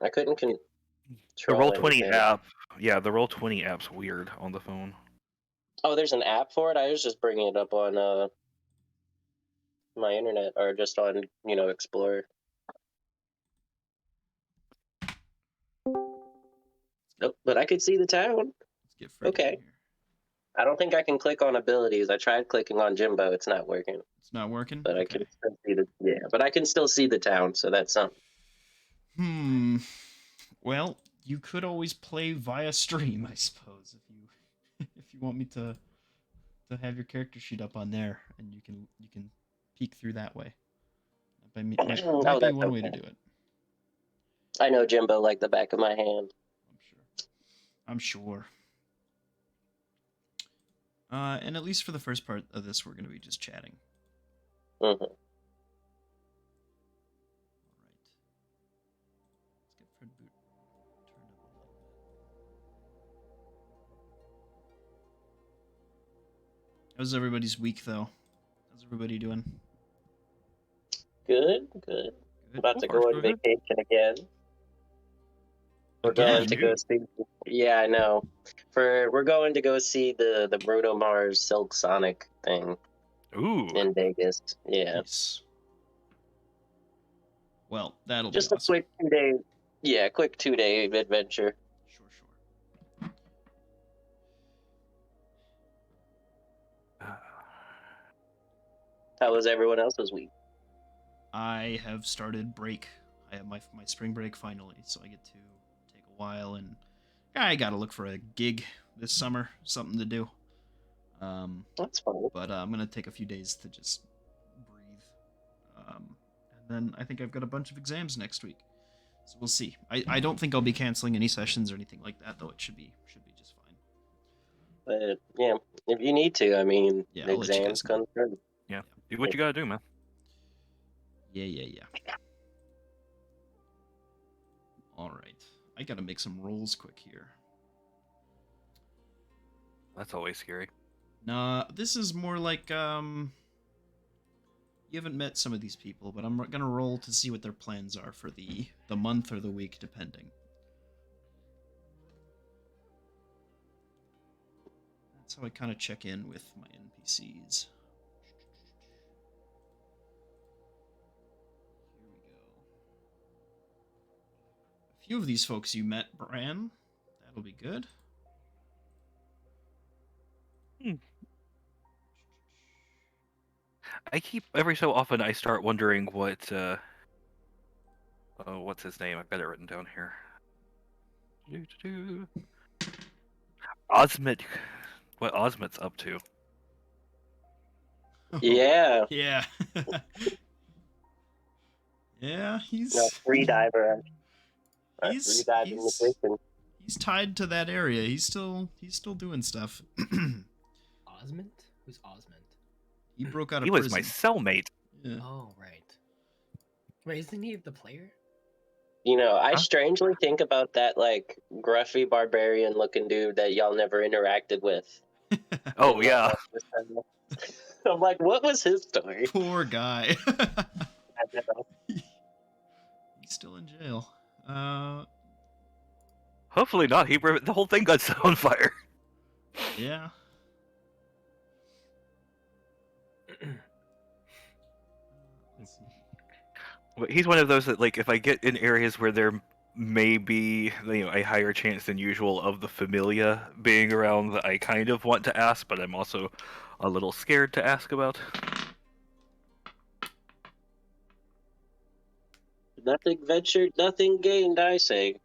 I couldn't The control Roll20 anything. app, yeah, the Roll20 app's weird on the phone. Oh, there's an app for it? I was just bringing it up on my internet or just on, Explorer. Nope, but I could see the town. Let's get Freddy in Okay. here. I don't think I can click on abilities. I tried clicking on Jimbo. It's not working. It's not working? But I Okay. can still see but I can still see the town, so that's something. Well, you could always play via stream, I suppose, if you if you want me to have your character sheet up on there, and you can peek through that way. That might be That's one way to okay. do it. I know Jimbo like the back of my hand. I'm sure. And at least for the first part of this, we're going to be just chatting. Mm-hmm. All right. Let's get Fred Boot turned up a little bit. How's everybody's week, though? How's everybody doing? Good. About to go on vacation again. We're going to go see. Yeah, I know. We're going to go see the Bruno Mars Silk Sonic thing. Ooh. In Vegas. Yeah. Nice. Well, that'll just be awesome. Quick 2-day. Yeah, quick 2-day adventure. Sure. How was everyone else's week? I have started break. I have my spring break finally, so I get to take a while, and I gotta look for a gig this summer, something to do. That's fun. But I'm gonna take a few days to just breathe, and then I think I've got a bunch of exams next week, so we'll see. I don't think I'll be canceling any sessions or anything like that, though. It should be just fine. But yeah, if you need to, I mean, yeah, I'll exams come through. Yeah, do what you gotta do, man. Yeah. All right, I gotta make some rolls quick here. That's always scary. Nah, this is more like you haven't met some of these people, but I'm gonna roll to see what their plans are for the month or the week, depending. That's how I kind of check in with my NPCs. Here we go. A few of these folks you met, Bran. That'll be good. I keep every so often I start wondering what what's his name? I've got it written down here. Osmond, what Osmond's up to? Yeah. Yeah. Yeah, he's free diver. He's tied to that area. He's still doing stuff. Osmond? Who's Osmond? He broke out of prison. He was my cellmate. Yeah. Oh, right. Wait, isn't he the player? I strangely think about that, like, gruffy barbarian-looking dude that y'all never interacted with. Oh, yeah. I'm like, what was his story? Poor guy. I know. He's still in jail. Hopefully not. The whole thing got set on fire. Yeah. But he's one of those that, like, if I get in areas where there may be, a higher chance than usual of the familia being around, that I kind of want to ask, but I'm also a little scared to ask about. Nothing ventured, nothing gained, I say.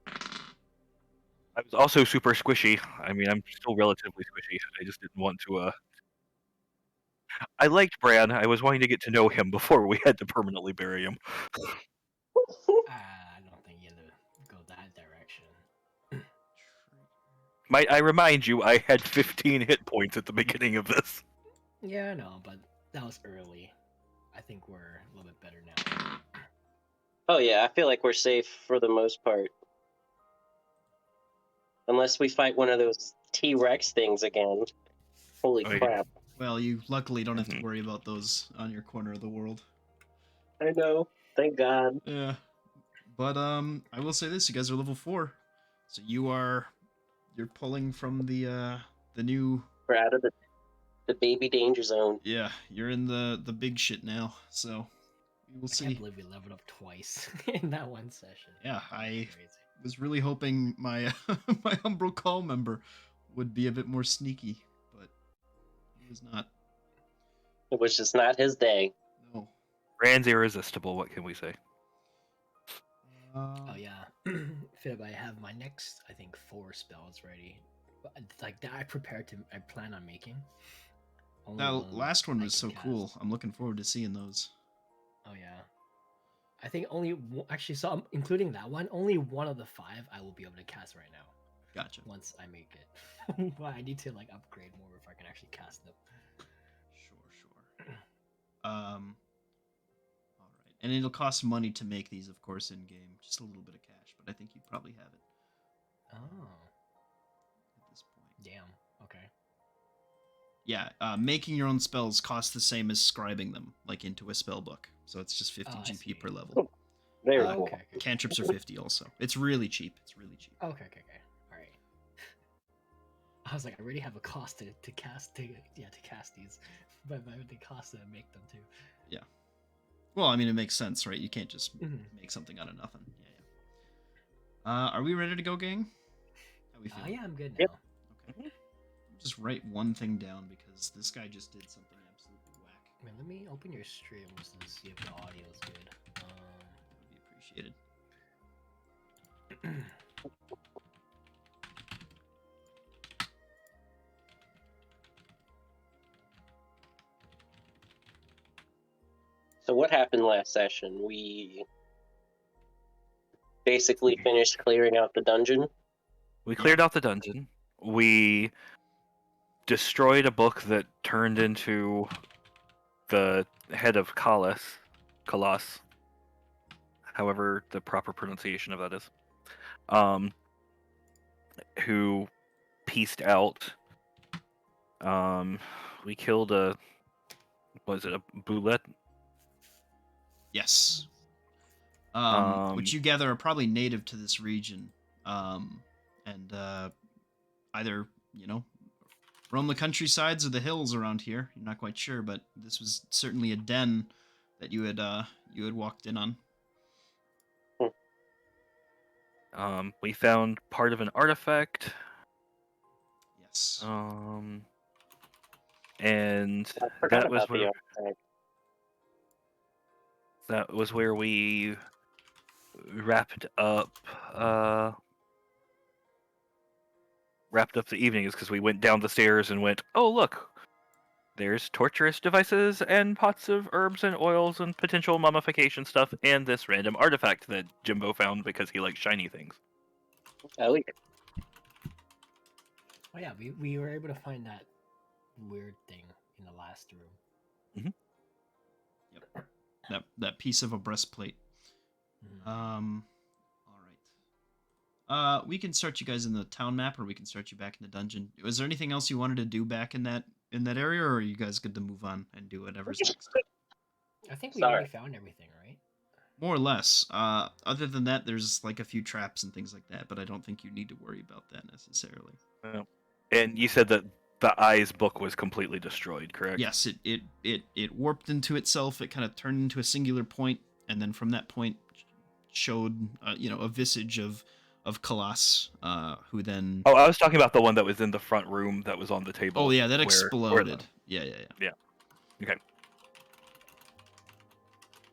I was also super squishy. I mean, I'm still relatively squishy. I just didn't want to, I liked Bran. I was wanting to get to know him before we had to permanently bury him. I don't think you had to go that direction. Might I remind you, I had 15 hit points at the beginning of this. Yeah, I know, but that was early. I think we're a little bit better now. Oh yeah, I feel like we're safe for the most part. Unless we fight one of those T-Rex things again. Holy crap. Well, you luckily don't have to worry about those on your corner of the world. I know. Thank God. Yeah. But I will say this: you guys are level 4, so you're pulling from the new. We're out of the baby danger zone. Yeah, you're in the big shit now. So we will I see. can't believe we leveled up twice in that one session. Yeah, I Crazy. was really hoping my my Umbral Call member would be a bit more sneaky, but he was not. It was just not his day. No. Rand's irresistible. What can we say? Oh yeah, Philip, I have my next, I think, 4 spells ready. Like that, I plan on making. Only That one last one I was can so cast. cool. I'm looking forward to seeing those. Oh yeah, I think actually, so including that one, only one of the 5 I will be able to cast right now. Gotcha. Once I make it, but I need to like upgrade more if I can actually cast them. Sure. All right, and it'll cost money to make these, of course, in game. Just a little bit of cash, but I think you probably have it Oh, at this point. damn. Okay. Yeah, making your own spells costs the same as scribing them, like into a spell book. So it's just 50 Oh, I GP see. per level. Very Uh, cool. Okay. Cantrips are 50 also. It's really cheap. Okay. All right. I was like, I already have a cost to cast to cast these, but the cost to make them too. Well, I mean, it makes sense, right? You can't just Mhm. make something out of nothing. Yeah. Are we ready to go, gang? How we feeling? Yeah, I'm good now. Yep. Okay. Just write one thing down because this guy just did something absolutely whack. I mean, let me open your stream just to see if the audio is good. That would be appreciated. So what happened last session? We basically finished clearing out the dungeon. We cleared out the dungeon. We destroyed a book that turned into the head of Kalas, however the proper pronunciation of that is, who pieced out. We killed a bullet? Yes. Which you gather are probably native to this region, and either roam the countrysides or the hills around here. You're not quite sure, but this was certainly a den that you had walked in on. We found part of an artifact. Yes. And I forgot that was about the where artifact. that was where we wrapped up the evening, is because we went down the stairs and went, oh look, there's torturous devices and pots of herbs and oils and potential mummification stuff and this random artifact that Jimbo found because he likes shiny things. Oh, Oh yeah, we were able to find that weird thing in the last room. That piece of a breastplate. Mhm. All right. We can start you guys in the town map, or we can start you back in the dungeon. Was there anything else you wanted to do back in that area, or are you guys good to move on and do whatever's next? I think we Sorry. already found everything, right? More or less. Other than that, there's like a few traps and things like that, but I don't think you need to worry about that necessarily. And you said that the Eyes book was completely destroyed, correct? Yes, it warped into itself. It kind of turned into a singular point, and then from that point showed a visage of Kalas, who then. Oh, I was talking about the one that was in the front room that was on the table. Oh yeah, that where exploded. Yeah. Okay.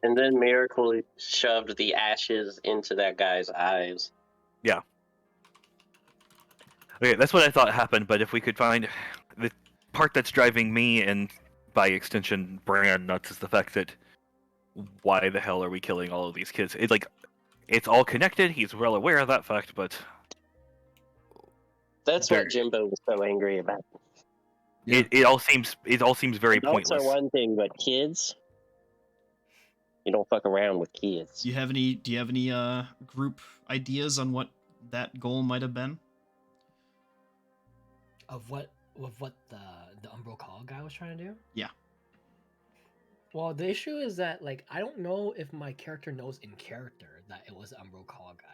and then Miracle shoved the ashes into that guy's eyes. Okay, that's what I thought happened, but if we could find the part that's driving me and by extension Bran nuts is the fact that why the hell are we killing all of these kids? It's all connected, he's well aware of that fact, but That's There- what Jimbo was so angry about. Yeah. it all seems very Adults pointless. are one thing, but kids, you don't fuck around with kids. Do you have any group ideas on what that goal might have been? Of what the Umbral Call guy was trying to do? Yeah. Well, the issue is that like I don't know if my character knows in character that it was the Umbral Call guy.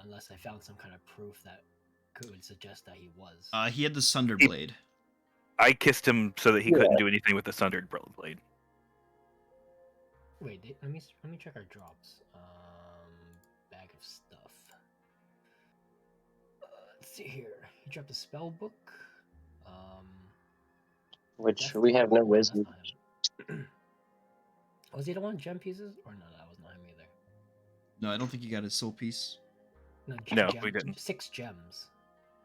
Unless I found some kind of proof that could suggest that he was. He had the Sunder Blade. I kissed him so that he couldn't do anything with the Sundered Blade. Wait, let me check our drops. Bag of stuff. Let's see here. He dropped a spell book. Which we have no wisdom. Was he the one gem pieces? Or no, that was not him either. No, I don't think he got his soul piece. No, we didn't. 6 gems.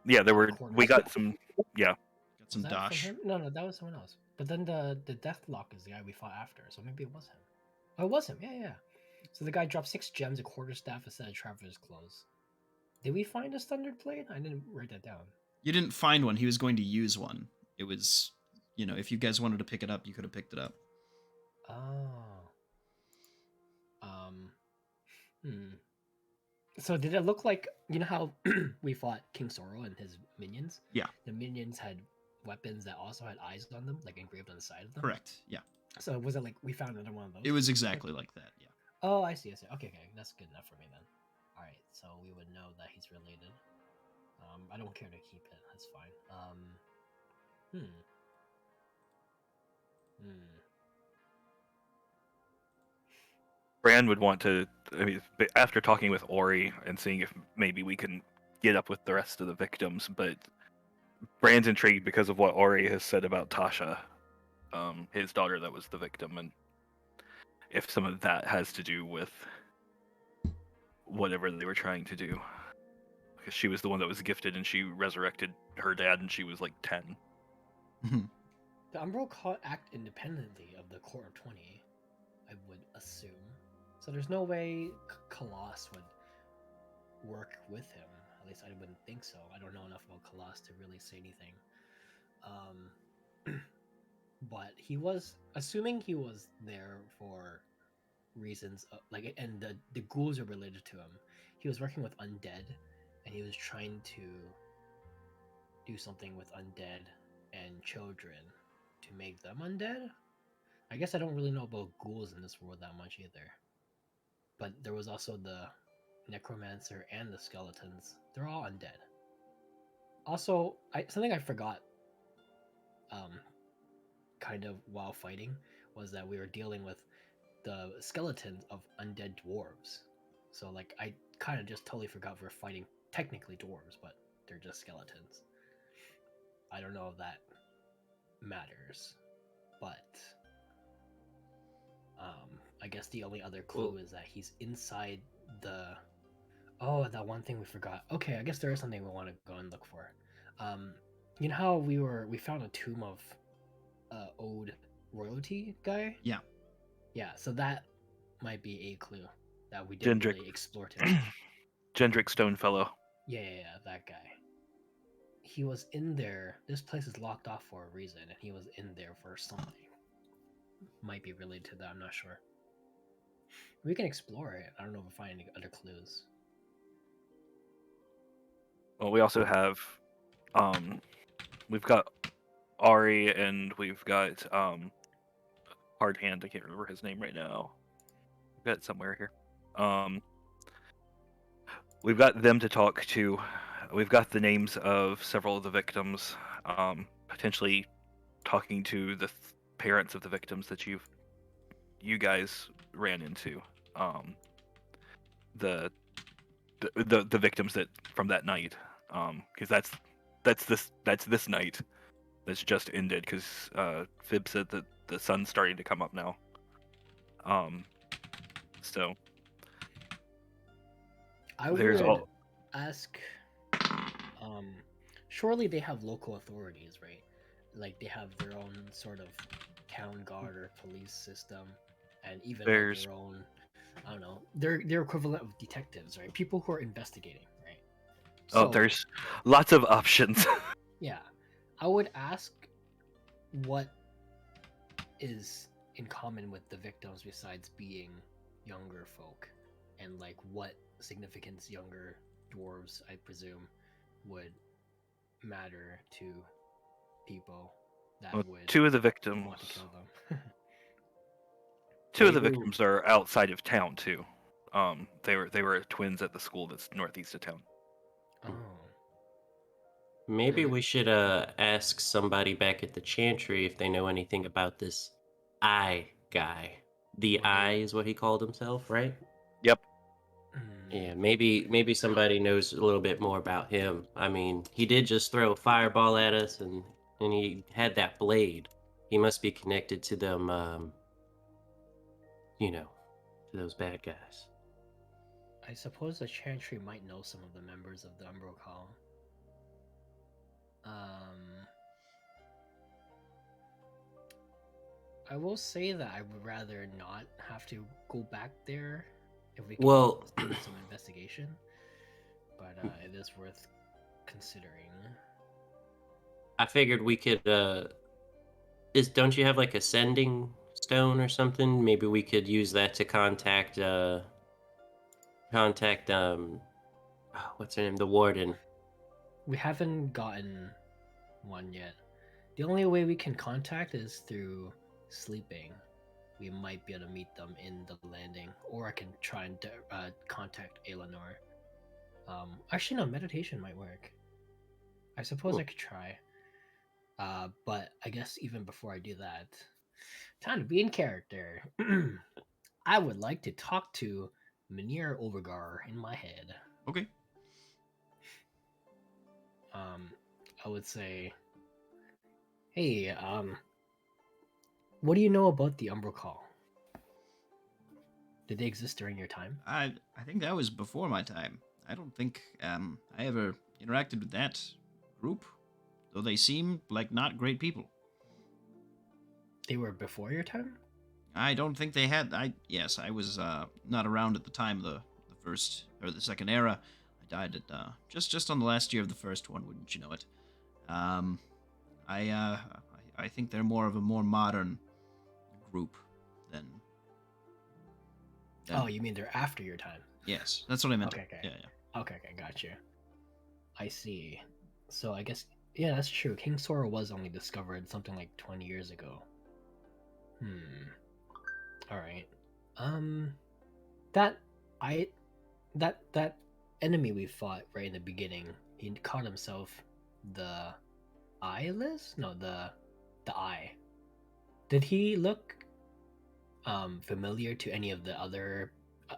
Yeah, there were. We got some. Yeah. Got some Was that from dash. him? No, that was someone else. But then the Deathlock is the guy we fought after, so maybe it was him. Oh, it was him. Yeah. So the guy dropped 6 gems, a quarterstaff, a set of traveler's clothes. Did we find a Thundered Blade? I didn't write that down. You didn't find one. He was going to use one. It was, if you guys wanted to pick it up, you could have picked it up. Oh. So did it look like, how we fought King Sorrow and his minions? Yeah. The minions had weapons that also had eyes on them, like engraved on the side of them? Correct, yeah. So was it like we found another one of those? It was exactly like that, yeah. Oh, I see. Okay. That's good enough for me then. Alright, so we would know that he's related. I don't care to keep it. That's fine. Bran would want to. I mean, after talking with Ori and seeing if maybe we can get up with the rest of the victims, but Bran's intrigued because of what Ori has said about Tasha, his daughter that was the victim, and if some of that has to do with whatever they were trying to do. Because she was the one that was gifted, and she resurrected her dad, and she was like 10. The Umbral Call act independently of the Court of 20, I would assume. So there's no way Kalas would work with him. At least I wouldn't think so. I don't know enough about Kalas to really say anything. But he was, assuming he was there for reasons of, and the ghouls are related to him. He was working with undead, and he was trying to do something with undead and children to make them undead. I guess I don't really know about ghouls in this world that much either. But there was also the necromancer and the skeletons. They're all undead. Also, something I forgot kind of while fighting was that we were dealing with the skeletons of undead dwarves. So I kind of just totally forgot we're fighting technically dwarves, but they're just skeletons. I don't know if that matters, but I guess the only other clue is that he's inside the... Oh, that one thing we forgot. Okay, I guess there is something we want to go and look for. You know how we found a tomb of ode royalty guy? Yeah. Yeah, so that might be a clue that we didn't really explore to. Gendrick Stonefellow. Yeah, that guy. He was in there. This place is locked off for a reason, and he was in there for something. Might be related to that, I'm not sure. We can explore it. I don't know if we find any other clues. Well, we also have, we've got Ari and we've got Hard Hand. I can't remember his name right now. We've got it somewhere here. We've got them to talk to. We've got the names of several of the victims. Potentially talking to the parents of the victims that you guys ran into. The victims that from that night. Because that's this night that's just ended. Because Fib said that the sun's starting to come up now. So I would ask. Surely they have local authorities, right? Like they have their own sort of town guard or police system, and even their own. I don't know. Their equivalent of detectives, right? People who are investigating, right? So, there's lots of options. Yeah, I would ask what is in common with the victims besides being younger folk, and what significance younger dwarves, I presume, would matter to people that would two of the victims want to kill them. Two of the Maybe- victims are outside of town too. They were twins at the school that's northeast of town. Oh. Maybe we should ask somebody back at the Chantry if they know anything about this Eye guy. The Eye is what he called himself, right? Yep. Yeah, maybe somebody knows a little bit more about him. I mean, he did just throw a fireball at us, and he had that blade. He must be connected to them, to those bad guys. I suppose the Chantry might know some of the members of the Umbro Call. I will say that I would rather not have to go back there if we can Well- do some investigation, but it is worth considering. I figured we could. Don't you have like a sending stone or something? Maybe we could use that to contact. What's her name? The warden. We haven't gotten one yet. The only way we can contact is through sleeping. We might be able to meet them in the landing, or I can try and contact Aelinor. Actually, no, meditation might work. I suppose I could try. But I guess even before I do that, time to be in character. I would like to talk to Mynheer Overgar in my head. Okay. I would say, hey, what do you know about the Umbro Call? Did they exist during your time? I think that was before my time. I don't think I ever interacted with that group, though they seem like not great people. They were before your time? I don't think they had. Yes, I was not around at the time of the first or the second era. I died at just on the last year of the first one. Wouldn't you know it? I think they're more of a more modern group than. Oh, you mean they're after your time? Yes, that's what I meant. Okay. Yeah. Okay, got you. I see. So I guess that's true. King Sora was only discovered something like 20 years ago. All right. That enemy we fought right in the beginning, he called himself the Eyeless? No, the Eye. Did he look familiar to any of the other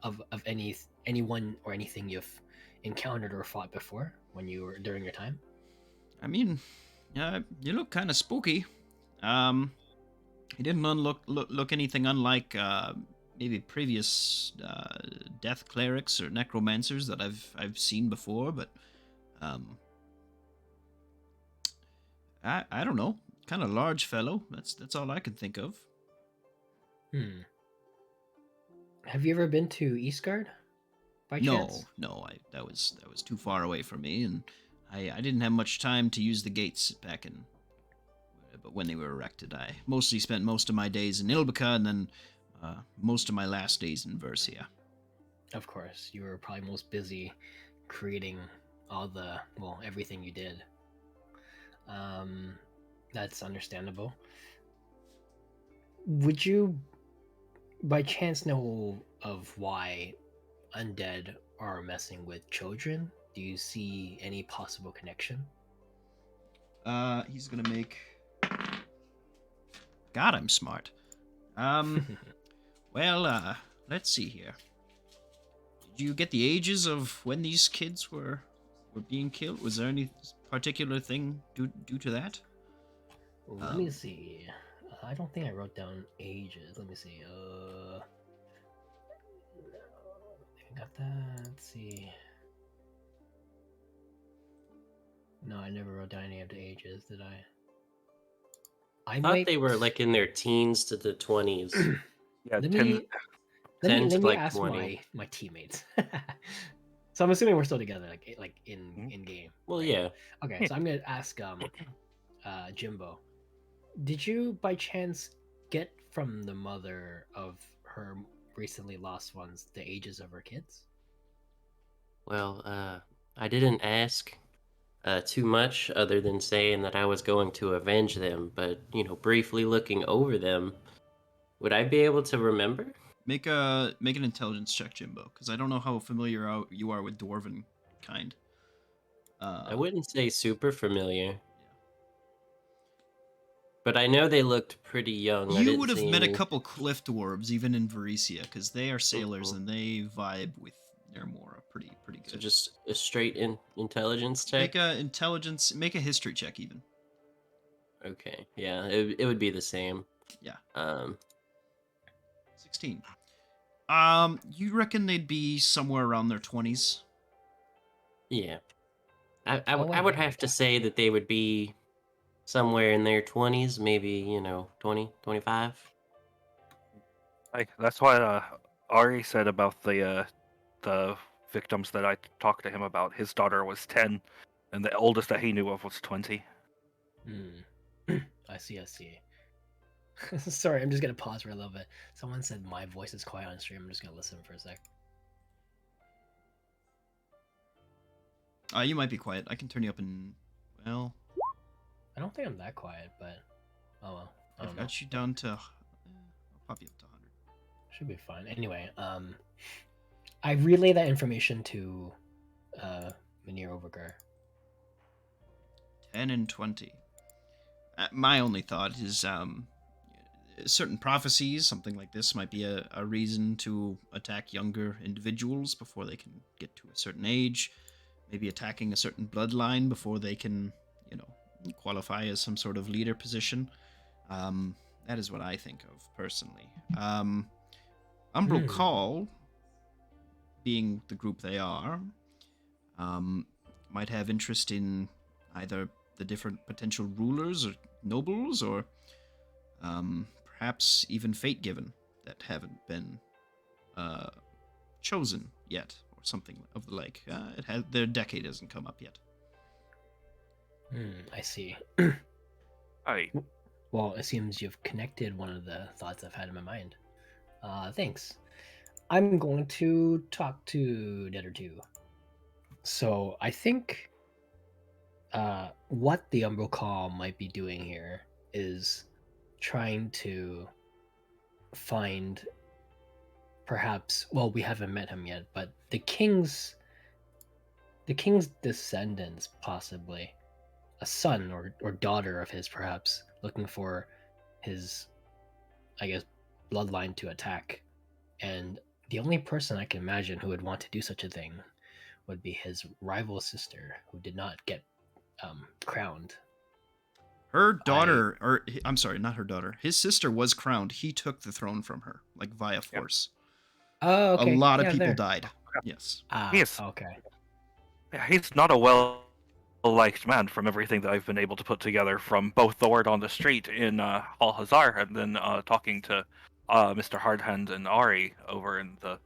of anyone or anything you've encountered or fought before when you were during your time? I mean, you look kind of spooky. He didn't look anything unlike maybe previous death clerics or necromancers that I've seen before, but I don't know, kind of large fellow. That's all I can think of. Have you ever been to Eastgard by chance? No, that was too far away from me, and I didn't have much time to use the gates back in. But when they were erected, I mostly spent most of my days in Ilbica, and then most of my last days in Versia. Of course, you were probably most busy creating everything you did. That's understandable. Would you, by chance, know of why undead are messing with children? Do you see any possible connection? He's gonna make. God, I'm smart. Well, let's see here. Did you get the ages of when these kids were being killed? Was there any particular thing due to that? Let me see. I don't think I wrote down ages. Let me see. I got that. Let's see. No, I never wrote down any of the ages, did I? I thought they were like in their teens to the 20s. Yeah, Let 10, me 10 to like ask 20. my teammates. So I'm assuming we're still together, like in game. Well, right? yeah. Okay, so I'm gonna ask Jimbo. Did you by chance get from the mother of her recently lost ones the ages of her kids? Well, I didn't ask too much other than saying that I was going to avenge them, but, briefly looking over them, Would I be able to remember? Make an intelligence check, Jimbo, because I don't know how familiar you are with dwarven kind. I wouldn't say super familiar, Yeah. but I know they looked pretty young. I You didn't would have see met a any... couple cliff dwarves even in Varesia, because they are sailors Mhm. and they vibe with Nermora pretty good. So just a straight intelligence check? Make a history check even. Okay, yeah, it would be the same. Yeah. 16. You reckon they'd be somewhere around their 20s? Yeah. I Oh, would yeah. have to say that they would be somewhere in their 20s, maybe, 20, 25. That's what Ari said about the victims that I talked to him about. His daughter was 10, and the oldest that he knew of was 20. I see. Sorry, I'm just gonna pause for a little bit. Someone said my voice is quiet on stream. I'm just gonna listen for a sec. You might be quiet. I can turn you up in... Well, I don't think I'm that quiet, but oh well. I I've don't know. got you down to... I'll pop you up to 100. Should be fine. Anyway, I relay that information to Munir Overgar. 10 and 20. My only thought is certain prophecies, something like this, might be a reason to attack younger individuals before they can get to a certain age. Maybe attacking a certain bloodline before they can, qualify as some sort of leader position. That is what I think of personally. Umbral Call, being the group they are, might have interest in either the different potential rulers or nobles, or perhaps even fate given that haven't been chosen yet, or something of the like. Their decade hasn't come up yet. I see. Aye. Well, it seems you've connected one of the thoughts I've had in my mind. Thanks. I'm going to talk to Dead or Two. So I think what the Umbral Call might be doing here is trying to find perhaps, well, we haven't met him yet, but the king's descendants, possibly a son or daughter of his, perhaps looking for his, I guess, bloodline to attack. And the only person I can imagine who would want to do such a thing would be his rival sister, who did not get crowned. Her daughter, I'm sorry, not her daughter. His sister was crowned. He took the throne from her, like via force. Oh, okay. A lot of people there. died. Yes. Yes. Okay. Yeah, he's not a well-liked man from everything that I've been able to put together from both the word on the street in Al Hazar and then talking to Mr. Hardhand and Ari over in the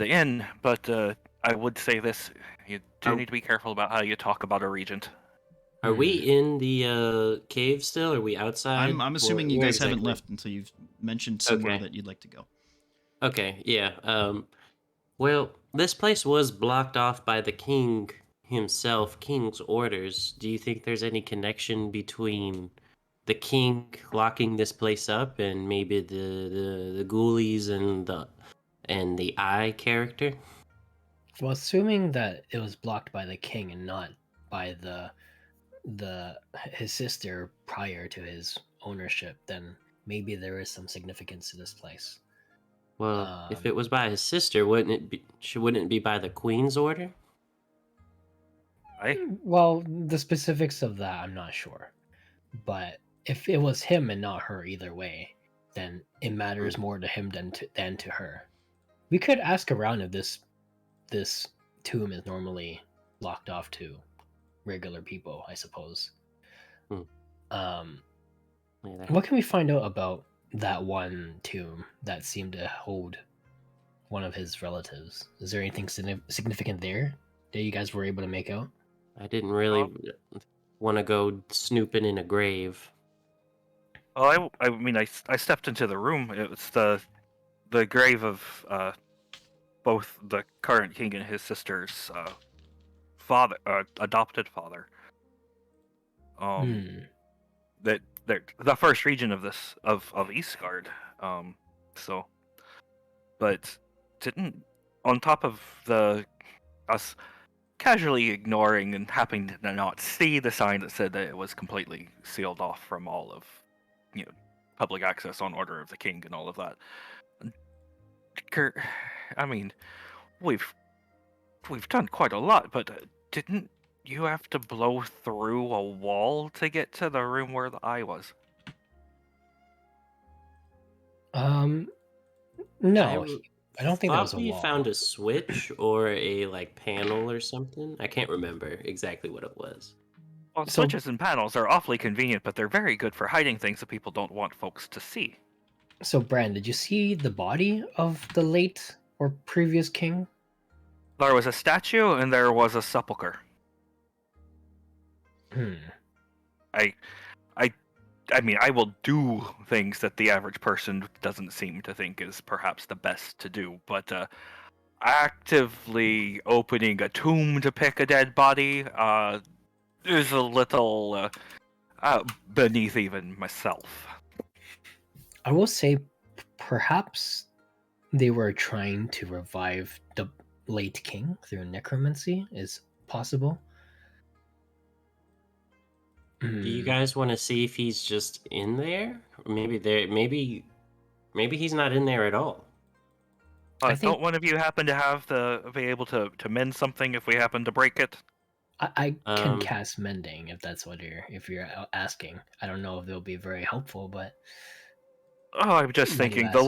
inn. But I would say this: you do need to be careful about how you talk about a regent. Are we in the cave still? Are we outside? I'm assuming you Where guys haven't exactly? left until you've mentioned somewhere Okay. that you'd like to go. Okay, yeah. Well, this place was blocked off by the king himself, king's orders. Do you think there's any connection between the king locking this place up and maybe the ghoulies and the eye character? Well, assuming that it was blocked by the king and not by his sister prior to his ownership, then maybe there is some significance to this place. Well, if it was by his sister, wouldn't it be by the queen's order? Well, the specifics of that I'm not sure, but if it was him and not her, either way, then it matters more to him than to her. We could ask around if this tomb is normally locked off to regular people, I suppose. What can we find out about that one tomb that seemed to hold one of his relatives? Is there anything significant there that you guys were able to make out? I didn't really want to go snooping in a grave. Well, I mean, I stepped into the room. It was the grave of both the current king and his sister's father, adopted father. That the first region of this of Eastgard. So, but didn't on top of us casually ignoring and happening to not see the sign that said that it was completely sealed off from all of, public access on order of the king and all of that. Kurt, I mean, we've done quite a lot, but didn't you have to blow through a wall to get to the room where the eye was? No, I don't think that was Thought a we wall. found a switch or a panel or something. I can't remember exactly what it was. Well, So- switches and panels are awfully convenient, but they're very good for hiding things that people don't want folks to see. So, Bran, did you see the body of the late or previous king? There was a statue and there was a sepulcher. I mean, I will do things that the average person doesn't seem to think is perhaps the best to do, but actively opening a tomb to pick a dead body is a little beneath even myself. I will say, perhaps they were trying to revive the late king through necromancy. Is possible. Do you guys want to see if he's just in there? Or maybe he's not in there at all. I think- Don't one of you happen to be able to mend something if we happen to break it? I can Um, cast mending if that's what you're asking. I don't know if they'll be very helpful, but Oh, I'm just Now you thinking the ask.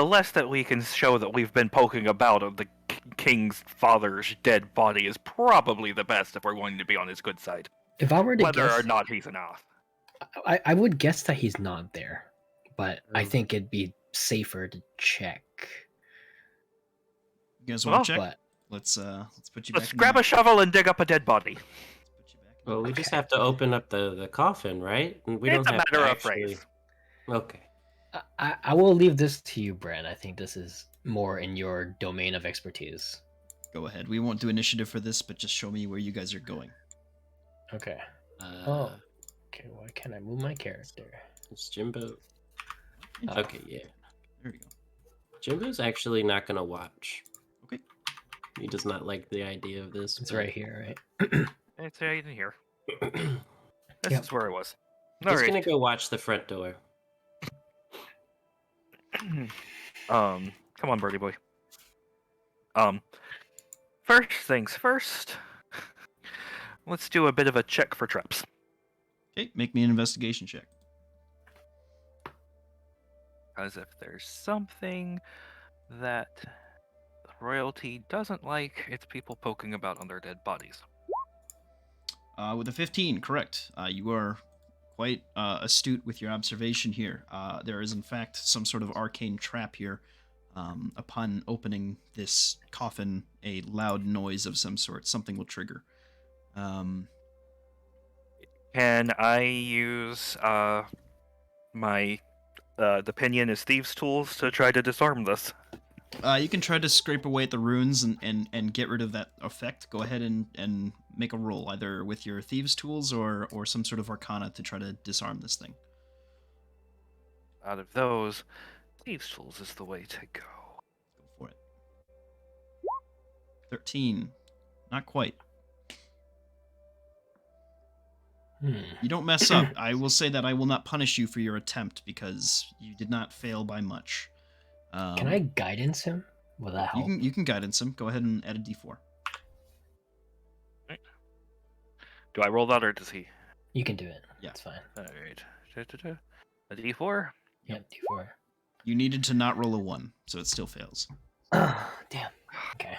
less that we can show that we've been poking about of the king's father's dead body is probably the best if we're going to be on his good side, if I were to whether guess, or not he's an off. I would guess that he's not there, but I Mm. think it'd be safer to check. You guys want Well, to check? But Let's put you Let's back. grab a shovel and dig up a dead body. Let's put you back in Well, we just Okay. have to open up the coffin, right? And we It's don't a have matter to of actually. phrase. Okay. I will leave this to you, Bran. I think this is more in your domain of expertise. Go ahead. We won't do initiative for this, but just show me where you guys are going. Okay. Uh, Okay. Why can't I move my character? It's Jimbo. Okay, Okay, yeah. there we go. Jimbo's actually not gonna watch. Okay. He does not like the idea of this. It's but- right here, right? It's right in here. This Yep. is where it was. He's All right. gonna go watch the front door. Come on, birdie boy. First things first. Let's do a bit of a check for traps. Okay, make me an investigation check. Because if there's something that royalty doesn't like, it's people poking about on their dead bodies. With a 15, correct. You are quite astute with your observation here. There is, in fact, some sort of arcane trap here. Upon opening this coffin, a loud noise of some sort, something will trigger. Can I use my the pinion as thieves' tools to try to disarm this? You can try to scrape away at the runes and get rid of that effect. Go ahead and make a roll, either with your thieves' tools or some sort of arcana to try to disarm this thing. Out of those, thieves' tools is the way to go. Go for it. 13. Not quite. You don't mess up. I will say that I will not punish you for your attempt because you did not fail by much. Can I guidance him? Will that help? You can guidance him. Go ahead and add a d4. Do I roll that or does he? You can do it. Yeah. It's fine. All right. A D4. Yeah, D4. You needed to not roll a 1, so it still fails. Damn. Okay.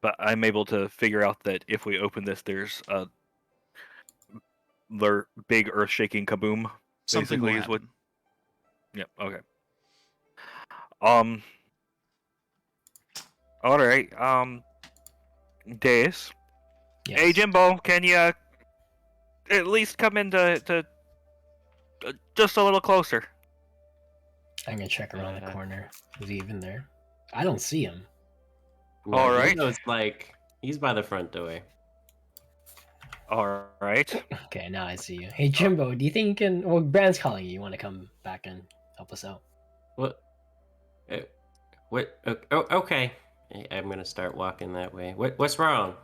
But I'm able to figure out that if we open this, there's a big earth-shaking kaboom. Something will Basically is what- happen. Yep. Okay. All right. Days. Yes. Hey, Jimbo, can you at least come in to just a little closer? I'm gonna check around the corner. Is he even there? I don't see him. No, All right. Jimbo's he's by the front door. All right. Okay, now I see you. Hey Jimbo, do you think you can? Well, Brand's calling you. You want to come back and help us out? What? Uh, what? Okay. I'm gonna start walking that way. What's wrong?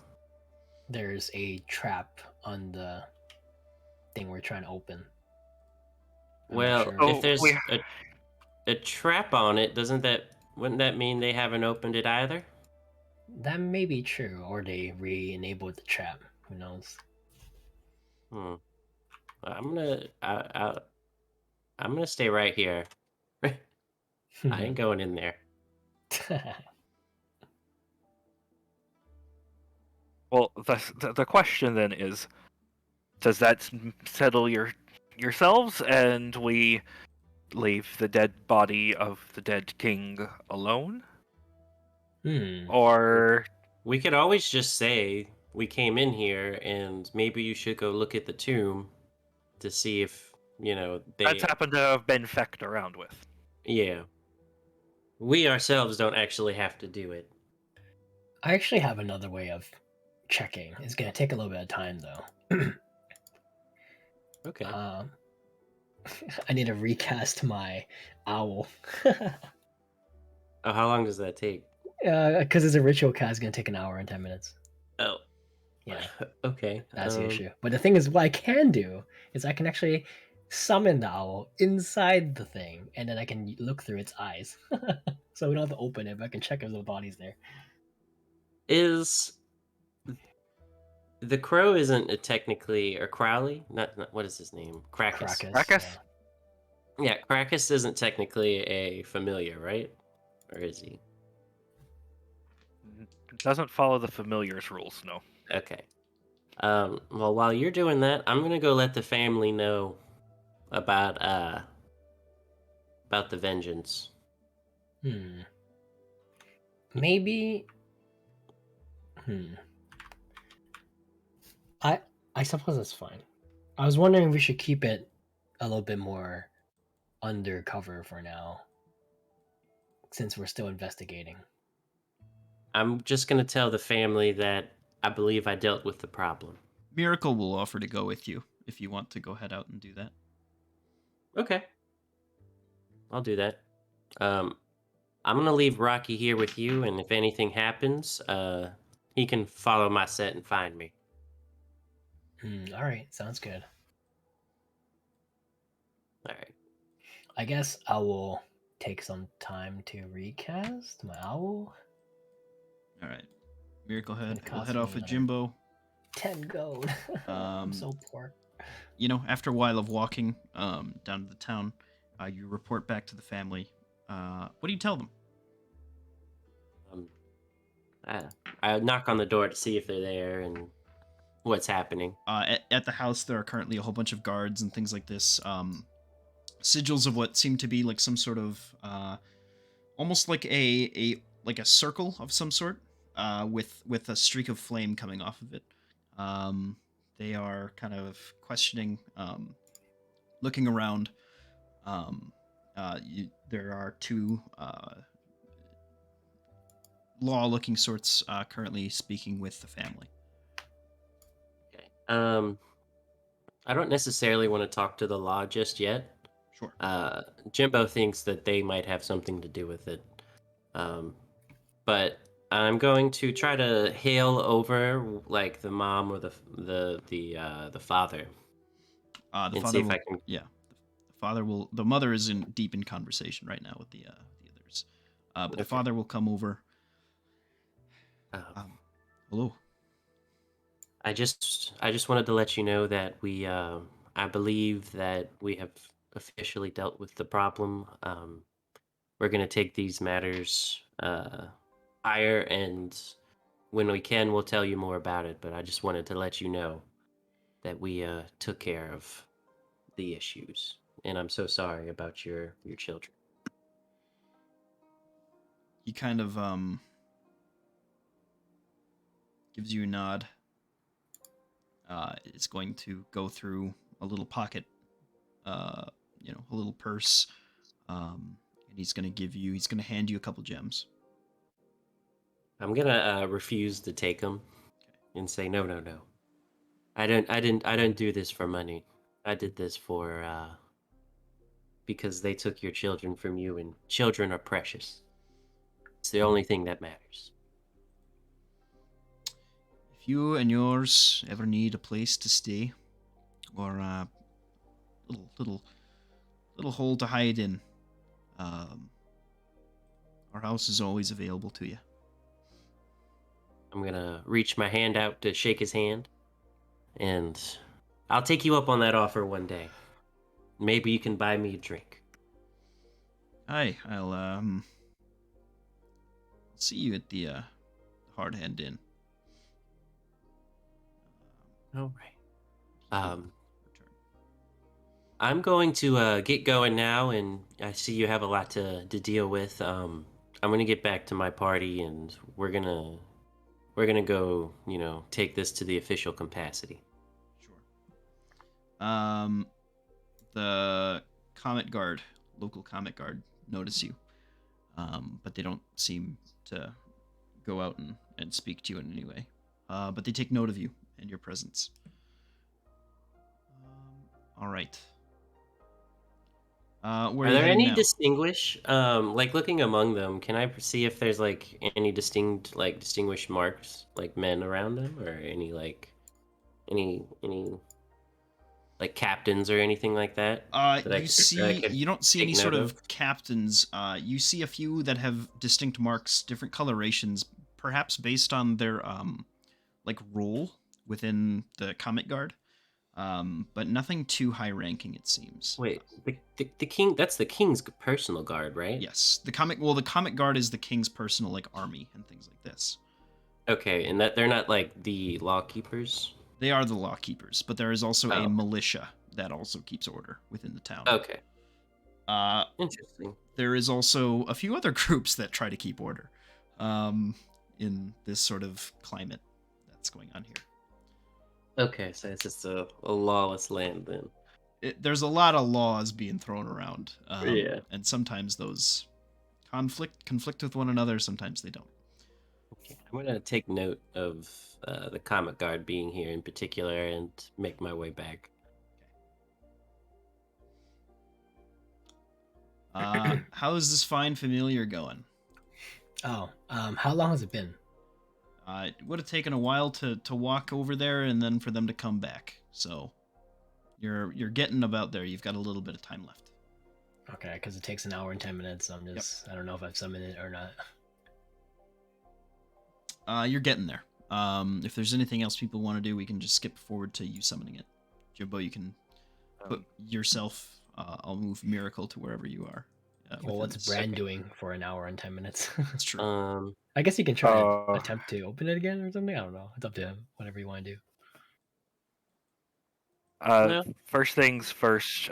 There's a trap on the thing we're trying to open. I'm not Well, sure. if Oh, there's a trap on it, wouldn't that mean they haven't opened it either? That may be true, or they re-enabled the trap. Who knows? Hmm. I'm gonna I'm gonna stay right here. I ain't going in there. well, the question then is, does that settle yourselves, and we leave the dead body of the dead king alone, Hmm. or We could always just say we came in here and maybe you should go look at the tomb to see if, that's they. happened to have been fecked around with? Yeah. We ourselves don't actually have to do it. I actually have another way of checking. It's gonna take a little bit of time though. Okay. um, I need to recast my owl. Oh, how long does that take? Because it's a ritual cast, it's gonna take an hour and 10 minutes. Oh. Yeah, Okay. that's the issue. But the thing is, what I can do is I can actually summon the owl inside the thing, and then I can look through its eyes. So we don't have to open it, but I can check if the body's there. Is the crow isn't a technically or Crowley? Not what is his name? Crackus. Crackus. Rackus? Yeah, Crackus isn't technically a familiar, right? Or is he? Doesn't follow the familiar's rules, no. Okay. Well, while you're doing that, I'm gonna go let the family know about the vengeance. Hmm. Maybe. Hmm. I suppose that's fine. I was wondering if we should keep it a little bit more undercover for now, since we're still investigating. I'm just gonna tell the family that I believe I dealt with the problem. Miracle will offer to go with you if you want to go head out and do that. Okay. I'll do that. Um, I'm gonna leave Rocky here with you, and if anything happens, he can follow my set and find me. All right, sounds good. All right. I guess I will take some time to recast my owl. All right. Miracle head. It We'll costs head me off with another Jimbo. 10 gold. I'm so poor. After a while of walking down to the town, you report back to the family. What do you tell them? Um, I knock on the door to see if they're there and what's happening. At the house, there are currently a whole bunch of guards and things like this. Sigils of what seem to be like some sort of almost like a circle of some sort, with a streak of flame coming off of it. They are kind of questioning, looking around. There are two law-looking sorts currently speaking with the family. Okay. I don't necessarily want to talk to the law just yet. Sure. Jimbo thinks that they might have something to do with it. But I'm going to try to hail over like the mom or the father The and father see if will, I can. yeah. The father will. The mother is deep in conversation right now with the others, but the Okay. father will come over. Hello. I just wanted to let you know that I believe that we have officially dealt with the problem. We're gonna take these matters higher, and when we can, we'll tell you more about it. But I just wanted to let you know that we took care of the issues, and I'm so sorry about your children. He kind of gives you a nod. It's going to go through a little pocket, a little purse, and he's going to hand you a couple gems. I'm gonna refuse to take them and say no, no, no. I don't do this for money. I did this for because they took your children from you, and children are precious. It's the only thing that matters. If you and yours ever need a place to stay, or a little hole to hide in, our house is always available to you. I'm gonna reach my hand out to shake his hand, and I'll take you up on that offer one day. Maybe you can buy me a drink. Hi, I'll see you at the Hard Hand Inn. All right. Return. I'm going to get going now, and I see you have a lot to deal with. I'm gonna get back to my party, and we're gonna go, take this to the official capacity. Sure. The local Comet Guard, notice you, but they don't seem to go out and speak to you in any way. But they take note of you and your presence. All right. Where Are you there heading any now? like looking among them, can I see if there's like any distinguished marks, like men around them, or any like captains or anything like that? You don't see take any sort note of captains. You see a few that have distinct marks, different colorations, perhaps based on their like role within the Comet Guard. But nothing too high ranking, it seems. Wait, the king, that's the king's personal guard, right? Yes, the Comet Guard is the king's personal like army and things like this. Okay, and that they're not like the law keepers? They are the law keepers, but there is also a Oh. militia that also keeps order within the town. Okay. Uh, Interesting. there is also a few other groups that try to keep order in this sort of climate that's going on here. Okay, so it's just a lawless land then. There's a lot of laws being thrown around. Yeah. And sometimes those conflict with one another, sometimes they don't. Okay, I'm gonna take note of the Comet Guard being here in particular and make my way back. How is this fine familiar going? Oh, how long has it been? It would have taken a while to walk over there and then for them to come back. So you're getting about there. You've got a little bit of time left. Okay, because it takes an hour and 10 minutes. So I don't know if I've summoned it or not. You're getting there. If there's anything else people want to do, we can just skip forward to you summoning it. Jimbo, you can put yourself. I'll move Miracle to wherever you are. Well, what's Bran doing for an hour and 10 minutes? That's true. I guess you can try to attempt to open it again or something. I don't know. It's up to him. Whatever you want to do. First things first,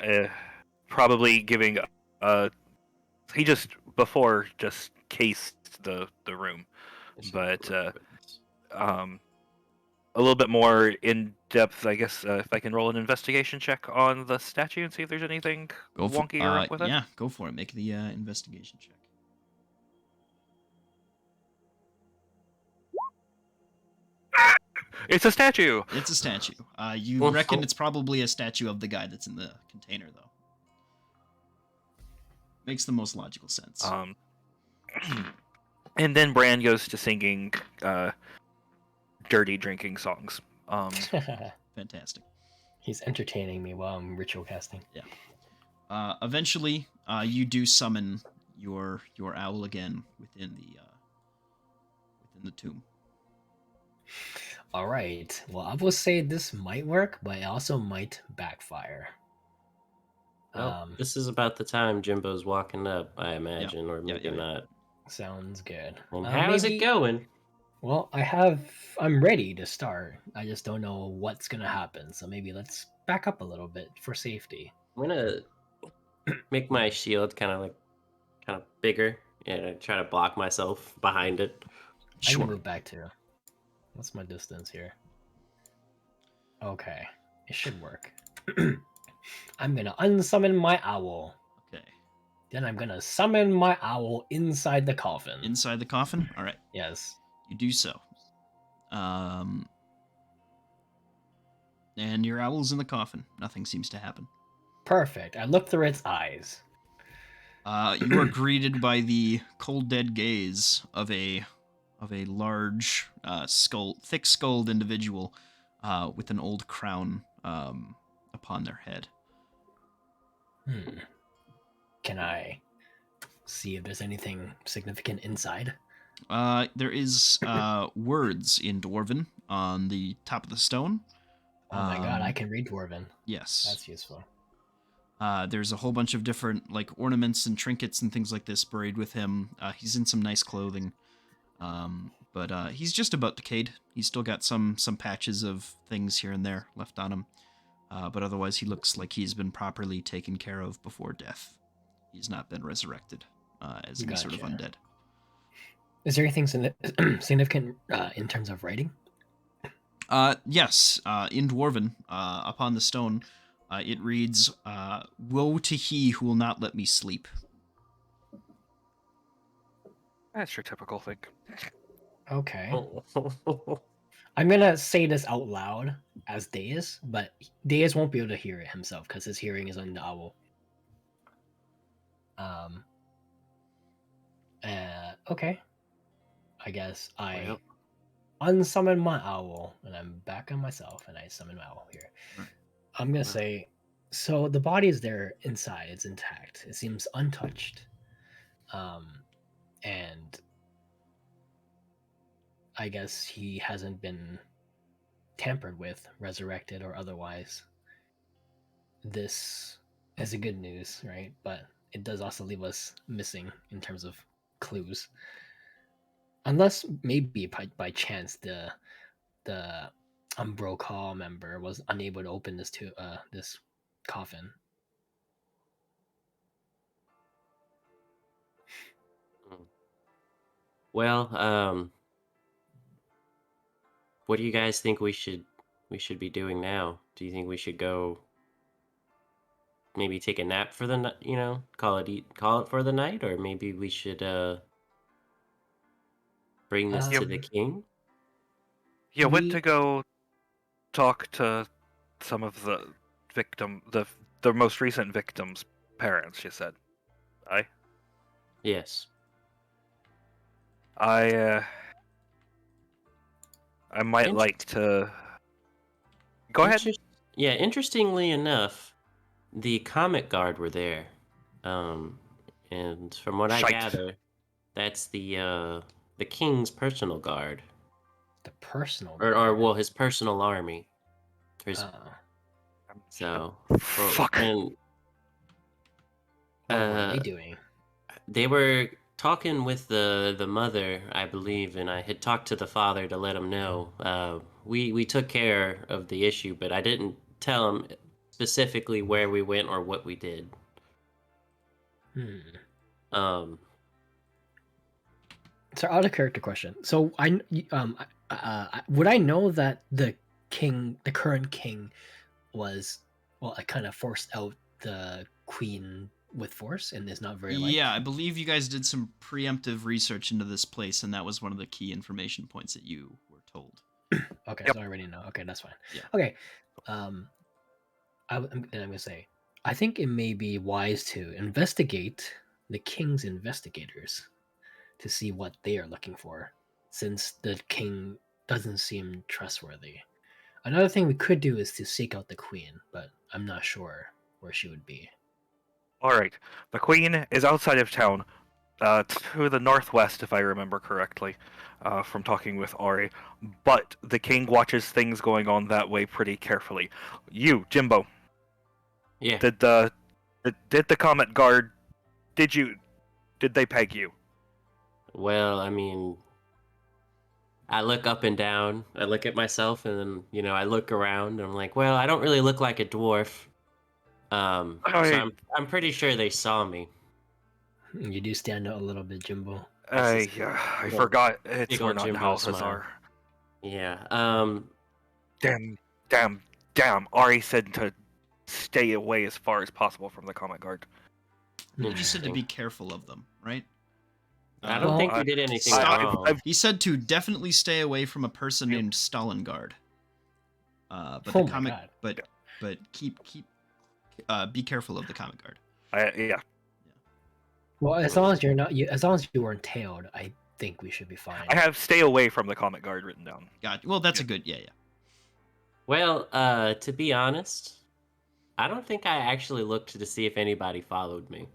probably giving he just before just cased the room, but a little bit more in depth, I guess. If I can roll an investigation check on the statue and see if there's anything wonky or up with it. Yeah, go for it. Make the investigation check. It's a statue. It's a statue. You reckon it's probably a statue of the guy that's in the container, though. Makes the most logical sense. And then Bran goes to singing dirty drinking songs. Fantastic. He's entertaining me while I'm ritual casting. Yeah. Eventually, you do summon your owl again within the tomb. All right. Well, I will say this might work, but it also might backfire. This is about the time Jimbo's walking up, I imagine, or maybe not. Sounds good. And how's it going? Well, I'm ready to start. I just don't know what's gonna happen. So maybe let's back up a little bit for safety. I'm gonna make my shield kind of bigger and try to block myself behind it. I can move back too. What's my distance here? Okay, it should work. I'm gonna unsummon my owl. Okay. Then I'm gonna summon my owl inside the coffin. Inside the coffin? All right. Yes. You do so. And your owl's in the coffin. Nothing seems to happen. Perfect. I look through its eyes. You are greeted by the cold, dead gaze of a large, thick-skulled individual with an old crown upon their head. Can I see if there's anything significant inside? There is words in Dwarven on the top of the stone. Oh my god, I can read Dwarven. Yes. That's useful. There's a whole bunch of different ornaments and trinkets and things like this buried with him. He's in some nice clothing, but he's just about decayed. He's still got some patches of things here and there left on him, but otherwise he looks like he's been properly taken care of before death. He's not been resurrected as any sort of undead. Is there anything significant in terms of writing? Yes, in Dwarven, upon the stone, it reads, "Woe to he who will not let me sleep." That's your typical thing. Okay. I'm gonna say this out loud as Deus, but Deus won't be able to hear it himself because his hearing is on the owl. Okay. I guess I unsummon my owl, and I'm back on myself, and I summon my owl here. Right. I'm gonna say, so the body is there inside; it's intact. It seems untouched, and I guess he hasn't been tampered with, resurrected, or otherwise. This is a good news, right? But it does also leave us missing in terms of clues. Unless maybe by chance the Umbro member was unable to open this coffin. Well, what do you guys think we should be doing now? Do you think we should go maybe take a nap for the night, call it for the night, or maybe we should bring this to the king? Yeah, went to go talk to some of the the most recent victims' parents, you said. Aye? Yes. I might like to... Go ahead. Yeah, interestingly enough, the Comet Guard were there. And from what I gather, that's the king's personal guard. The personal guard? Or well, his personal army. So... Fuck. And, what were they doing? They were talking with the mother, I believe, and I had talked to the father to let him know. We took care of the issue, but I didn't tell him specifically where we went or what we did. So, out of character question. So, would I know that the current king, was kind of forced out the queen with force and is not very liked? Yeah, I believe you guys did some preemptive research into this place, and that was one of the key information points that you were told. Okay, Yep. So I already know. Okay, that's fine. Yeah. Okay, I'm gonna say, I think it may be wise to investigate the king's investigators to see what they are looking for, since the king doesn't seem trustworthy. Another thing we could do is to seek out the queen, but I'm not sure where she would be. All right. The queen is outside of town, to the northwest, if I remember correctly, from talking with Ari. But the king watches things going on that way pretty carefully. You, Jimbo. Yeah. Did the Comet Guard? Did they peg you? Well, I mean, I look up and down. I look at myself, and then I look around. And I'm like, well, I don't really look like a dwarf. So I'm pretty sure they saw me. You do stand out a little bit, Jimbo. I forgot we're not in Jimbo houses smile. are. Yeah. Damn. Ari said to stay away as far as possible from the Comet Guard. You said to be careful of them, right? I don't think we did anything wrong. He said to definitely stay away from a person named Stalingard. But Oh the my comic, God. but be careful of the comic guard. Yeah. Well, as long as you're not, as long as you weren't tailed, I think we should be fine. I have stay away from the comic guard written down. Gotcha. Well, that's a good. Yeah. Well, to be honest, I don't think I actually looked to see if anybody followed me.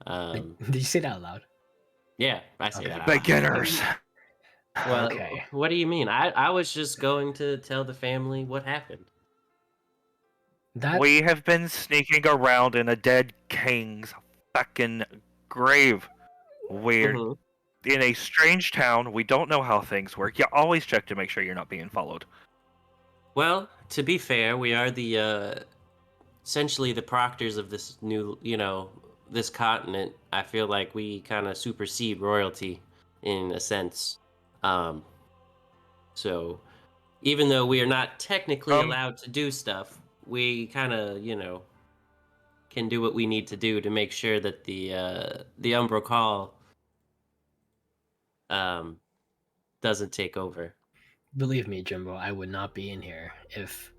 Did you say that out loud? Yeah, I say Okay. that. Beginners. Well, Okay. what do you mean? I was just going to tell the family what happened. That We have been sneaking around in a dead king's fucking grave. We're Mhm. in a strange town. We don't know how things work. You always check to make sure you're not being followed. Well, to be fair, we are the essentially the proctors of this new, this continent. I feel like we kind of supersede royalty in a sense. Um, so even though we are not technically allowed to do stuff, we kind of, can do what we need to do to make sure that the Umbral Call doesn't take over. Believe me, Jimbo, I would not be in here if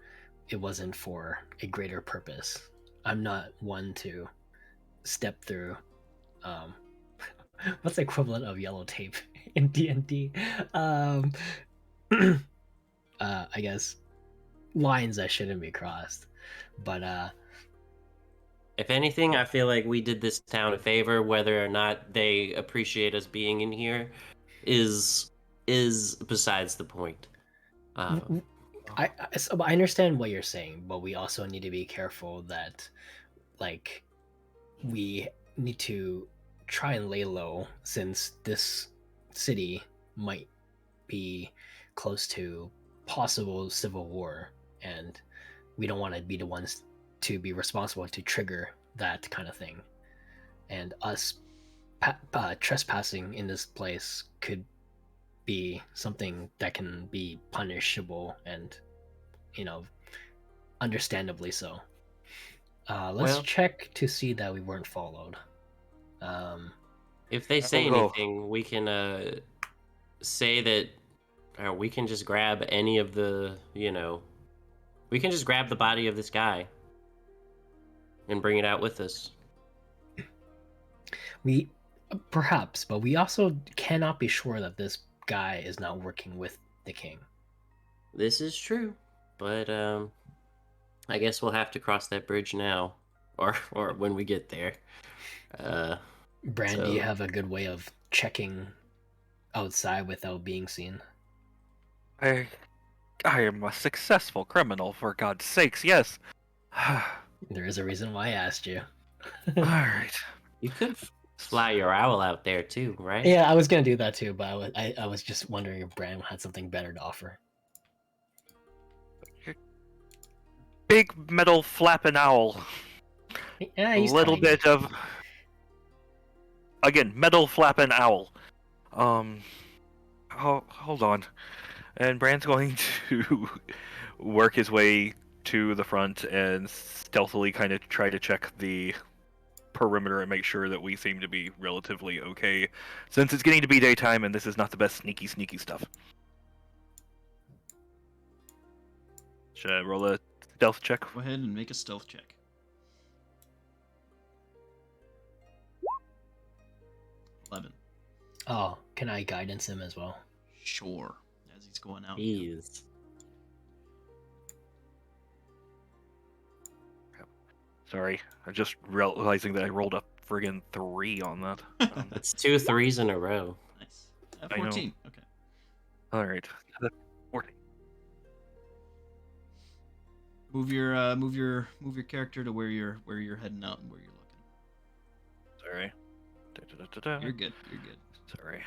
it wasn't for a greater purpose. I'm not one to step through what's the equivalent of yellow tape in D&D? I guess lines that shouldn't be crossed. But If anything, I feel like we did this town a favor. Whether or not they appreciate us being in here is besides the point. so I understand what you're saying, but we also need to be careful that, like, we need to try and lay low, since this city might be close to possible civil war, and we don't want to be the ones to be responsible to trigger that kind of thing. And us trespassing in this place could be something that can be punishable, and understandably so. Let's Well, check to see that we weren't followed. if they say I'll go. anything, we can say that we can just grab any of the, we can just grab the body of this guy and bring it out with us. We perhaps, but we also cannot be sure that this guy is not working with the king. This is true, but I guess we'll have to cross that bridge now, or when we get there. Bran, do you have a good way of checking outside without being seen? I am a successful criminal, for God's sakes, yes. There is a reason why I asked you. Alright. You could fly your owl out there too, right? Yeah, I was gonna do that too, but I was just wondering if Bran had something better to offer. Big metal flapping owl. Yeah, A he's little tiny. bit of... Again, metal flapping owl. Hold on. And Bran's going to work his way to the front and stealthily kind of try to check the perimeter and make sure that we seem to be relatively okay, since it's getting to be daytime and this is not the best sneaky stuff. Should I roll a stealth check? Go ahead and make a stealth check. 11. Oh, can I guidance him as well? Sure. As he's going out. Jeez. Sorry, I'm just realizing that I rolled a friggin' 3 on that. That's 2 3s in a row. Nice. I know. 14. Okay. Alright. 14. Move your character to where you're heading out and where you're looking. Sorry. You're good. You're good. Sorry.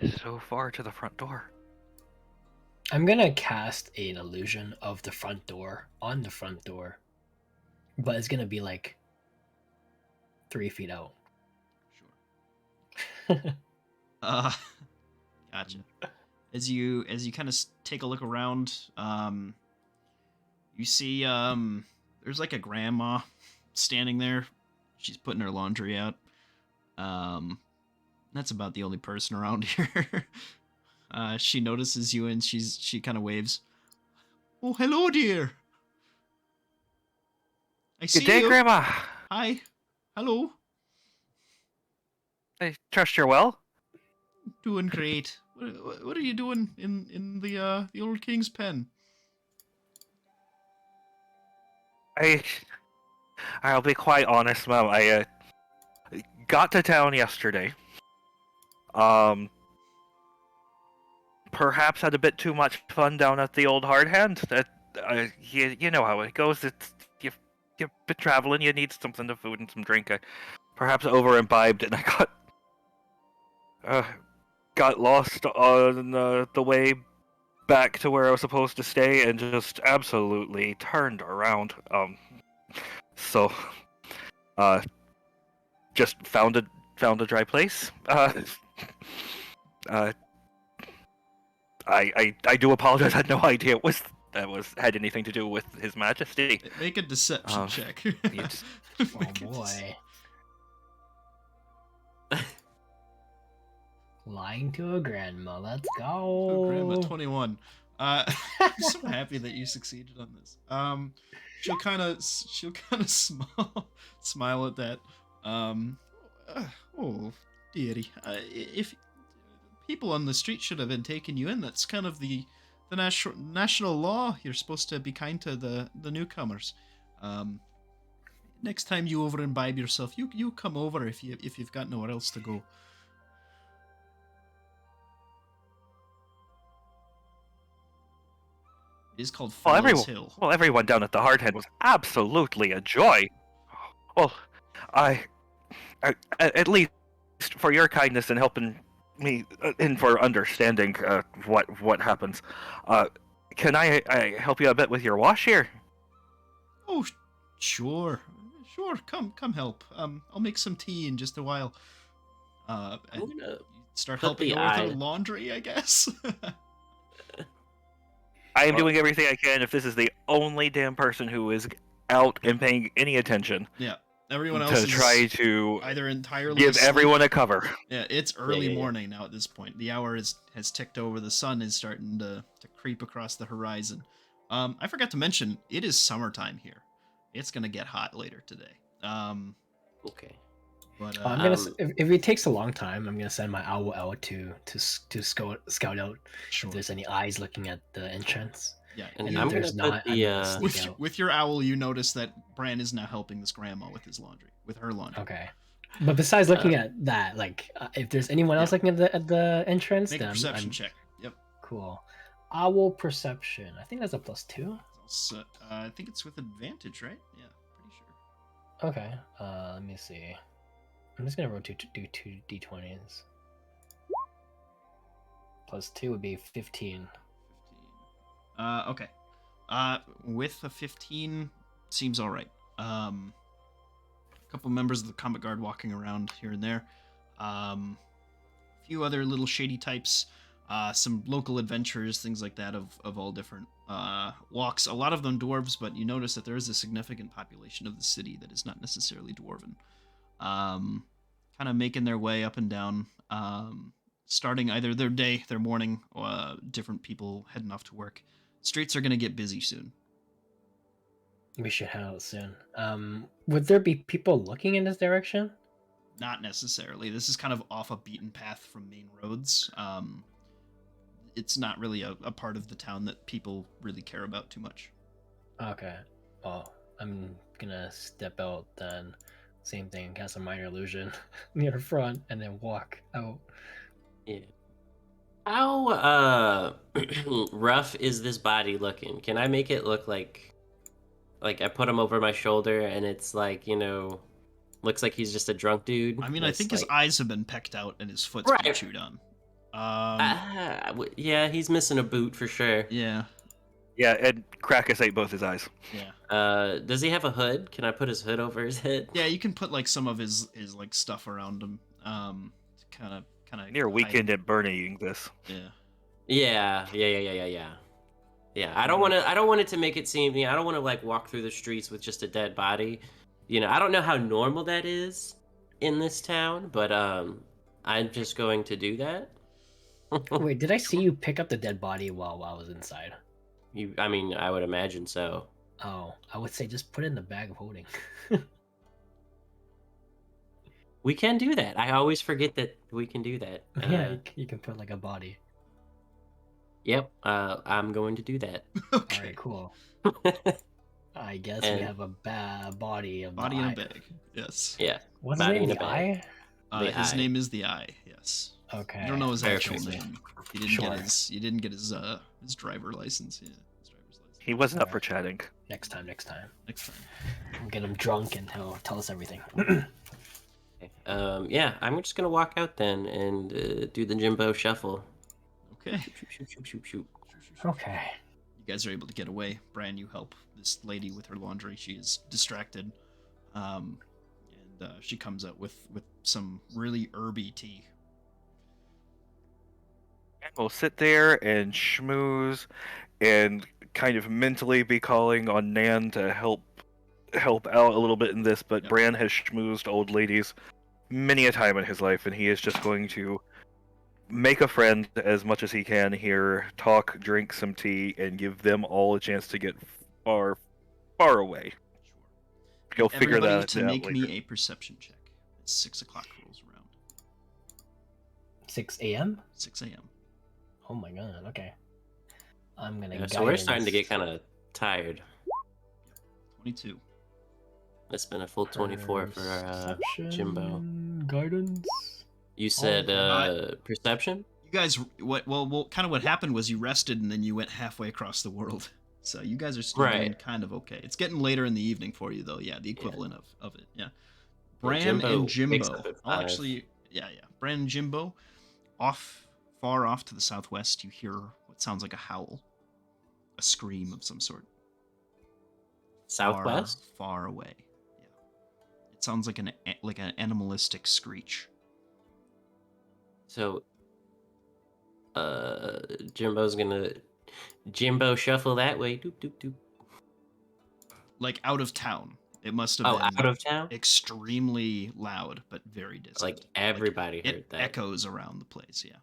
This is so far to the front door. I'm gonna cast an illusion of the front door on the front door, but it's gonna be like 3 feet out. Sure. Gotcha. As you kind of take a look around, you see there's like a grandma standing there, she's putting her laundry out. That's about the only person around here. She notices you and she kind of waves. Oh, hello, dear. I see Good day, you. Grandma. Hi. Hello. I trust you're well. Doing great. What are you doing in the old king's pen? I'll be quite honest, Mom. I got to town yesterday. Perhaps had a bit too much fun down at the old hard hand. That you know how it goes. You've been traveling. You need something to food and some drink. I perhaps over imbibed and I got lost on the way back to where I was supposed to stay and just absolutely turned around. So just found a dry place. I do apologize. I had no idea had anything to do with His Majesty. Make a deception check. Oh boy. Lying to a grandma. Let's go. Oh, grandma, 21. I'm so happy that you succeeded on this. She'll kind of smile at that. Oh, dearie. If people on the street should have been taking you in, that's kind of the national law. You're supposed to be kind to the newcomers. Next time you over imbibe yourself, you come over if you've got nowhere else to go. It is called Fellows Hill. Well, everyone down at the hard hand was absolutely a joy. Well, I at least for your kindness in helping me and for understanding what happens. Can I help you a bit with your wash here? Oh, sure. Come help. I'll make some tea in just a while. I'm gonna start put helping the her with her eye- laundry, I guess. I am doing everything I can. If this is the only damn person who is out and paying any attention, Yeah, everyone else to is try to either entirely give asleep. everyone a cover. Yeah, it's early yeah. morning now at this point. The hour has ticked over. The sun is starting to creep across the horizon. I forgot to mention, it is summertime here. It's gonna get hot later today. Okay. But I'm gonna if it takes a long time, I'm gonna send my owl out to scout out sure. if there's any eyes looking at the entrance. Yeah, And you- I'm if there's gonna not, put I'm the gonna sneak out. with your owl, you notice that Bran is now helping this grandma with her laundry. Okay. But besides looking at that, like if there's anyone else looking at the entrance, Make a then perception I'm check. Yep. cool. Owl perception. I think that's a +2. So, I think it's with advantage, right? Yeah, pretty sure. Okay. Let me see. I'm just gonna roll do 2 d20s. +2 would be 15. 15. Okay. With a 15, seems all right. A couple members of the Combat Guard walking around here and there. A few other little shady types. Some local adventurers, things like that, of all different walks. A lot of them dwarves, but you notice that there is a significant population of the city that is not necessarily dwarven. Kind of making their way up and down, starting either their morning, or different people heading off to work. Streets are going to get busy soon. We should head out soon. Would there be people looking in this direction? Not necessarily. This is kind of off a beaten path from main roads. It's not really a part of the town that people really care about too much. Okay. Well, I'm gonna step out then. Same thing, cast a minor illusion near the front, and then walk out. Yeah. How rough is this body looking? Can I make it look like I put him over my shoulder and it's like, looks like he's just a drunk dude? I mean, I think his eyes have been pecked out and his foot's been Right. chewed on. Yeah, he's missing a boot for sure. Yeah. Yeah, and Krakus ate both his eyes. Yeah. Does he have a hood? Can I put his hood over his head? Yeah, you can put like some of his like stuff around him. To kind of Near weekend at burning this. Yeah. Yeah. I don't want it to make it seem. I don't want to like walk through the streets with just a dead body. I don't know how normal that is in this town, but I'm just going to do that. Wait, did I see you pick up the dead body while I was inside? I mean, I would imagine so. Oh, I would say just put it in the bag of holding. We can do that. I always forget that we can do that. Yeah, you can put like a body. Yep. I'm going to do that. Okay. All right, cool. I guess we And- have a body of Body the in a eye. bag. Yes. Yeah. What's his Body name? in a The bag. eye? The His Eye. name is the Eye. Yes. Okay. You don't know his Very actual cool. name. You didn't Sure. get his. You didn't get his driver license. Yeah, his driver's license. He wasn't up for chatting. Next time. Next time. We'll get him drunk and he'll tell us everything. Okay. Yeah, I'm just gonna walk out then and do the Jimbo shuffle. Okay. Shoot, shoot, shoot, shoot. Okay. You guys are able to get away. Brian, you help this lady with her laundry. She is distracted, and she comes out with some really herby tea. And we'll sit there and schmooze, and kind of mentally be calling on Nan to help out a little bit in this. But Yep. Bran has schmoozed old ladies many a time in his life, and he is just going to make a friend as much as he can here, talk, drink some tea, and give them all a chance to get far, far away. Sure. He'll figure Everybody that to out make later. me a perception check. It's 6 o'clock rolls around. 6 a.m. 6 a.m. Oh my god. Okay. I'm gonna. Yeah, so we're starting to get kind of tired. 22. It's been a full 24 for Jimbo. Guidance. You said perception? You guys, what happened was you rested and then you went halfway across the world. So you guys are still doing Right. kind of okay. It's getting later in the evening for you though. Yeah, the equivalent of it. Yeah. Yeah, Bran Jimbo and wakes Jimbo. up at I'll 5. actually, yeah. Bran and Jimbo, far off to the southwest, you hear what sounds like a howl, a scream of some sort. Southwest? Far away. Yeah. It sounds like an animalistic screech. So, Jimbo's gonna Jimbo shuffle that way. Doop doop doop. Like out of town. It must have Oh, been out of town? extremely loud, but very distant. Like everybody heard it that. echoes around the place. Yeah.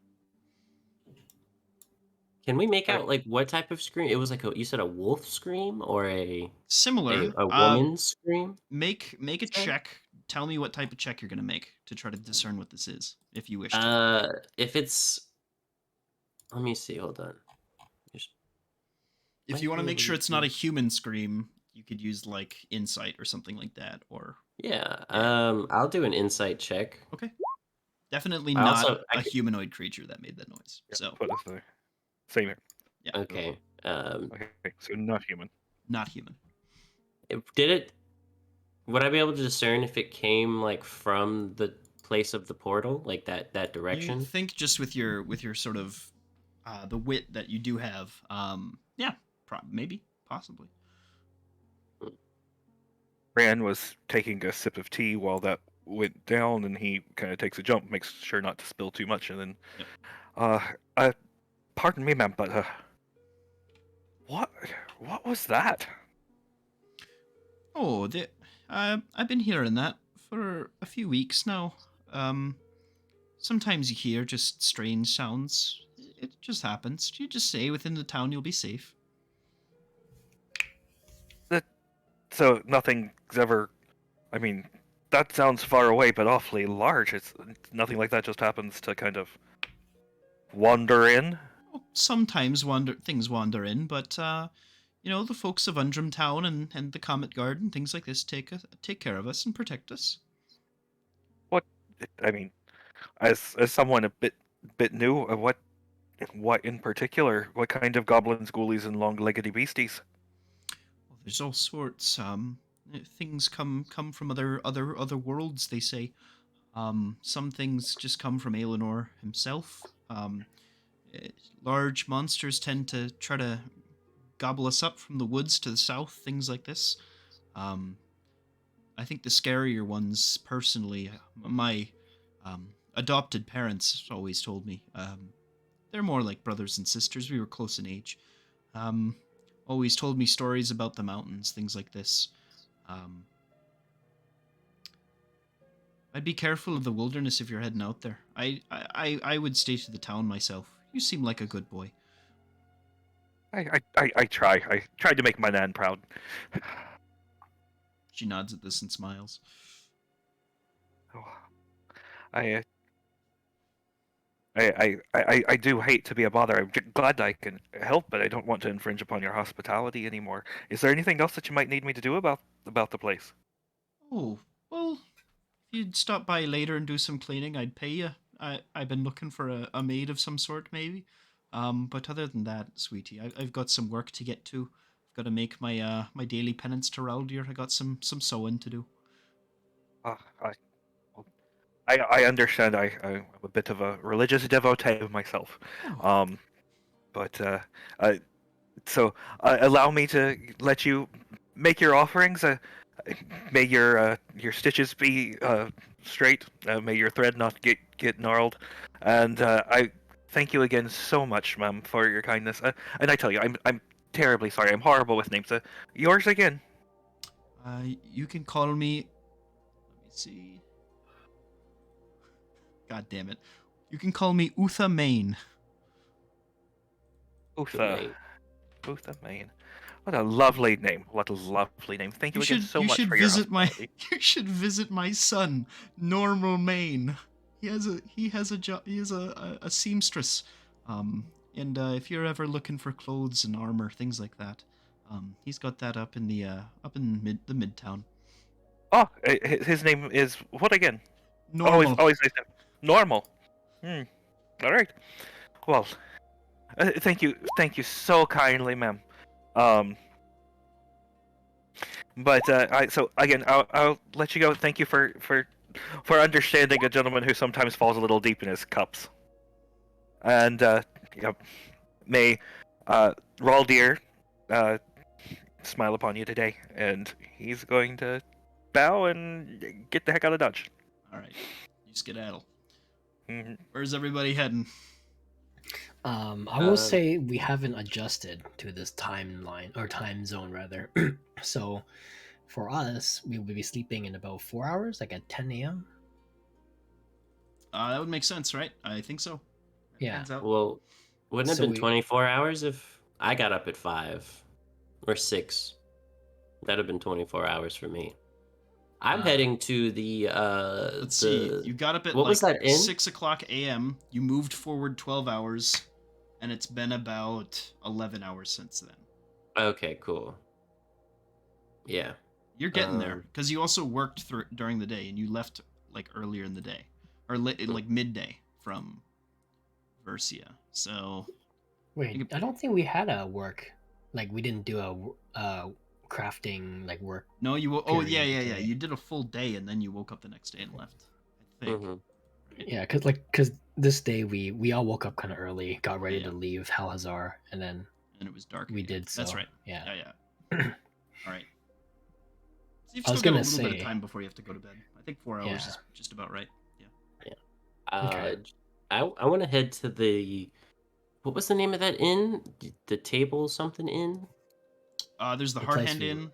Can we make out like what type of scream? It was like you said a wolf scream or a Similar. woman's scream? Make a Okay. check. Tell me what type of check you're gonna make to try to discern what this is, if you wish to. If it's, let me see. Hold on. Just- If you want to make sure it's not a human scream, you could use like insight or something like that, or Yeah. I'll do an insight check. definitely I not also- I a could- humanoid creature that made that noise. Yeah, So put this there. Same here. yeah, Okay. Okay, so not human. not human. Did it? Would I be able to discern if it came like from the place of the portal, like that direction? You think just with your sort of the wit that you do have, yeah, maybe, possibly. Bran was taking a sip of tea while that went down, and he kind of takes a jump, makes sure not to spill too much, and then, pardon me, ma'am, but what was that? Oh, I've been hearing that for a few weeks now. Sometimes you hear just strange sounds. It just happens. You just say within the town you'll be safe. So nothing's ever. I mean, that sounds far away, but awfully large. It's nothing like that just happens to kind of wander in. Well, sometimes things wander in, but the folks of Undrum Town and the Comet Guard and things like this take care of us and protect us. I mean, as someone a bit new, what in particular? What kind of goblins, ghoulies, and long-leggedy beasties? Well, there's all sorts. Things come from other worlds. They say. Some things just come from Aelinor himself. Large monsters tend to try to gobble us up from the woods to the south. Things like this. I think the scarier ones, personally, my adopted parents always told me, they're more like brothers and sisters. We were close in age. Always told me stories about the mountains, things like this. I'd be careful of the wilderness if you're heading out there. I would stay to the town myself. You seem like a good boy. I try. I tried to make my nan proud. She nods at this and smiles. Oh, I, I do hate to be a bother. I'm glad I can help, but I don't want to infringe upon your hospitality anymore. Is there anything else that you might need me to do about the place? Oh, well, if you'd stop by later and do some cleaning, I'd pay you. I've been looking for a maid of some sort, maybe. But other than that, sweetie, I've got some work to get to. I've got to make my daily penance to Raldir. I got some sewing to do. Uh, I, I understand. I'm a bit of a religious devotee myself. Oh. But so allow me to let you make your offerings. May your stitches be straight. May your thread not get gnarled. And I thank you again so much, ma'am, for your kindness. And I tell you, I'm terribly sorry. I'm horrible with names. Yours again. You can call me. Let me see. God damn it! You can call me Utha Main. Utha. Utha Main. What a lovely name. What a lovely name. Thank you again so much for your hospitality. You should visit my son, Normal Main. He has a job. He is a seamstress. And if you're ever looking for clothes and armor, things like that, he's got that up in the midtown. Oh, his name is what again? Normal. Always nice to... Normal. All right. Well, thank you so kindly, ma'am. But so again, I'll let you go. Thank you for understanding a gentleman who sometimes falls a little deep in his cups. And may Raldir smile upon you today, and he's going to bow and get the heck out of Dodge. All right, you skedaddle. Mm-hmm. Where's everybody heading? I will say we haven't adjusted to this timeline or time zone rather. So for us, we will be sleeping in about 4 hours, like at 10 a.m. That would make sense, right? I think so. Yeah. Well, wouldn't it have been 24 hours if I got up at 5 or 6? That'd have been 24 hours for me. I'm heading to the let's see. You got up at what was that inn? 6 o'clock a.m. You moved forward 12 hours, and it's been about 11 hours since then. Okay, cool. Yeah. You're getting there, because you also worked during the day, and you left like earlier in the day, or like midday from Versia. So wait, I don't think we had a work. Like we didn't do a crafting like work. No, you. Oh yeah. You did a full day, and then you woke up the next day and left. I think. Mm-hmm. Yeah, because this day we all woke up kind of early, got ready to leave Halhazar, and then it was dark. We did. So, that's right. Yeah. All right. So you've I was still got gonna a little bit say- of time before you have to go to bed. I think 4 hours is just about right. Yeah. Okay. I want to head to the what was the name of that inn? The Table something Inn? There's the The Hard place Hand we- Inn.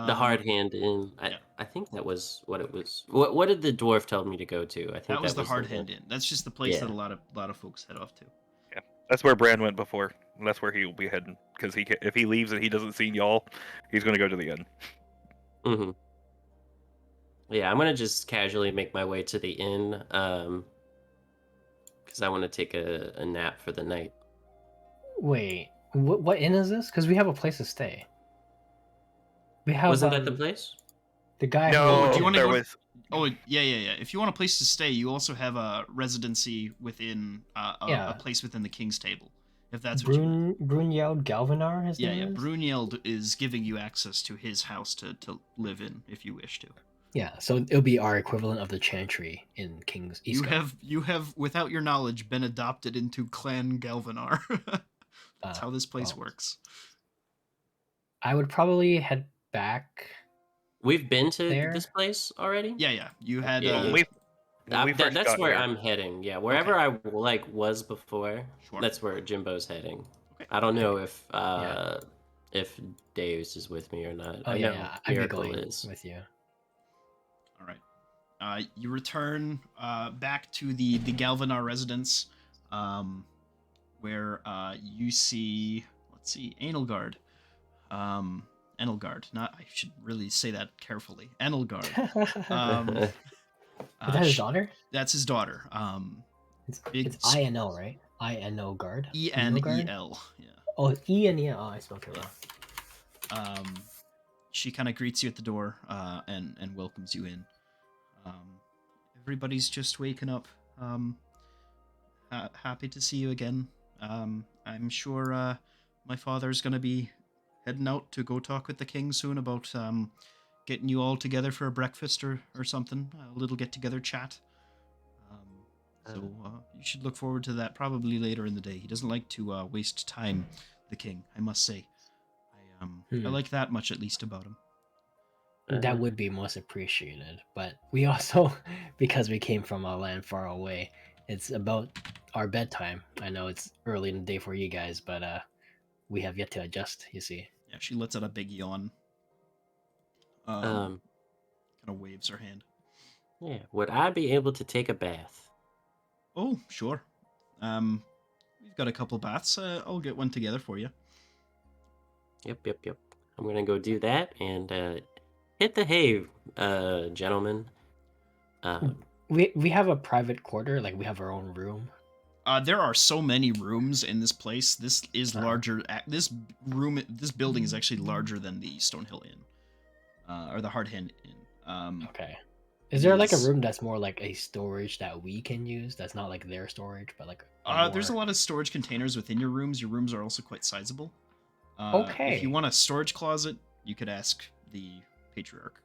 The Hard Hand Inn. I think that was what it was. What did the dwarf tell me to go to? I think that was the Hard Hand Inn. That's just the place that a lot of folks head off to. Yeah, that's where Bran went before. And that's where he will be heading. Because if he leaves and he doesn't see y'all, he's going to go to the inn. Mm-hmm. Yeah, I'm gonna just casually make my way to the inn, because I want to take a nap for the night. Wait, what inn is this? Because we have a place to stay. We have. Wasn't that the place? The guy. No, do you want to there go? was. Oh yeah. If you want a place to stay, you also have a residency within a place within the King's Table. If that's what you want. Brunhild Galvanar, his name is? Brunhild is giving you access to his house to live in if you wish to. Yeah, so it'll be our equivalent of the Chantry in King's East. You have, without your knowledge, been adopted into Clan Galvanar. That's how this place works. I would probably head back. We've been to there? this place already. Yeah. You had. That's where I'm heading. Yeah, wherever I was before. Sure. That's where Jimbo's heading. Okay. I don't know if Deus is with me or not. Oh I know yeah, I'd be Miracle going is with you. All right. You return back to the Galvanar residence, where you see, let's see, Enelgard. Enelgard. Not. I should really say that carefully. Enelgard. Is that his daughter? That's his daughter. It's I-N-O, right? I-N-O guard? E-N-E-L. Yeah. Oh, E-N-E-L. Oh, I spelled it wrong. She kind of greets you at the door and welcomes you in. Everybody's just waking up. Happy to see you again. I'm sure my father's going to be heading out to go talk with the king soon about getting you all together for a breakfast or something. A little get-together chat. So you should look forward to that probably later in the day. He doesn't like to waste time, the king, I must say. I like that much at least about him. That would be most appreciated. But we also, because we came from a land far away, it's about our bedtime. I know it's early in the day for you guys, but we have yet to adjust, you see. Yeah, she lets out a big yawn. Kind of waves her hand. Yeah, would I be able to take a bath? Oh, sure. We've got a couple baths. I'll get one together for you. Yep. I'm gonna go do that and hit the hay, gentlemen. We have a private quarter, like we have our own room. There are so many rooms in this place. This is larger. This building is actually larger than the Stonehill Inn, or the Hard Hand Inn. Okay. Is there like a room that's more like a storage that we can use? That's not like their storage, but like. There's a lot of storage containers within your rooms. Your rooms are also quite sizable. Okay. If you want a storage closet, you could ask the Patriarch.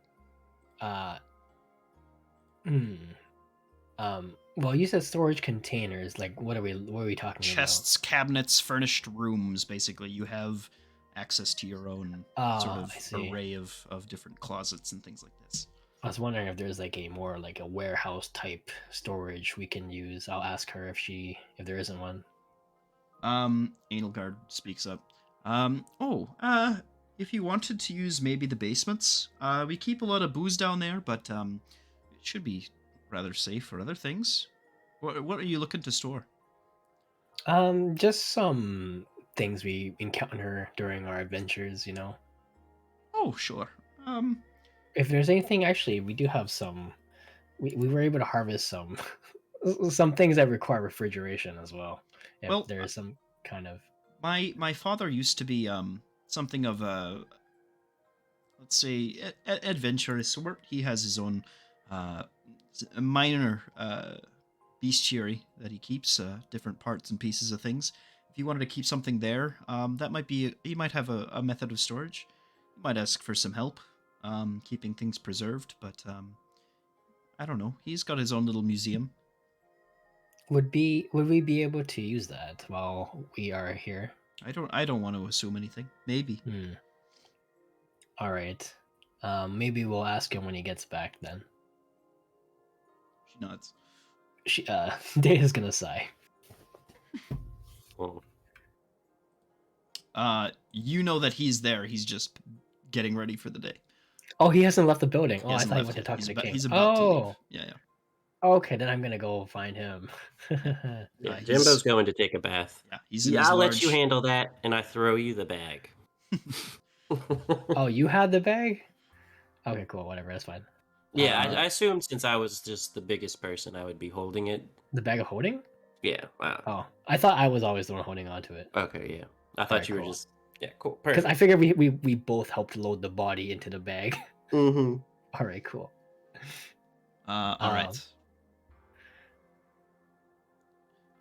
Well, you said storage containers. Like, what are we talking about? Chests, cabinets, furnished rooms. Basically, you have access to your own sort of array of different closets and things like this. I was wondering if there's like a more like a warehouse type storage we can use. I'll ask her if there isn't one. Enelgard speaks up. If you wanted to use maybe the basements, we keep a lot of booze down there, but it should be rather safe for other things. What are you looking to store? Just some things we encounter during our adventures, you know. Oh, sure. If there's anything, actually, we do have some. We were able to harvest some some things that require refrigeration as well. If there is some kind of. My father used to be something of a, let's say, adventurous sort. He has his own minor bestiary that he keeps, different parts and pieces of things. If you wanted to keep something there, that might be. He might have a method of storage. You might ask for some help. Keeping things preserved, but I don't know. He's got his own little museum. Would we be able to use that while we are here? I don't want to assume anything. Maybe. All right. Maybe we'll ask him when he gets back then. She nods. Data's gonna sigh. Well, you know that he's there. He's just getting ready for the day. Oh, he hasn't left the building. Oh, I thought he went to talk to the king. He's about to leave. Yeah. Okay, then I'm gonna go find him. yeah, Jimbo's going to take a bath. Yeah, he's in his I'll large... let you handle that, and I throw you the bag. Oh, you had the bag? Okay, cool. Whatever, that's fine. Yeah, I assumed since I was just the biggest person, I would be holding it. The bag of holding? Yeah. Wow. Oh, I thought I was always the one holding on to it. Okay, yeah. I thought you were just... Yeah, cool. Because I figured we both helped load the body into the bag. Mm-hmm. All right, cool. All right.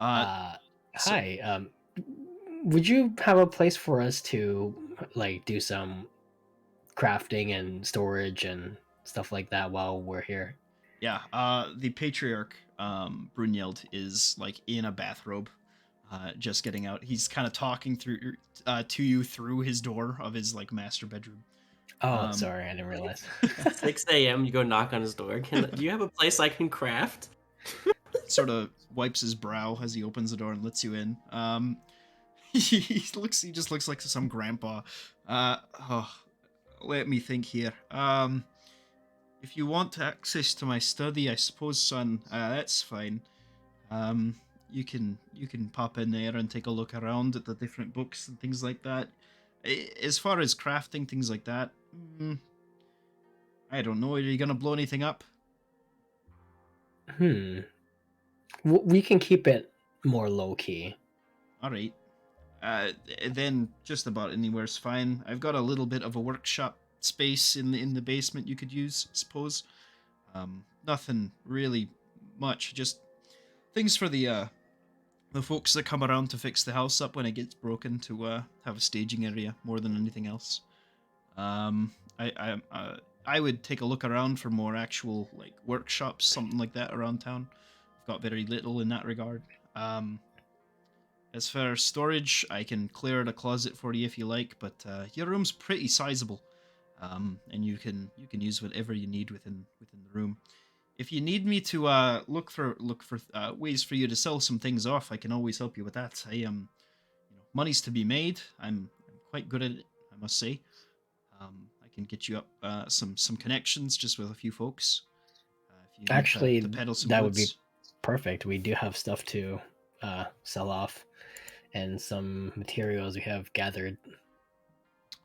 Hi. Would you have a place for us to like do some crafting and storage and stuff like that while we're here? Yeah. The Patriarch, Brunhild, is like in a bathrobe, just getting out. He's kind of talking through to you through his door of his like master bedroom. Oh, sorry, I didn't realize. 6 a.m. You go knock on his door. Do you have a place I can craft? Sort of wipes his brow as he opens the door and lets you in. He just looks like some grandpa. Let me think here. if you want access to my study, I suppose, son, that's fine. You can pop in there and take a look around at the different books and things like that. As far as crafting things like that, I don't know. Are you gonna blow anything up? We can keep it more low key. All right. Then just about anywhere's fine. I've got a little bit of a workshop space in the basement you could use, I suppose. Nothing really much, just things for the folks that come around to fix the house up when it gets broken, to have a staging area more than anything else. I would take a look around for more actual like workshops, something like that around town. I've got very little in that regard. As for storage, I can clear the closet for you if you like, but your room's pretty sizable, and you can use whatever you need within the room. If you need me to look for ways for you to sell some things off, I can always help you with that. Money's to be made. I'm quite good at it, I must say. I can get you up some connections just with a few folks. If you need Actually, to peddle some that goods. would be perfect. We do have stuff to sell off, and some materials we have gathered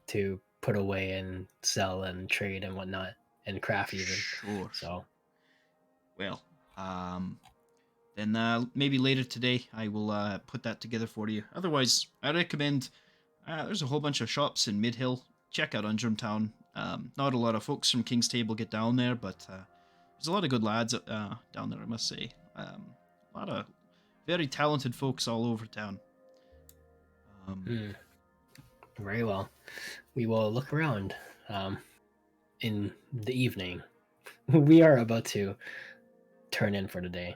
to put away and sell and trade and whatnot, and craft even. Sure. So, well, then maybe later today I will put that together for you. Otherwise, I recommend there's a whole bunch of shops in Midhill. Check out Undrumtown. Not a lot of folks from King's Table get down there, but there's a lot of good lads down there, I must say. A lot of very talented folks all over town. Very well. We will look around in the evening. We are about to turn in for the day,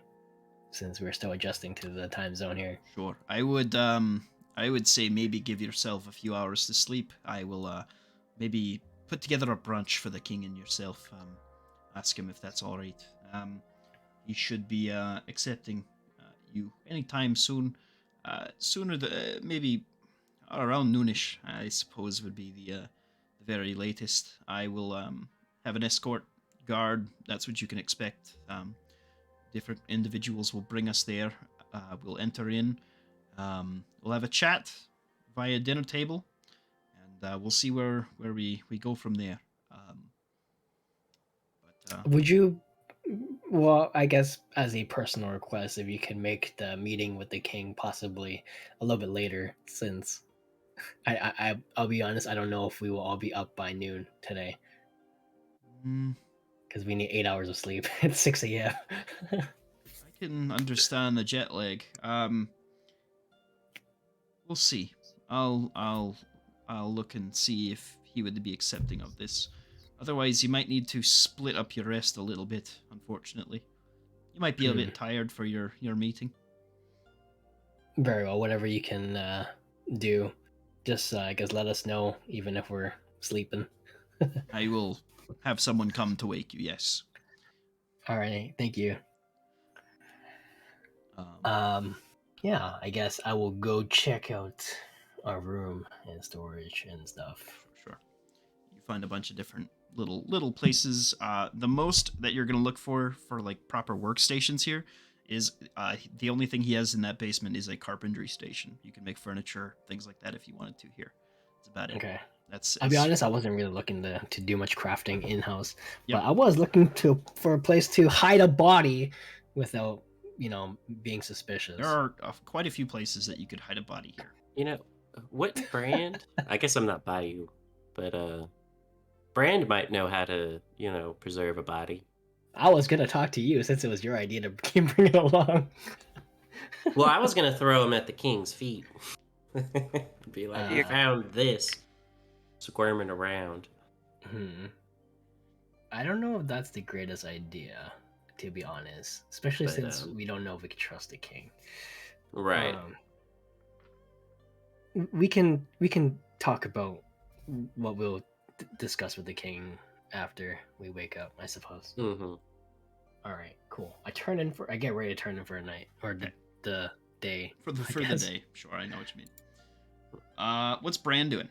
since we're still adjusting to the time zone here. Sure. I would say maybe give yourself a few hours to sleep. I will maybe put together a brunch for the king and yourself. Ask him if that's all right. He should be accepting you anytime soon. Sooner maybe around noonish, I suppose, would be the very latest. I will have an escort guard. That's what you can expect. Different individuals will bring us there. We'll enter in. We'll have a chat via dinner table, and we'll see where we go from there. Would you? Well, I guess as a personal request, if you can make the meeting with the king possibly a little bit later, since I'll be honest, I don't know if we will all be up by noon today, because we need 8 hours of sleep. It's 6 a.m. I can understand the jet lag. We'll see. I'll look and see if he would be accepting of this. Otherwise, you might need to split up your rest a little bit, unfortunately. You might be a bit tired for your meeting. Very well, whatever you can do. Just, I guess, let us know, even if we're sleeping. I will have someone come to wake you, yes. Alright, thank you. Yeah, I guess I will go check out our room and storage and stuff. Sure. You find a bunch of different little places. The most that you're gonna look for like proper workstations here is the only thing he has in that basement is a carpentry station. You can make furniture, things like that if you wanted to here. That's about it. Okay. That's. I'll be honest, I wasn't really looking to do much crafting in house, Yep. but I was looking for a place to hide a body without, being suspicious. There are quite a few places that you could hide a body here. What Brand? I guess I'm not by you, but Brand might know how to, preserve a body. I was gonna talk to you since it was your idea to bring it along. Well, I was gonna throw him at the king's feet. Be like, you found this, squirming around. I don't know if that's the greatest idea, to be honest. Especially But, since we don't know if we can trust the king. Right. We can talk about what we'll discuss with the king after we wake up, I suppose. Mm-hmm. All right, cool. I get ready to turn in for a night or the day. For the day. Sure, I know what you mean. What's Bran doing?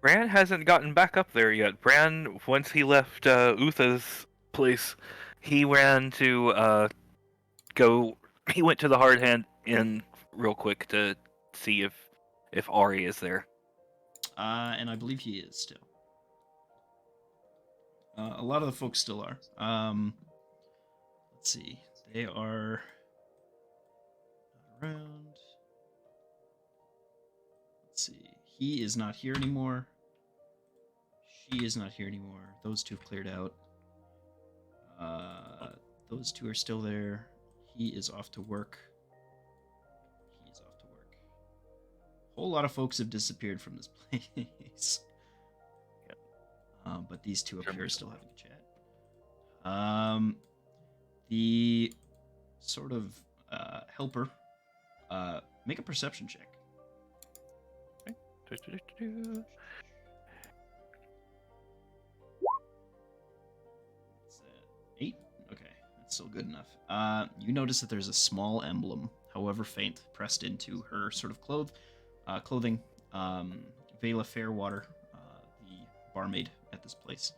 Bran hasn't gotten back up there yet. Bran, once he left Utha's place, he ran to go. He went to the Hard Hand Inn real quick to see if Ari is there. And I believe he is still. A lot of the folks still are. Let's see. They are not around. Let's see. He is not here anymore. She is not here anymore. Those two have cleared out. Those two are still there. He is off to work. He's off to work. A whole lot of folks have disappeared from this place. But these two up here are still having a chat. The sort of helper, make a perception check. Okay. 8? Okay, that's still good enough. You notice that there's a small emblem, however faint, pressed into her sort of clothing. Vela Fairwater, the barmaid at this place,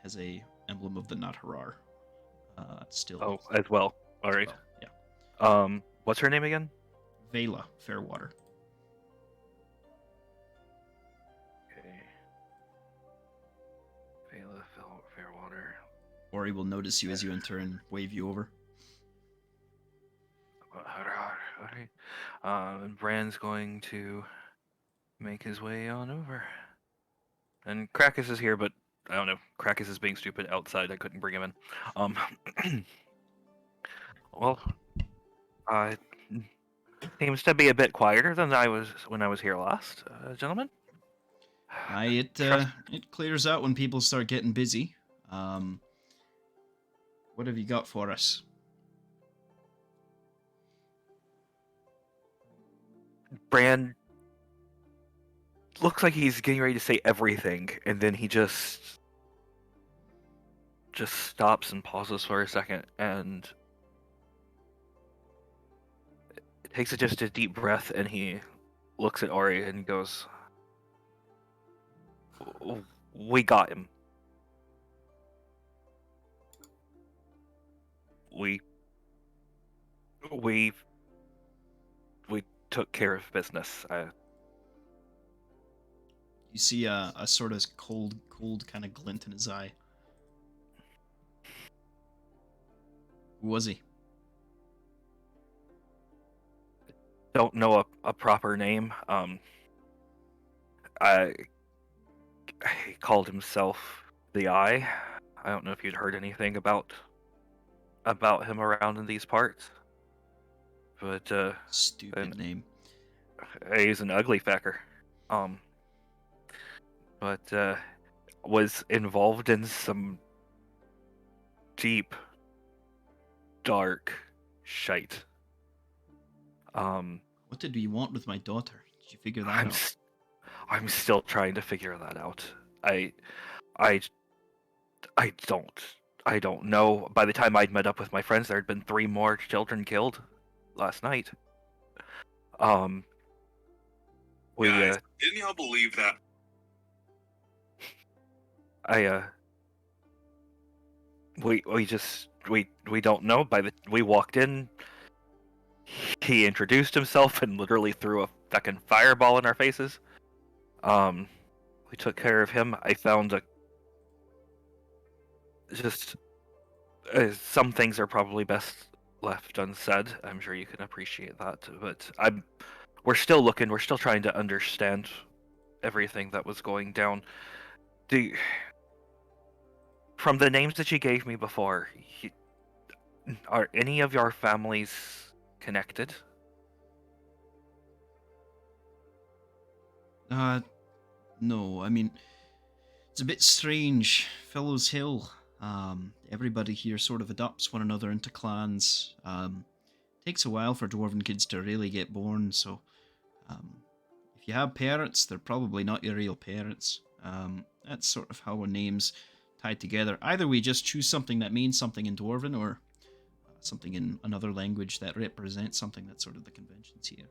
has a emblem of the Natharar. Still. Oh, as well. All right. Well, yeah. What's her name again? Vela Fairwater. Okay. Vela Fairwater. Ori will notice you as you enter and wave you over. And Bran's going to make his way on over. And Krakus is here, but I don't know. Krakus is being stupid outside. I couldn't bring him in. Well, seems to be a bit quieter than I was when I was here last, gentlemen. It clears out when people start getting busy. What have you got for us? Bran looks like he's getting ready to say everything, and then he just stops and pauses for a second, and takes just a deep breath, and he looks at Ori and goes, "We got him. We took care of business." You see a sort of cold kind of glint in his eye. Who was he? Don't know a proper name. He called himself the Eye. I don't know if you'd heard anything about him around in these parts, but Stupid name. he's an ugly fecker. But was involved in some deep, dark shite. What did you want with my daughter? Did you figure that out? I'm still trying to figure that out. I don't know. By the time I'd met up with my friends, there had been 3 more children killed last night. Guys, didn't y'all believe that? We don't know. We walked in, he introduced himself and literally threw a fucking fireball in our faces. We took care of him. I found some things are probably best left unsaid. I'm sure you can appreciate that, but we're still looking. We're still trying to understand everything that was going down. From the names that you gave me before, are any of your families connected? No. I mean, it's a bit strange. Fellows Hill. Everybody here sort of adopts one another into clans. Takes a while for dwarven kids to really get born, so if you have parents, they're probably not your real parents. That's sort of how our names tied together. Either we just choose something that means something in dwarven, or something in another language that represents something. That's sort of the conventions here.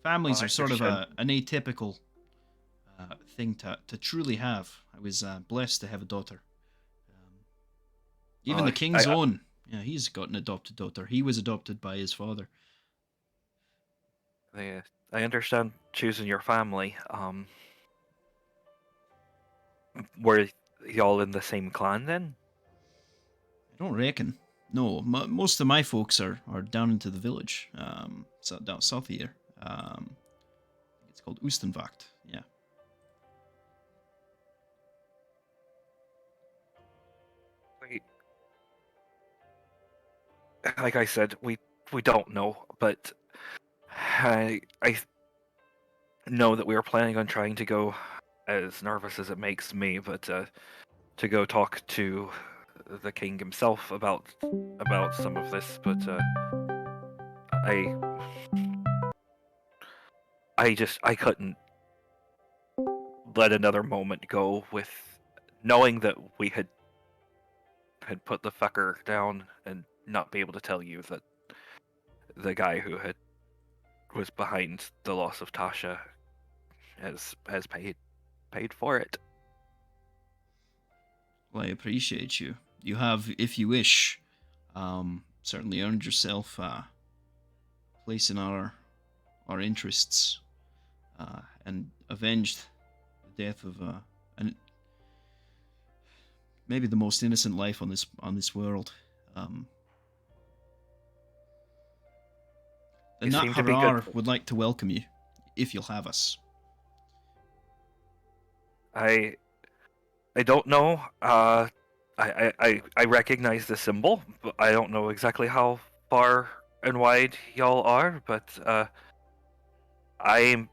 Families are sort of an atypical thing to truly have. I was blessed to have a daughter. Even the king's own. Yeah, he's got an adopted daughter. He was adopted by his father. I understand choosing your family. Were y'all in the same clan then? I don't reckon. No, most of my folks are down into the village, so down south here. It's called Oostenwacht. Yeah. Wait. Like I said, we don't know, but I know that we were planning on trying to go, as nervous as it makes me, but to go talk to the king himself about some of this. But I couldn't let another moment go with knowing that we had put the fucker down and not be able to tell you that the guy who was behind the loss of Tasha has paid for it. Well, I appreciate you. You have, if you wish, certainly earned yourself a place in our interests, and avenged the death of maybe the most innocent life on this world. The Nat Harar would like to welcome you, if you'll have us. I don't know. I recognize the symbol, but I don't know exactly how far and wide y'all are. But I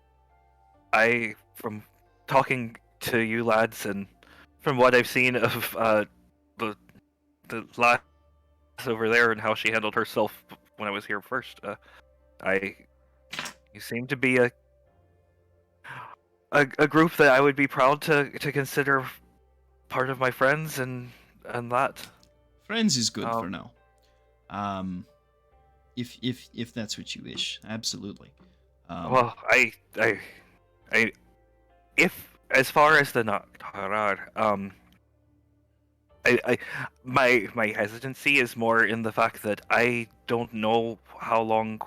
from talking to you lads and from what I've seen of the lass over there and how she handled herself when I was here first, you seem to be a group that I would be proud to consider part of my friends and that. Friends is good for now. If that's what you wish, absolutely. Well, I if as far as the Nakarar, my hesitancy is more in the fact that I don't know how long,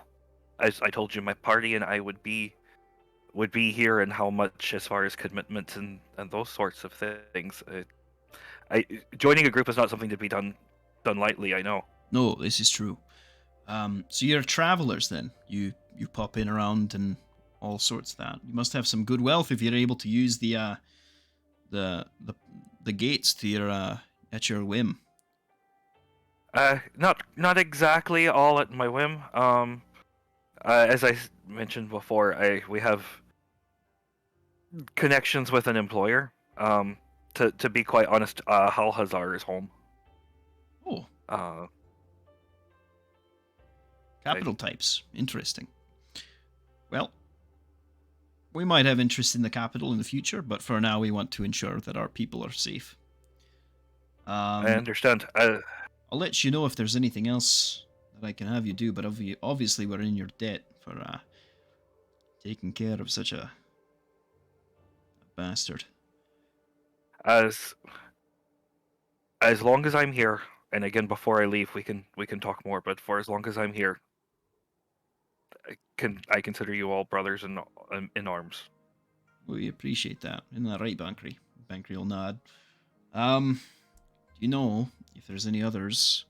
as I told you, my party and I would be here, and how much as far as commitment and those sorts of things. Joining a group is not something to be done lightly. I know. No, this is true. So you're travelers then. You pop in around and all sorts of that. You must have some good wealth if you're able to use the gates to your at your whim. Not exactly all at my whim. As I mentioned before, we have connections with an employer. To be quite honest, Halhazar is home. Oh. Capital types. Interesting. Well, we might have interest in the capital in the future, but for now we want to ensure that our people are safe. I understand. I'll let you know if there's anything else that I can have you do, but obviously we're in your debt for taking care of such a bastard. As long as I'm here, and again before I leave, we can talk more. But for as long as I'm here, I consider you all brothers in arms. We appreciate that. Isn't that right, Bankery? Bankery will nod. Do you know if there's any others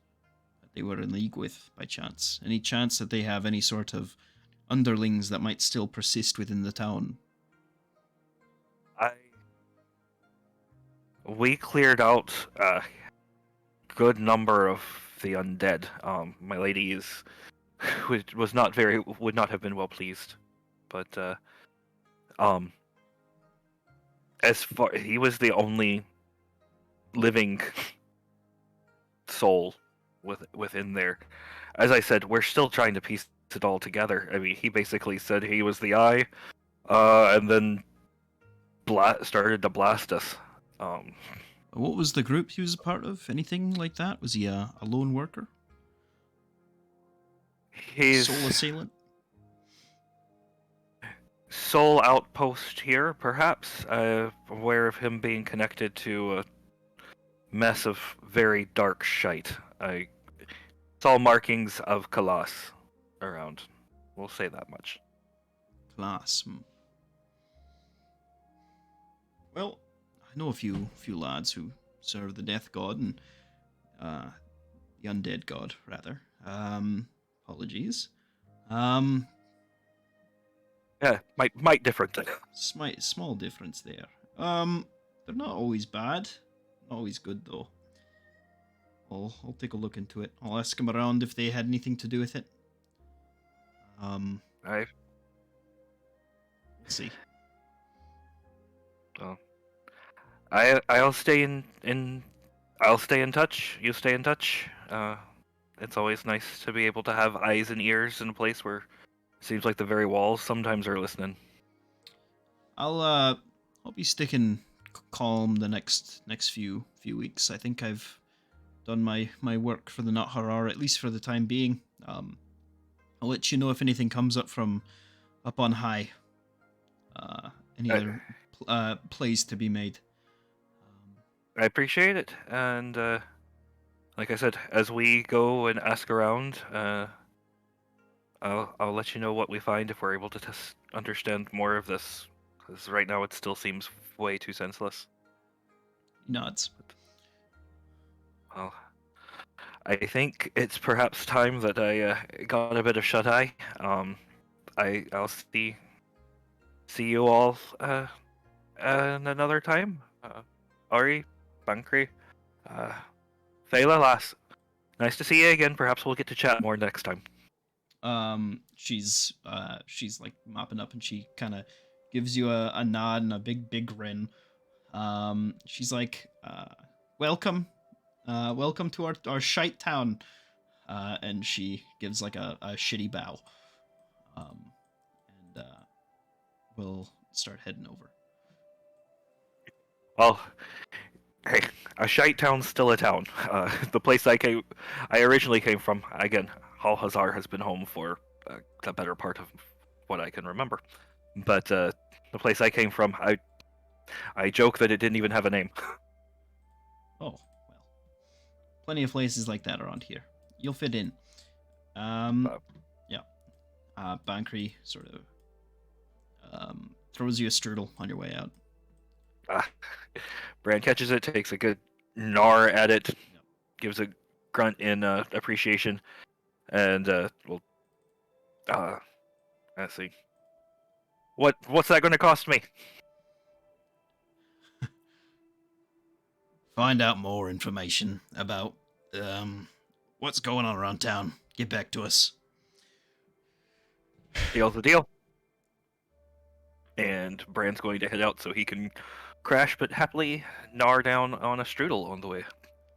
that they were in league with by chance? Any chance that they have any sort of underlings that might still persist within the town? We cleared out a good number of the undead. My lady would not have been well pleased, but as far, he was the only living soul within there. As I said, we're still trying to piece it all together. I mean, he basically said he was the eye, and then started to blast us. What was the group he was a part of? Anything like that? Was he a lone worker? He's Soul assailant? sole outpost here, perhaps. Aware of him being connected to a mess of very dark shite. I saw markings of Colossus around. We'll say that much. Class. Well, I know a few lads who serve the Death God and the Undead God, rather. Apologies. Yeah, might different. Small difference there. They're not always bad. Not always good though. I'll take a look into it. I'll ask them around if they had anything to do with it. I We'll see. Well, I'll stay in I'll stay in touch. You stay in touch. It's always nice to be able to have eyes and ears in a place where it seems like the very walls sometimes are listening. I'll be sticking calm the next few weeks. I think I've done my work for the Nut Harar, at least for the time being. I'll let you know if anything comes up from up on high. Any other plays to be made. I appreciate it, and like I said, as we go and ask around, I'll let you know what we find if we're able to understand more of this. Because right now it still seems way too senseless. Nods. Well, I think it's perhaps time that I got a bit of shut eye. I'll see you all another time. Ari, Bankri, Thela, lass. Nice to see you again. Perhaps we'll get to chat more next time. She's like mopping up and she kind of gives you a nod and a big grin. She's like, welcome to our shite town. And she gives like a shitty bow. And we'll start heading over. Well, hey, a shite town's still a town. The place I originally came from. Again, Hal Hazar has been home for the better part of what I can remember. But the place I came from, I joke that it didn't even have a name. Oh, well. Plenty of places like that around here. You'll fit in. Yeah. Bankry sort of throws you a strudel on your way out. Bran catches it, takes a good gnar at it, gives a grunt in appreciation, and let's see. What's that going to cost me? Find out more information about what's going on around town. Get back to us. Deal's the deal. And Bran's going to head out so he can crash but happily gnar down on a strudel on the way.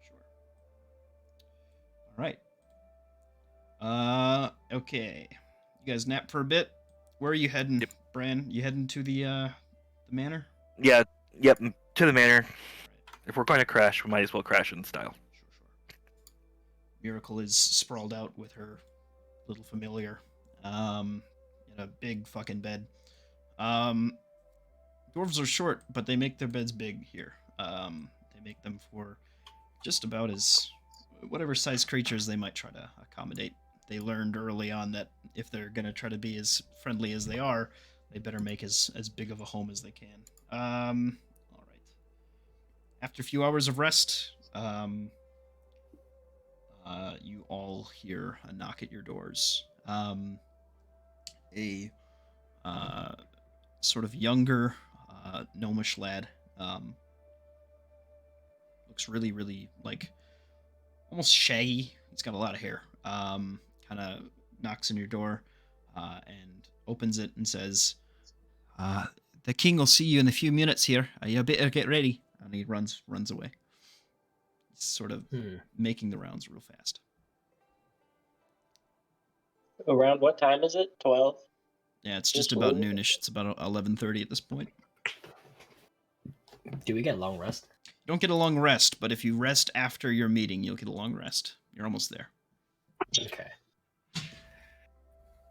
Sure. All right. Okay. You guys nap for a bit. Where are you heading, Yep. Bran? You heading to the manor? Yeah, yep, to the manor. If we're going to crash, we might as well crash in style. Sure. Miracle is sprawled out with her little familiar in a big fucking bed. Dwarves are short, but they make their beds big here. They make them for just about as whatever size creatures they might try to accommodate. They learned early on that if they're going to try to be as friendly as they are, they better make as big of a home as they can. All right. After a few hours of rest, you all hear a knock at your doors. A sort of younger, gnomish lad. Looks really, really like almost shaggy. He's got a lot of hair. Kind of knocks on your door and opens it and says, "The king will see you in a few minutes here. You better get ready." And he runs away. He's sort of making the rounds real fast. Around what time is it? 12? Yeah, it's just about noonish. It's about 11:30 at this point. Do we get long rest? You don't get a long rest, but if you rest after your meeting, you'll get a long rest. You're almost there. Okay.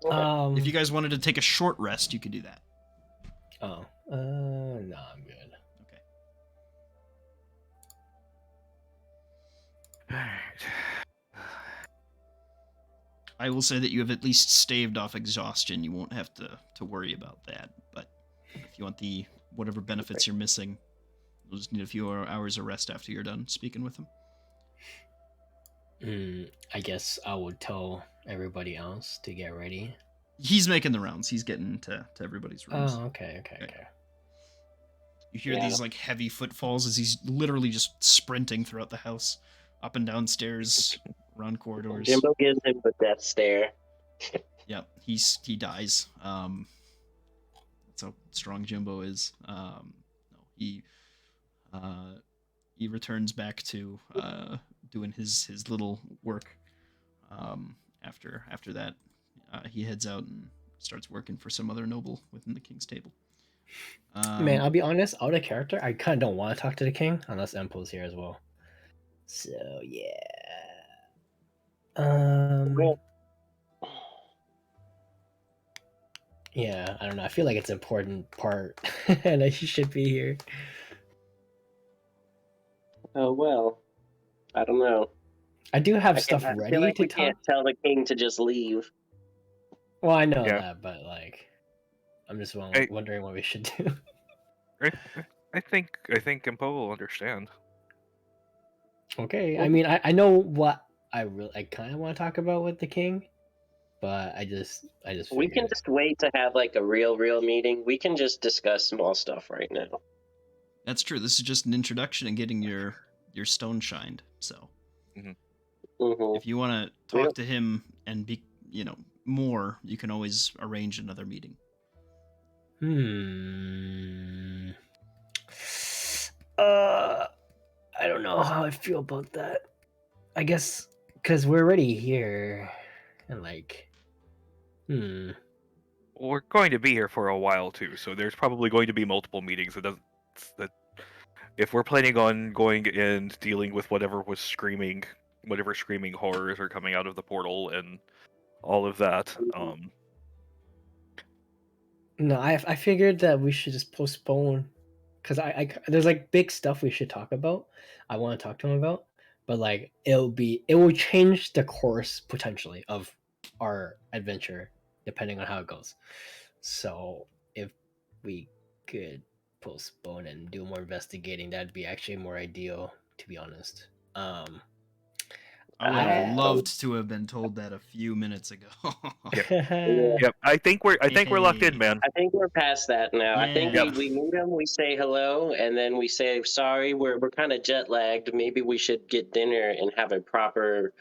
If you guys wanted to take a short rest, you could do that. Oh, no, I'm good. Okay. Alright. I will say that you have at least staved off exhaustion. You won't have to worry about that. But if you want the whatever benefits you're missing, you'll just need a few hours of rest after you're done speaking with him. I guess I would tell everybody else to get ready. He's making the rounds. He's getting to everybody's rooms. Oh, okay. You hear Yeah. these like heavy footfalls as he's literally just sprinting throughout the house, up and down stairs, around corridors. Jimbo gives him the death stare. Yeah, he dies. That's how strong Jimbo is. No, he returns back to doing his little work. After that, he heads out and starts working for some other noble within the king's table. Man, I'll be honest, out of character, I kind of don't want to talk to the king unless Empo's here as well. So yeah. Well, Yeah, I don't know. I feel like it's an important part, and he should be here. oh well. I don't know. I do have I stuff feel ready like to we talk. can't tell the king to just leave. Well, I know Yeah. that, but like, I'm just Hey. wondering what we should do. I think Impo will understand. Okay, I mean, I know what I kind of want to talk about with the king, but I just We can figured- just wait to have like a real meeting. We can just discuss small stuff right now. That's true. This is just an introduction and getting your stone shined. So Mhm. if you want to talk to him and be more, you can always arrange another meeting. I don't know how I feel about that. I guess because we're already here, and like, We're going to be here for a while too, so there's probably going to be multiple meetings. That if we're planning on going and dealing with whatever screaming horrors are coming out of the portal and all of that, No, I figured that we should just postpone because I there's like big stuff we should talk about. I want to talk to him about, but like it will change the course potentially of our adventure depending on how it goes. So if we could postpone and do more investigating, that'd be actually more ideal, to be honest. I would have I- loved to have been told that a few minutes ago. yep. I think we're locked in, Hey. man. I think we're past that now. I think Yeah. we meet him, we say hello, and then we say sorry. We're kind of jet lagged. Maybe we should get dinner and have a proper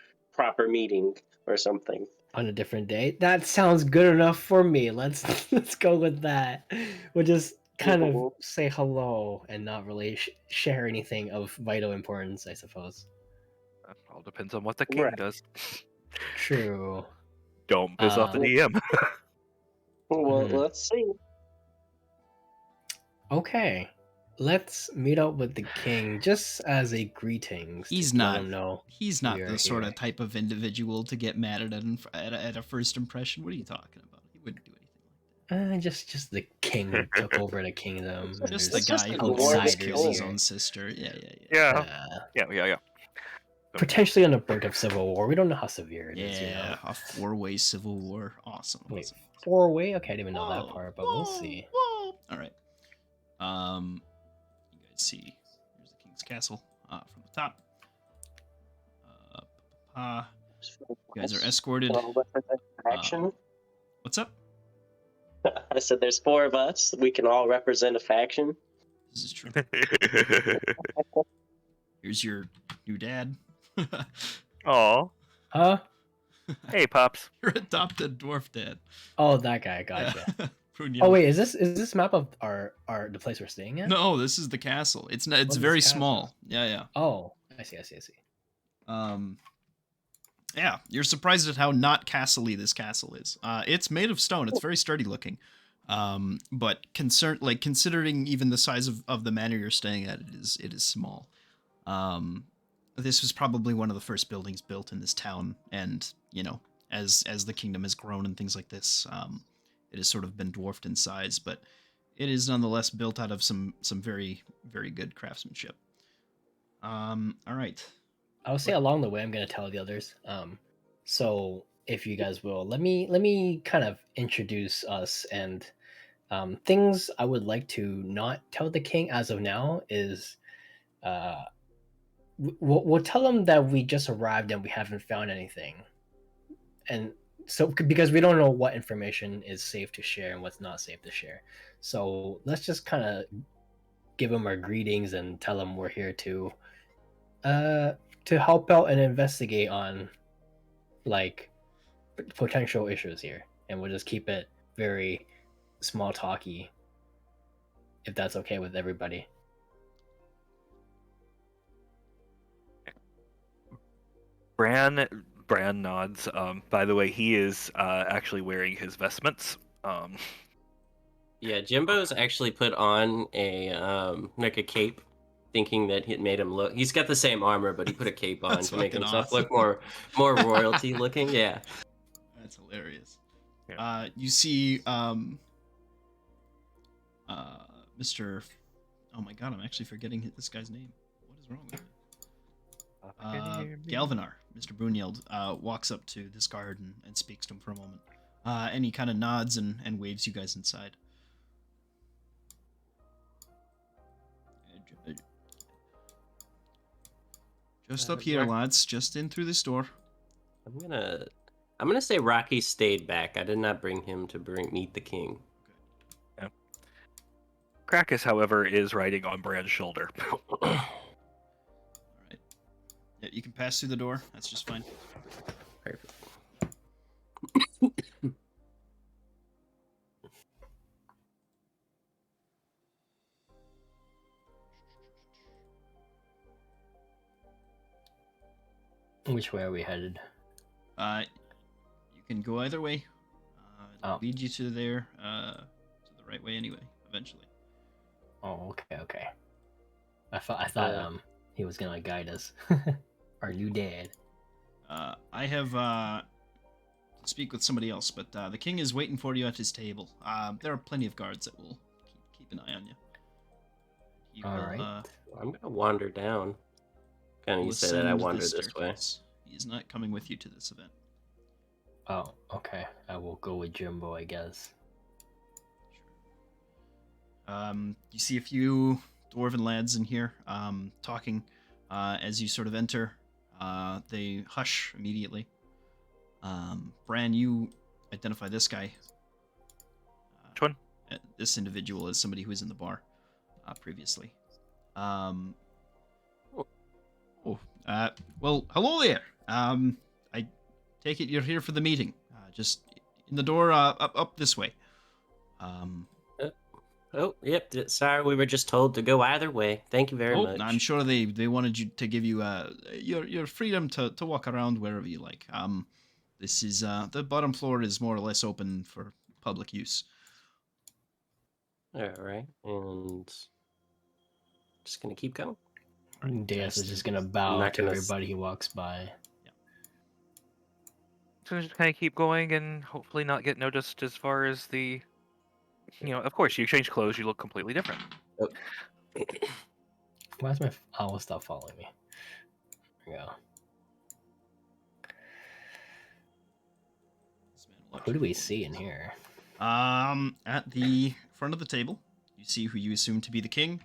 meeting or something. On a different day. That sounds good enough for me. Let's go with that. We'll just kind of say hello and not really share anything of vital importance, I suppose. It all depends on what the king Right. does. True. Don't piss off the DM. Well, let's see. Okay. Let's meet up with the king just as a greetings. He's to let not. him know He's not we are the sort here. of type of individual to get mad at a first impression. What are you talking about? He wouldn't do anything like just the king who took over the kingdom. that. and Just the there's guy just who a almost dwarven kills his king. own sister. Yeah. Yeah. potentially on the brink of civil war. We don't know how severe it is. Yeah, a 4-way civil war. Awesome. Wait, awesome. 4-way? Okay, I didn't even know that Whoa, part, but we'll whoa, see. whoa. All right. You guys see? Here's the king's castle from the top. You guys are escorted. Action. What's up? I said there's 4 of us. We can all represent a faction. This is true. Here's your new dad. Aw. Huh? Hey, Pops. Your adopted dwarf dad. Oh, that guy. Gotcha. Brunel. Oh wait, is this map of our the place we're staying at? No, this is the castle. It's not. It's this very castle? small. Yeah. Oh, I see. Yeah, you're surprised at how not castle-y this castle is. It's made of stone. It's very sturdy looking. But considering even the size of the manor you're staying at, it is small. This was probably one of the first buildings built in this town, and as the kingdom has grown and things like this, it has sort of been dwarfed in size. But it is nonetheless built out of some very very good craftsmanship. All right. I would say along the way, I'm gonna tell the others. So if you guys will, let me kind of introduce us and things I would like to not tell the king as of now is uh, we'll tell them that we just arrived and we haven't found anything, and so because we don't know what information is safe to share and what's not safe to share, so let's just kind of give them our greetings and tell them we're here to help out and investigate on like potential issues here, and we'll just keep it very small talky if that's okay with everybody. Bran nods. By the way, he is actually wearing his vestments. Yeah, Jimbo's actually put on a like a cape, thinking that it made him look. He's got the same armor, but he put a cape on That's to make fucking himself awesome. look more royalty looking. Yeah. That's hilarious. Yeah. You see, Mr. Oh my god, I'm actually forgetting this guy's name. What is wrong with me? Galvanar, Mr. Brunhild, walks up to this guard and speaks to him for a moment. And he kind of nods and waves you guys inside. Just up here, lads. Just in through this door. I'm gonna say Rocky stayed back. I did not bring him to meet the king. Yeah. Krakus, however, is riding on Bran's shoulder. All right. Yeah, you can pass through the door. That's just fine. Perfect. Which way are we headed? You can go either way. It'll Oh. lead you to there, to the right way anyway, eventually. Oh, okay. I thought he was gonna guide us. Our new dad. I have to speak with somebody else, but the king is waiting for you at his table. There are plenty of guards that will keep an eye on you. He All will, right. I'm gonna wander down. Kind of, will you say that I ascend wander this this way. staircase. He is not coming with you to this event. Oh, okay. I will go with Jimbo, I guess. You see a few dwarven lads in here talking. As you sort of enter, they hush immediately. Bran, you identify this guy. Which one? This individual is somebody who was in the bar previously. Well, hello there. I take it you're here for the meeting. Just in the door, up this way. Oh, yep. Sorry, we were just told to go either way. Thank you very much. I'm sure they wanted you to give you your freedom to walk around wherever you like. This is the bottom floor is more or less open for public use. All right, and just gonna keep going. Deus is just gonna bow to everybody he walks by. So just kind of keep going and hopefully not get noticed as far as the... of course, you change clothes, you look completely different. Oh. Why's my owl stop following me? There we go. Who do we see in here? At the front of the table, you see who you assume to be the king,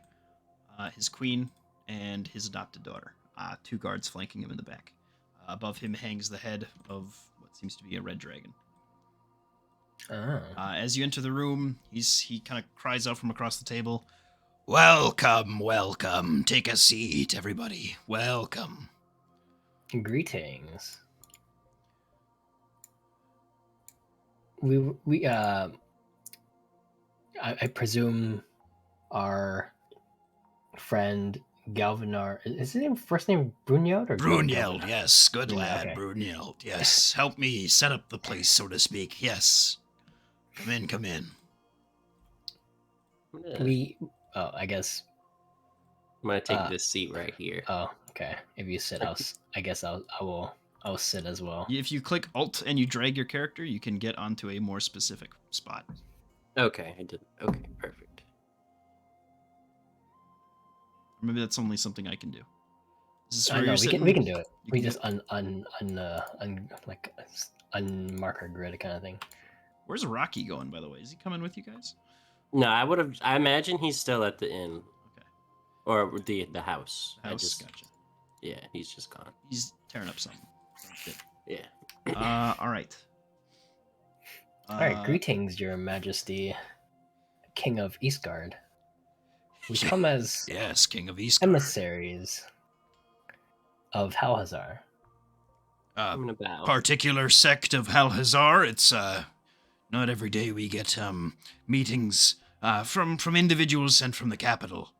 his queen, and his adopted daughter. 2 guards flanking him in the back. Above him hangs the head of what seems to be a red dragon. Oh. As you enter the room, he kind of cries out from across the table, "Welcome, welcome. Take a seat, everybody. Welcome." Greetings. I presume our friend Galvanar, is his first name Brunhild or Brunhild, yes. Good lad, okay. Brunhild. Yes. Help me set up the place, so to speak. Yes. Come in. I guess. I'm gonna take this seat right here. Oh, okay. If you sit, I guess I will sit as well. If you click Alt and you drag your character, you can get onto a more specific spot. Okay, I did. Okay, perfect. maybe that's only something I can do. Is this I where know you're we sitting? can do it. You We can do just unmark our grid kind of thing. Where's Rocky going, by the way? Is he coming with you guys? No, I imagine he's still at the inn. Okay. Or the house. House, gotcha. Yeah, he's just gone. He's tearing up something. Good. Yeah. All right. All right, greetings, Your Majesty, King of Eastgard. We come as Yes, King of Eastgard. emissaries of Halhazar. I'm gonna bow. Particular sect of Halhazar. It's not every day we get meetings from individuals sent from the capital.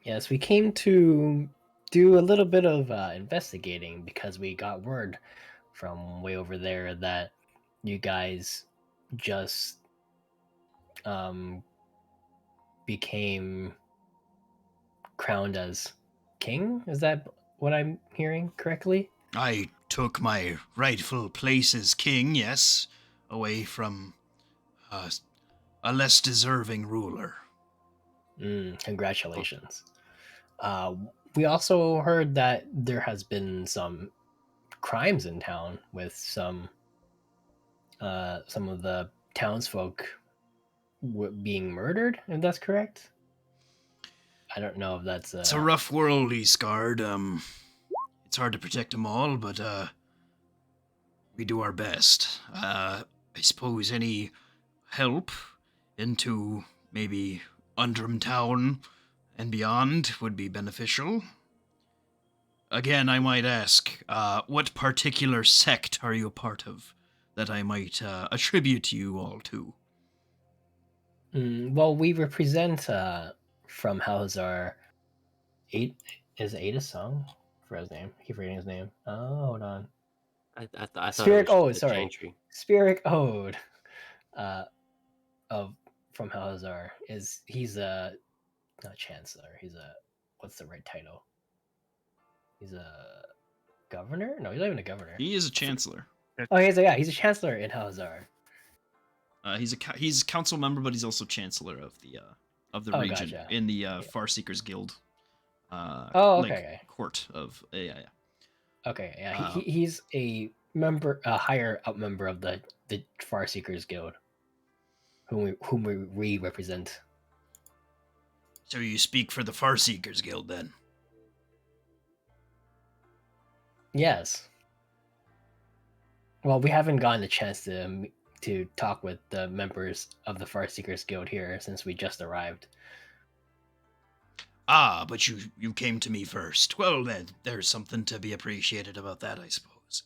Yes, we came to do a little bit of investigating because we got word from way over there that you guys just became crowned as king. Is that what I'm hearing correctly? I took my rightful place as king, yes, away from a less deserving ruler. Congratulations. We also heard that there has been some crimes in town with some of the townsfolk being murdered, if that's correct. I don't know if that's It's a rough world, Eastgard. It's hard to protect them all, but we do our best. I suppose any help into maybe Undrum Town and beyond would be beneficial. Again, I might ask, what particular sect are you a part of that I might attribute you all to? well, we represent from Halhazar. Is Ada Song for his name? I keep forgetting his name. Oh, hold on. I thought Spirit it was Ode, just a sorry. chantry. Spirit Ode of from Halhazar he's a not chancellor. He's a what's the right title? He's a governor? No, he's not even a governor. He is a chancellor. Oh, he's a chancellor in Halhazar. He's a council member, but he's also chancellor of the region Gotcha. in the Farseekers Guild. Okay. Court of yeah. Okay, yeah, he's a member, a higher up member of the Farseekers Guild, whom we represent. So you speak for the Farseekers Guild, then? Yes. Well, we haven't gotten a chance to talk with the members of the Farseekers Guild here since we just arrived. Ah, but you came to me first. Well, then, there's something to be appreciated about that, I suppose.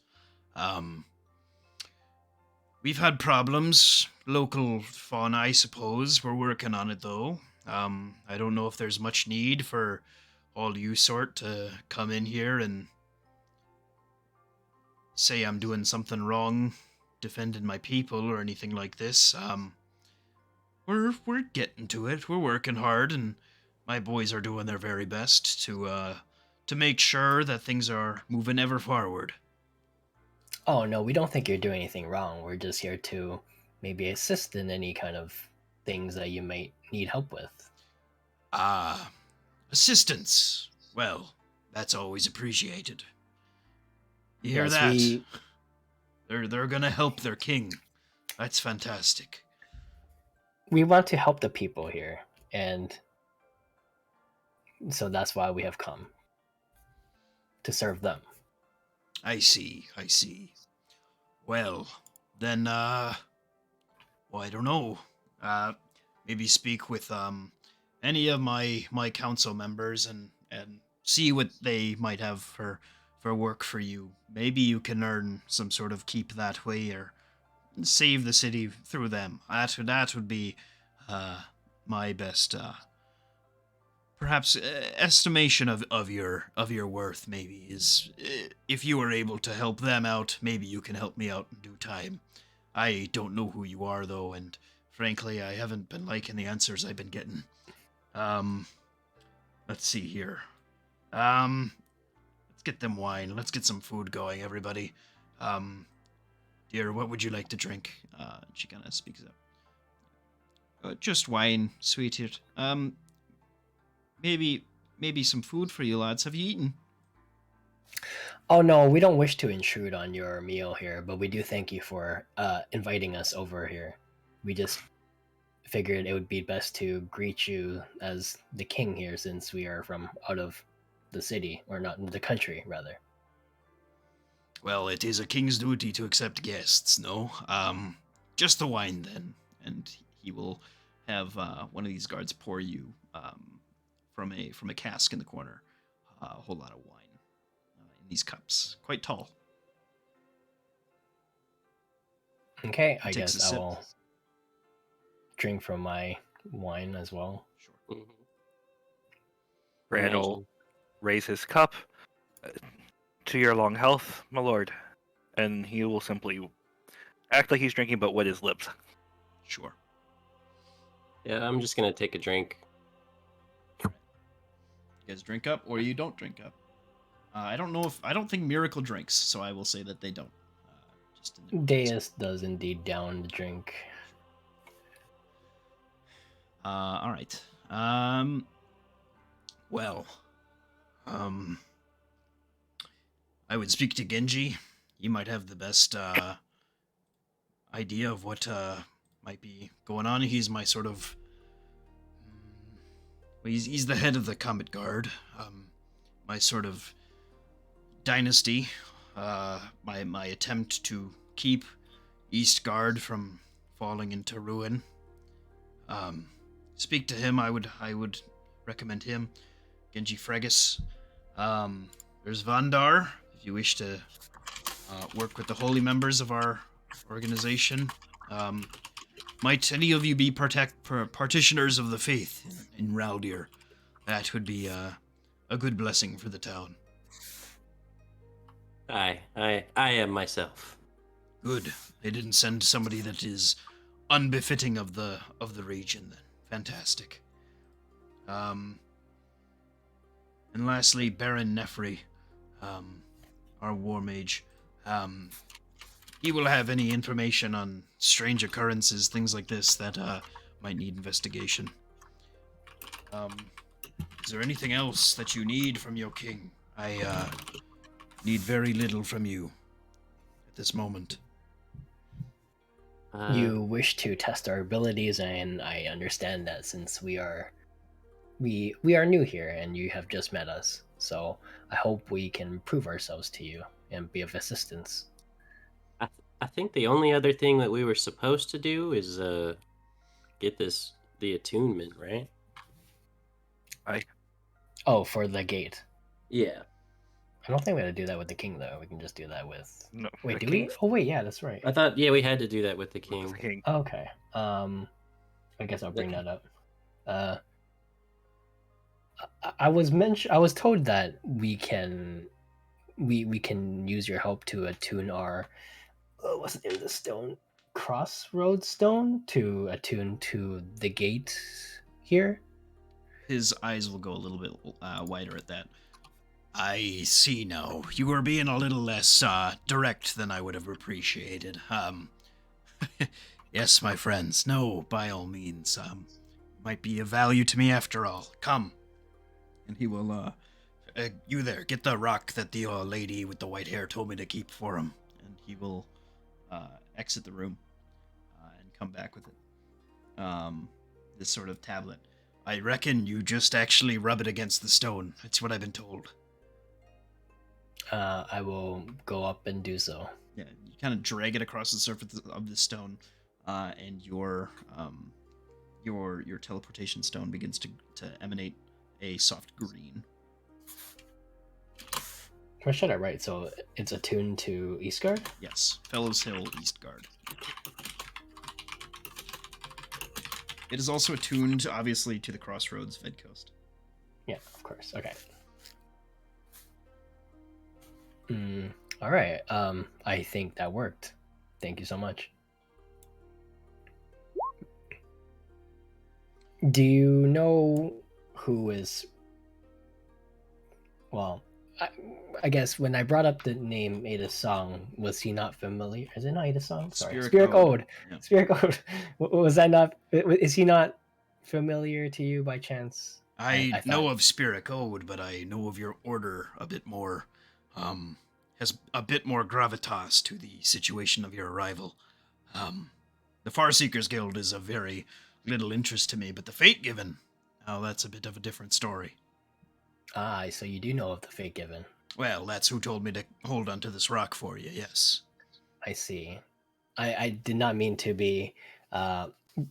We've had problems. Local fauna, I suppose. We're working on it, though. I don't know if there's much need for all you sort to come in here and say I'm doing something wrong, defending my people, or anything like this. We're getting to it. We're working hard, and my boys are doing their very best to make sure that things are moving ever forward. Oh no, we don't think you're doing anything wrong. We're just here to maybe assist in any kind of things that you might need help with. Assistance. Well, that's always appreciated. You hear Yes, that? They're gonna help their king. That's fantastic. We want to help the people here, and so that's why we have come to serve them. I see. Well, then, well, I don't know. Maybe speak with any of my council members and see what they might have for work for you. Maybe you can earn some sort of keep that way, or save the city through them. That would be my best perhaps estimation of your worth. Maybe is if you are able to help them out, maybe you can help me out in due time. I don't know who you are, though, and frankly, I haven't been liking the answers I've been getting. Let's see here. Let's get them wine. Let's get some food going, everybody. Dear, what would you like to drink? She kind of speaks up. Just wine, sweetheart. maybe some food for you lads. Have you eaten? Oh no, we don't wish to intrude on your meal here, but we do thank you for inviting us over here. We just figured it would be best to greet you as the king here, since we are from out of the city, or not the country, rather. Well, it is a king's duty to accept guests, no? Just the wine then. And he will have one of these guards pour you from a cask in the corner a whole lot of wine in these cups. Quite tall. Okay, I Takes a guess I sip. will drink from my wine as well. Sure. Mhm. Bran will Imagine- raise his cup. To your long health, my lord. And he will simply act like he's drinking, but wet his lips. Sure. Yeah, I'm just gonna take a drink. You guys drink up, or you don't drink up. I don't think Miracle drinks, so I will say that they don't. Just in the Deus does indeed down the drink. all right. Well, I would speak to Genji. He might have the best idea of what might be going on. He's my sort of. Well, he's the head of the Comet Guard. My sort of dynasty. My attempt to keep East Guard from falling into ruin. Speak to him. I would recommend him. Genji Fregus. There's Vandar, if you wish to work with the holy members of our organization. Might any of you be partitioners of the faith in Raldir? That would be a good blessing for the town. I am myself. Good. They didn't send somebody that is unbefitting of the region then. Fantastic. And lastly, Baron Nefri, our war mage. He will have any information on strange occurrences, things like this that might need investigation. Is there anything else that you need from your king? I need very little from you at this moment. You wish to test our abilities, and I understand that since we are new here and you have just met us. So I hope we can prove ourselves to you and be of assistance. I think the only other thing that we were supposed to do is get the attunement, right? Oh, for the gate. Yeah. I don't think we had to do that with the king, though. We can just do that with. No, Wait, the do king- we? Oh, wait, yeah, that's right. I thought we had to do that with the with king. the king. Okay. I guess I'll bring that up. I was told that we can use your help to attune our what's the name of the stone? Crossroads stone to attune to the gate here. His eyes will go a little bit wider at that. I see now. You were being a little less direct than I would have appreciated. Yes, my friends. No, by all means. Might be of value to me after all. Come. And he will, you there, get the rock that the lady with the white hair told me to keep for him. And he will exit the room and come back with it. This sort of tablet. I reckon you just actually rub it against the stone. That's what I've been told. I will go up and do so. Yeah, you kind of drag it across the surface of the stone, and your teleportation stone begins to emanate a soft green. Where should I write? So it's attuned to Eastguard? Yes, Fellows Hill Eastguard. It is also attuned, obviously, to the Crossroads Vedcoast. Yeah, of course. Okay. All right. I think that worked. Thank you so much. Do you know who is? Well, I guess when I brought up the name Ada Song, was he not familiar? Is it not Ada Song? Sorry, Spirit Code. Yeah. Spirit Code. Was that not? Is he not familiar to you by chance? I thought, know of Spirit Code, but I know of your order a bit more. Has a bit more gravitas to the situation of your arrival. The Farseekers Guild is of very little interest to me, but the Fate Given, oh, that's a bit of a different story. so you do know of the Fate Given. Well, that's who told me to hold onto this rock for you, yes. I see. I did not mean to be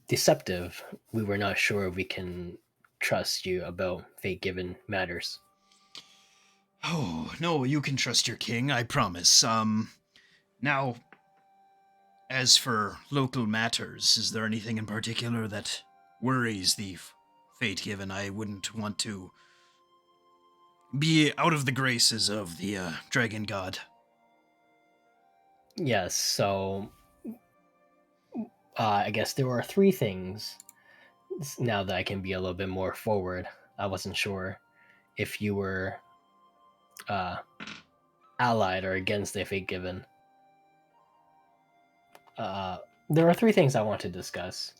deceptive. We were not sure we can trust you about Fate Given matters. Oh, no, you can trust your king, I promise. Now, as for local matters, is there anything in particular that worries the Fate Given? I wouldn't want to be out of the graces of the dragon god. Yes, so I guess there were 3 things. Now that I can be a little bit more forward, I wasn't sure if you were allied or against the Fate Given. There are 3 things I want to discuss,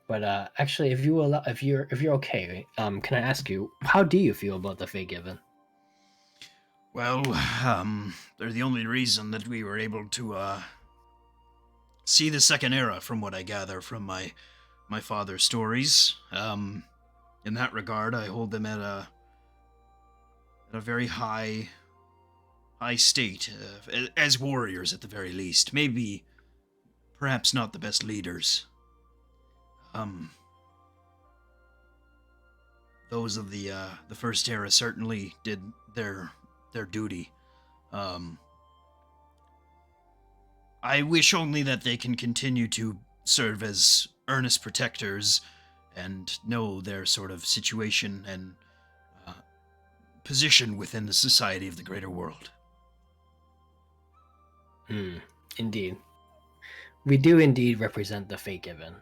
but actually, if you're okay, can I ask you, how do you feel about the Fate Given? Well, they're the only reason that we were able to see the second era, from what I gather from my father's stories. In that regard, I hold them at a very high state, as warriors at the very least. Maybe, perhaps not the best leaders. Those of the first era certainly did their duty. I wish only that they can continue to serve as earnest protectors and know their sort of situation and position within the society of the greater world. Indeed. We do indeed represent the Fate Given.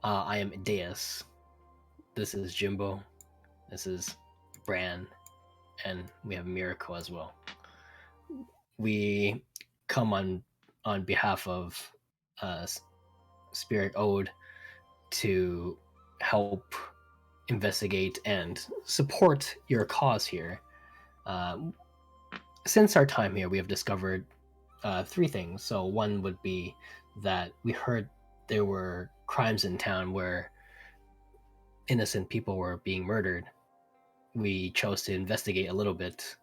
I am Deus. This is Jimbo. This is Bran. And we have Miracle as well. We come on behalf of Spirit Ode to help investigate and support your cause here. Since our time here, we have discovered 3 things. So one would be that we heard there were crimes in town where innocent people were being murdered. We chose to investigate a little bit,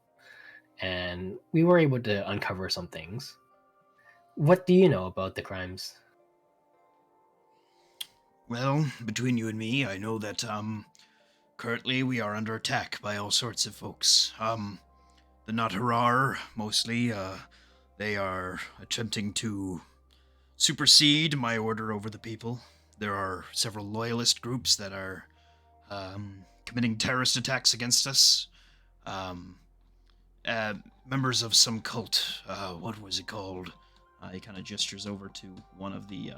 and we were able to uncover some things. What do you know about the crimes? Well, between you and me, I know that currently we are under attack by all sorts of folks. The Natarar, mostly, they are attempting to supersede my order over the people. There are several loyalist groups that are committing terrorist attacks against us. Members of some cult, what was it called? He kind of gestures over to one of the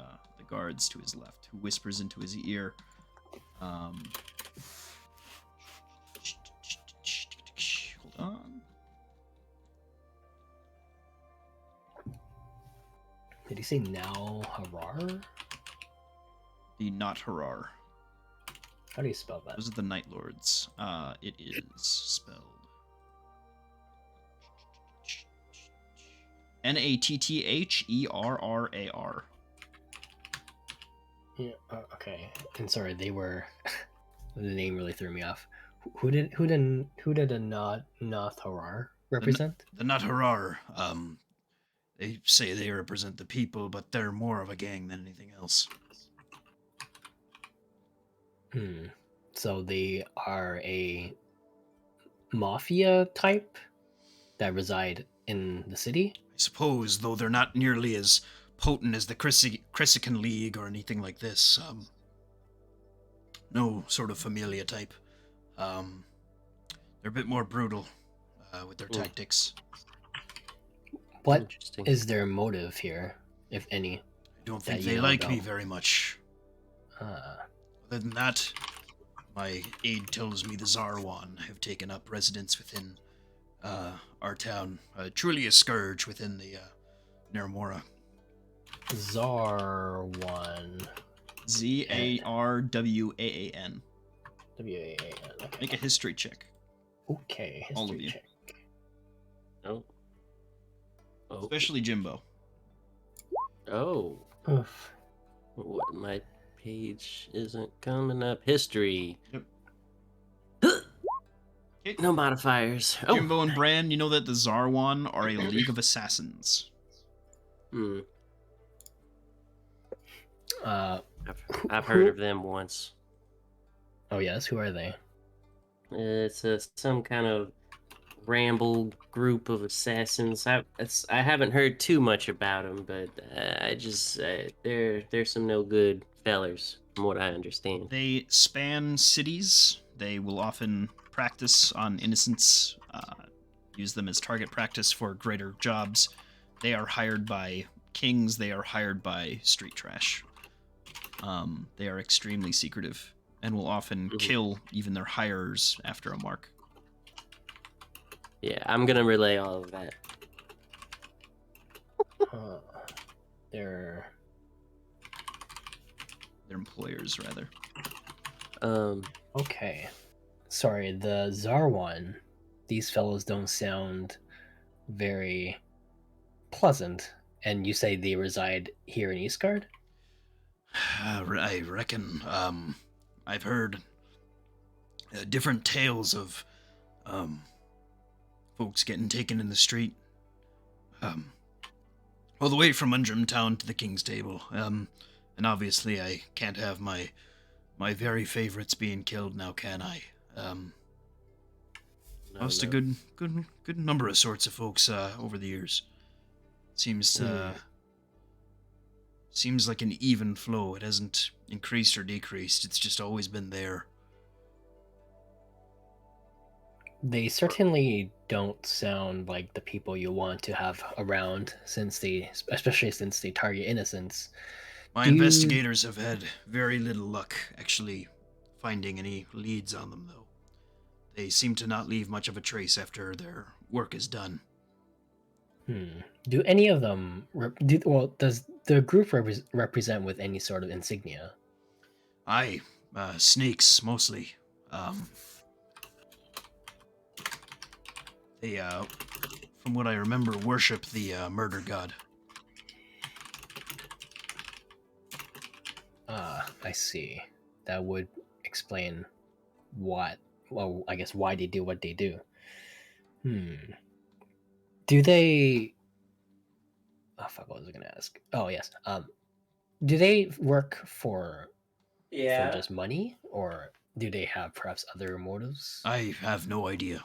guards to his left, who whispers into his ear. Hold on. Did he say now Harar? The Not Harar. How do you spell that? Those are the Night Lords. It is spelled Nattherrar. Yeah. Okay. And sorry, they were. The name really threw me off. Who did a Nath Harar represent? The Not Harar. They say they represent the people, but they're more of a gang than anything else. So they are a mafia type that reside in the city? I suppose, though they're not nearly as potent as the Chrysican League or anything like this. No sort of familia type. They're a bit more brutal with their tactics. What is their motive here, if any? I don't think they like me very much. Ah. Other than that, my aide tells me the Zarwan have taken up residence within our town. Truly a scourge within the Neramora. Zarwan. Zarwaan. W-A-A-N. Okay. Make a history check. Okay, history All of you. check. Oh. Oh. Especially Jimbo. Oh. Oof. What, my page isn't coming up. History. Yep. Okay. No modifiers. Oh. Jimbo and Bran, you know that the Zarwan are a league of assassins. Hmm. Uh, I've heard of them once. oh yes, who are they? It's some kind of ramble group of assassins. I haven't heard too much about them, but they're some no good fellers from what I understand. They span cities. They will often practice on innocents, use them as target practice for greater jobs. They are hired by kings. They are hired by street trash. They are extremely secretive and will often kill even their hirers after a mark. Yeah, I'm gonna relay all of that. They're Their employers, rather. okay. Sorry, the Zarwan. These fellows don't sound very pleasant. And you say they reside here in Eastgard? I reckon. I've heard different tales of folks getting taken in the street. All the way from Undrum Town to the King's Table. And obviously I can't have my very favorites being killed now, can I? Lost a good number of sorts of folks over the years. Seems like an even flow. It hasn't increased or decreased. It's just always been there. They certainly don't sound like the people you want to have around, especially since they target innocents. My investigators have had very little luck actually finding any leads on them, though. They seem to not leave much of a trace after their work is done. Do any of them does the group represent with any sort of insignia? Aye, snakes mostly. They, from what I remember, worship the murder god. I see. That would explain why they do what they do. Do they... Oh, fuck, what was I going to ask? Oh, yes. Do they work for just money, or do they have perhaps other motives? I have no idea.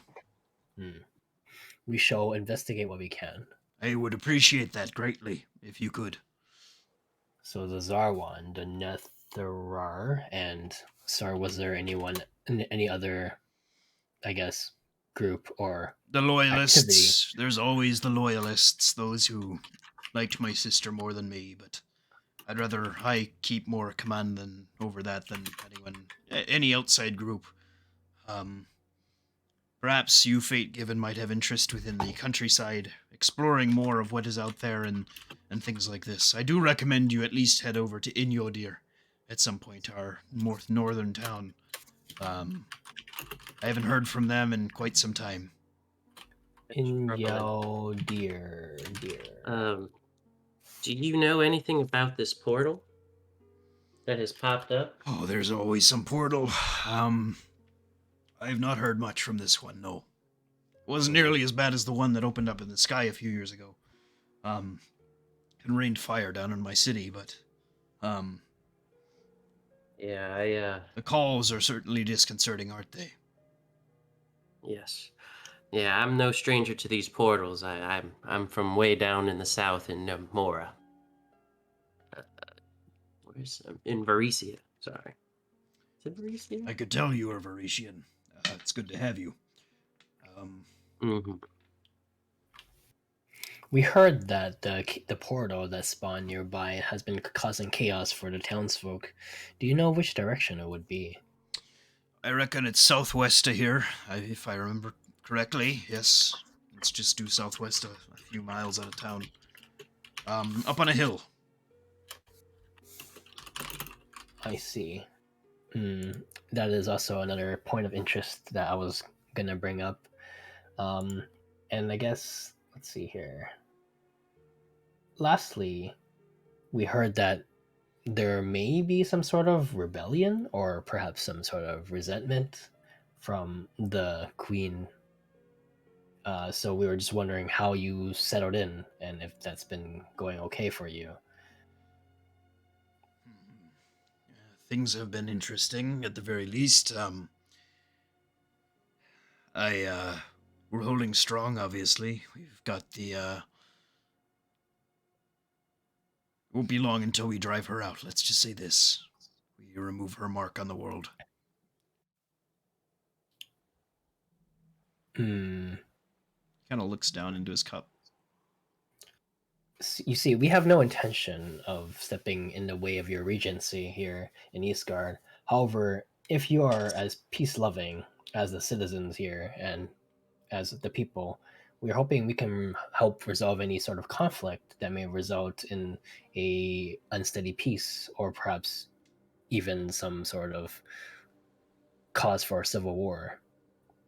We shall investigate what we can. I would appreciate that greatly, if you could. So the Zarwan, the Netherar, and sorry, was there any other, I guess, group or the loyalists? Activity? There's always the loyalists, those who liked my sister more than me, but I'd rather I keep more command over that than any outside group. Perhaps you, Fate Given, might have interest within the countryside, exploring more of what is out there and things like this. I do recommend you at least head over to Inyodir at some point, our northern town. I haven't heard from them in quite some time. Inyodir. Do you know anything about this portal that has popped up? Oh, there's always some portal. I've not heard much from this one, no. It wasn't nearly as bad as the one that opened up in the sky a few years ago. And rained fire down in my city, but, Yeah, the calls are certainly disconcerting, aren't they? Yes. Yeah, I'm no stranger to these portals. I'm from way down in the south in Mora. In Varesia, sorry. Is it Varesia? I could tell you are Varisian. It's good to have you. We heard that the portal that spawned nearby has been causing chaos for the townsfolk. Do you know which direction it would be? I reckon it's southwest of here, if I remember correctly. Yes, it's just due southwest a few miles out of town. Up on a hill. I see. That is also another point of interest that I was gonna bring up. And I guess let's see here. Lastly, we heard that there may be some sort of rebellion or perhaps some sort of resentment from the queen. So we were just wondering how you settled in and if that's been going okay for you. Things have been interesting at the very least. We're holding strong, obviously. We've got the, It won't be long until we drive her out. Let's just say this. We remove her mark on the world. Hmm. Kind of looks down into his cup. You see, we have no intention of stepping in the way of your regency here in Eastgard. However, if you are as peace-loving as the citizens here and as the people, we're hoping we can help resolve any sort of conflict that may result in a unsteady peace or perhaps even some sort of cause for a civil war,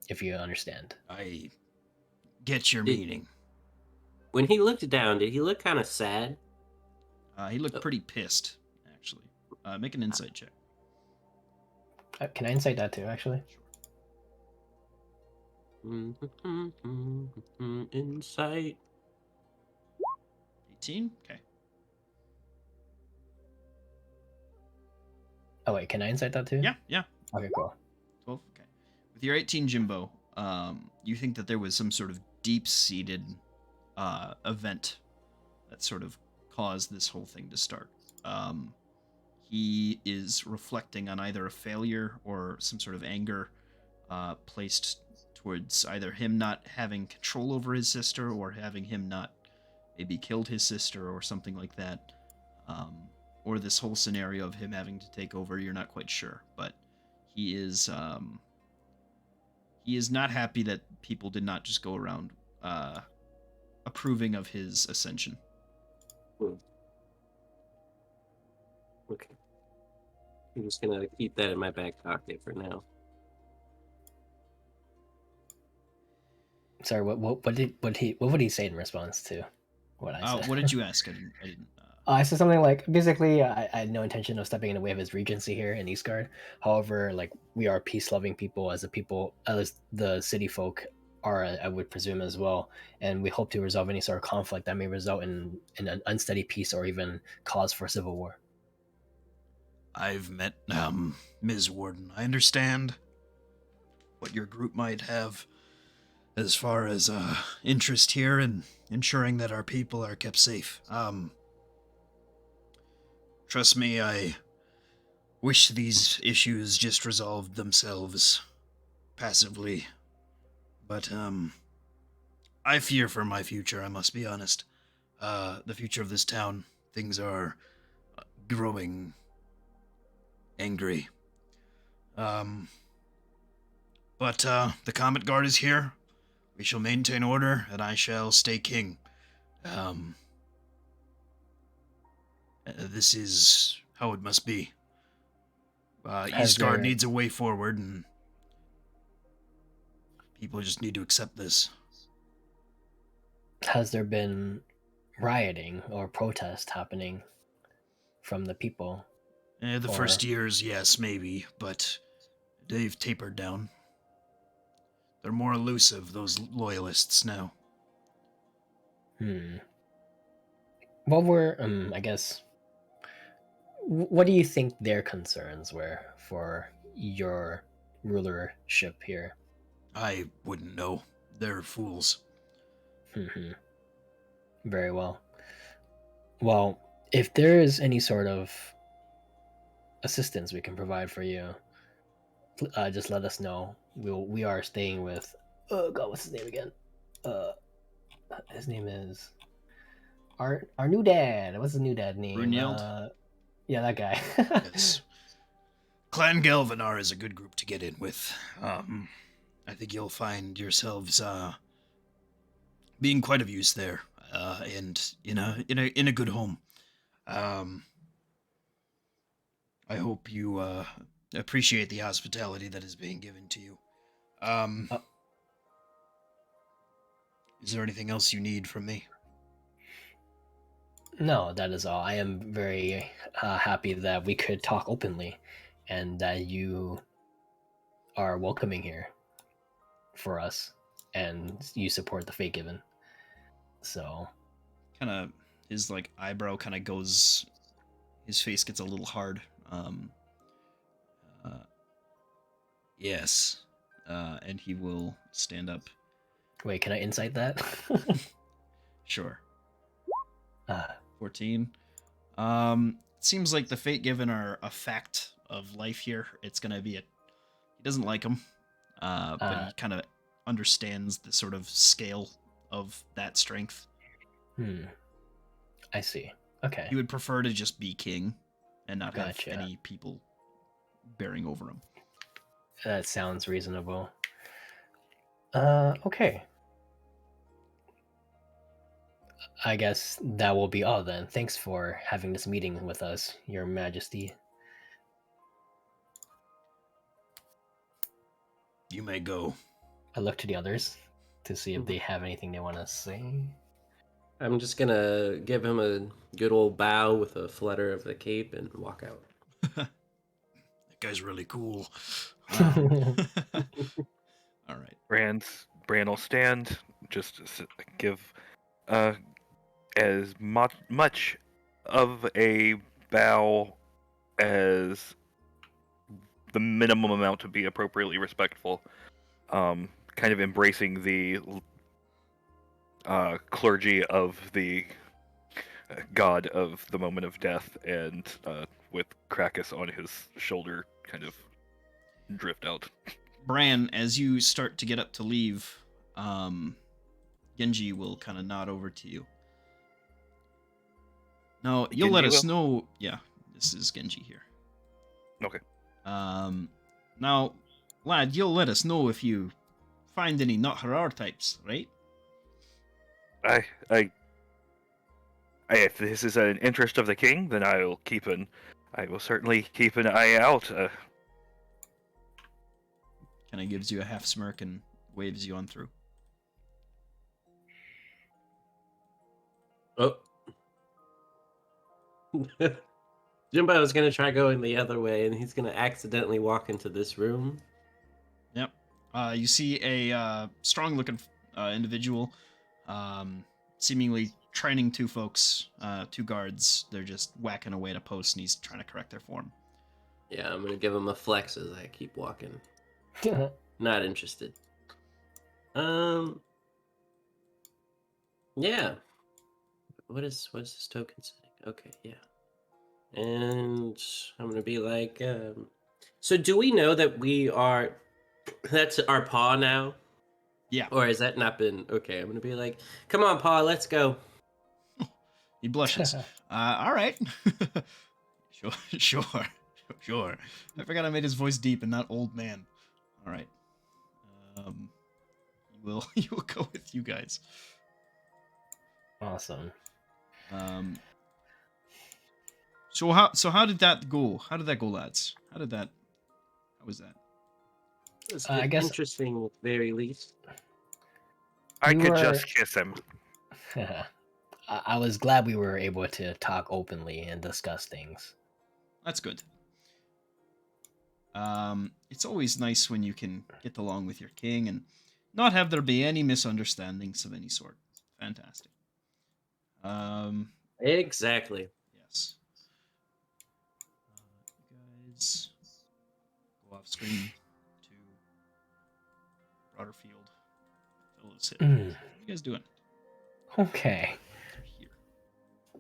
if you understand. I get your Did- meaning. When he looked down, did he look kind of sad? He looked pretty pissed, actually. Make an insight check. Can I insight that too, actually? Insight. 18? Okay. Oh wait, can I insight that too? Yeah. Okay, cool. 12? Okay. With your 18, Jimbo, you think that there was some sort of deep-seated event that sort of caused this whole thing to start. He is reflecting on either a failure or some sort of anger placed towards either him not having control over his sister or having him not maybe killed his sister or something like that. Or this whole scenario of him having to take over, you're not quite sure. But he is not happy that people did not just go around approving of his ascension. Okay. I'm just gonna keep that in my back pocket for now. Sorry, what would he say in response to what I said? What did you ask? I didn't. I said something like, basically, I had no intention of stepping in the way of his regency here in Eastgard. However, like, we are peace-loving people as the city folk are, I would presume as well, and we hope to resolve any sort of conflict that may result in an unsteady peace or even cause for civil war. I've met Ms. Warden. I understand what your group might have as far as interest here in ensuring that our people are kept safe. Trust me, I wish these issues just resolved themselves passively. But I fear for my future, I must be honest. The future of this town. Things are growing angry. But the Comet Guard is here. We shall maintain order, and I shall stay king. This is how it must be. Eastgard needs a way forward, and people just need to accept this. Has there been rioting or protest happening from the people? The first years, yes, maybe, but they've tapered down. They're more elusive, those loyalists now. What were, I guess, what do you think their concerns were for your rulership here? I wouldn't know. They're fools. Very well. Well, if there is any sort of assistance we can provide for you, just let us know. We are staying with, oh god, what's his name again? His name is our new dad. What's his new dad name? Brunhild? Yeah, that guy. Yes. Clan Galvanar is a good group to get in with. I think you'll find yourselves being quite of use there, and in a good home. I hope you appreciate the hospitality that is being given to you. Is there anything else you need from me? No, that is all. I am very happy that we could talk openly and that you are welcoming here for us and you support the Fate Given. So, Kind of, his like eyebrow kind of goes, his face gets a little hard. Yes. And he will stand up. wait, can I insight that? Sure. uh, 14. Seems like the Fate Given are a fact of life here. It's gonna be he doesn't like them, but he kind of understands the sort of scale of that strength. I see. Okay. He would prefer to just be king and not Gotcha. have any people bearing over him. That sounds reasonable. Okay. I guess that will be all then. Thanks for having this meeting with us, Your Majesty. You may go. I look to the others to see if they have anything they want to say. I'm just gonna give him a good old bow with a flutter of the cape and walk out. That guy's really cool. All right. Bran will stand, just give as much of a bow as the minimum amount to be appropriately respectful. Kind of embracing the clergy of the god of the moment of death, and with Krakus on his shoulder, kind of drift out. Bran, as you start to get up to leave, Genji will kind of nod over to you. Now, you'll let us know. Yeah, this is Genji here. Okay. Now, lad, you'll let us know if you find any not Harar types, right? If this is an interest of the king, then I will certainly keep an eye out. Kind of gives you a half smirk and waves you on through. Oh. Jimbo is going to try going the other way, and he's going to accidentally walk into this room. Yep. You see a strong-looking individual, seemingly training two folks, two guards. They're just whacking away at a post, and he's trying to correct their form. Yeah, I'm going to give him a flex as I keep walking. Not interested. Yeah. What is this token saying? Okay, yeah. And I'm gonna be like, so do we know that that's our paw now? Yeah. Or has that not been okay? I'm gonna be like, come on, paw, let's go. He blushes. All right. Sure. I forgot I made his voice deep and not old man. All right. He will go with you guys. Awesome. So how did that go? How did that go, lads? How was that? It's I guess interesting at the very least. I could just kiss him. I was glad we were able to talk openly and discuss things. That's good. It's always nice when you can get along with your king and not have there be any misunderstandings of any sort. Fantastic. Exactly. Yes. You guys go off screen to broader field. What are you guys doing? Okay. Here.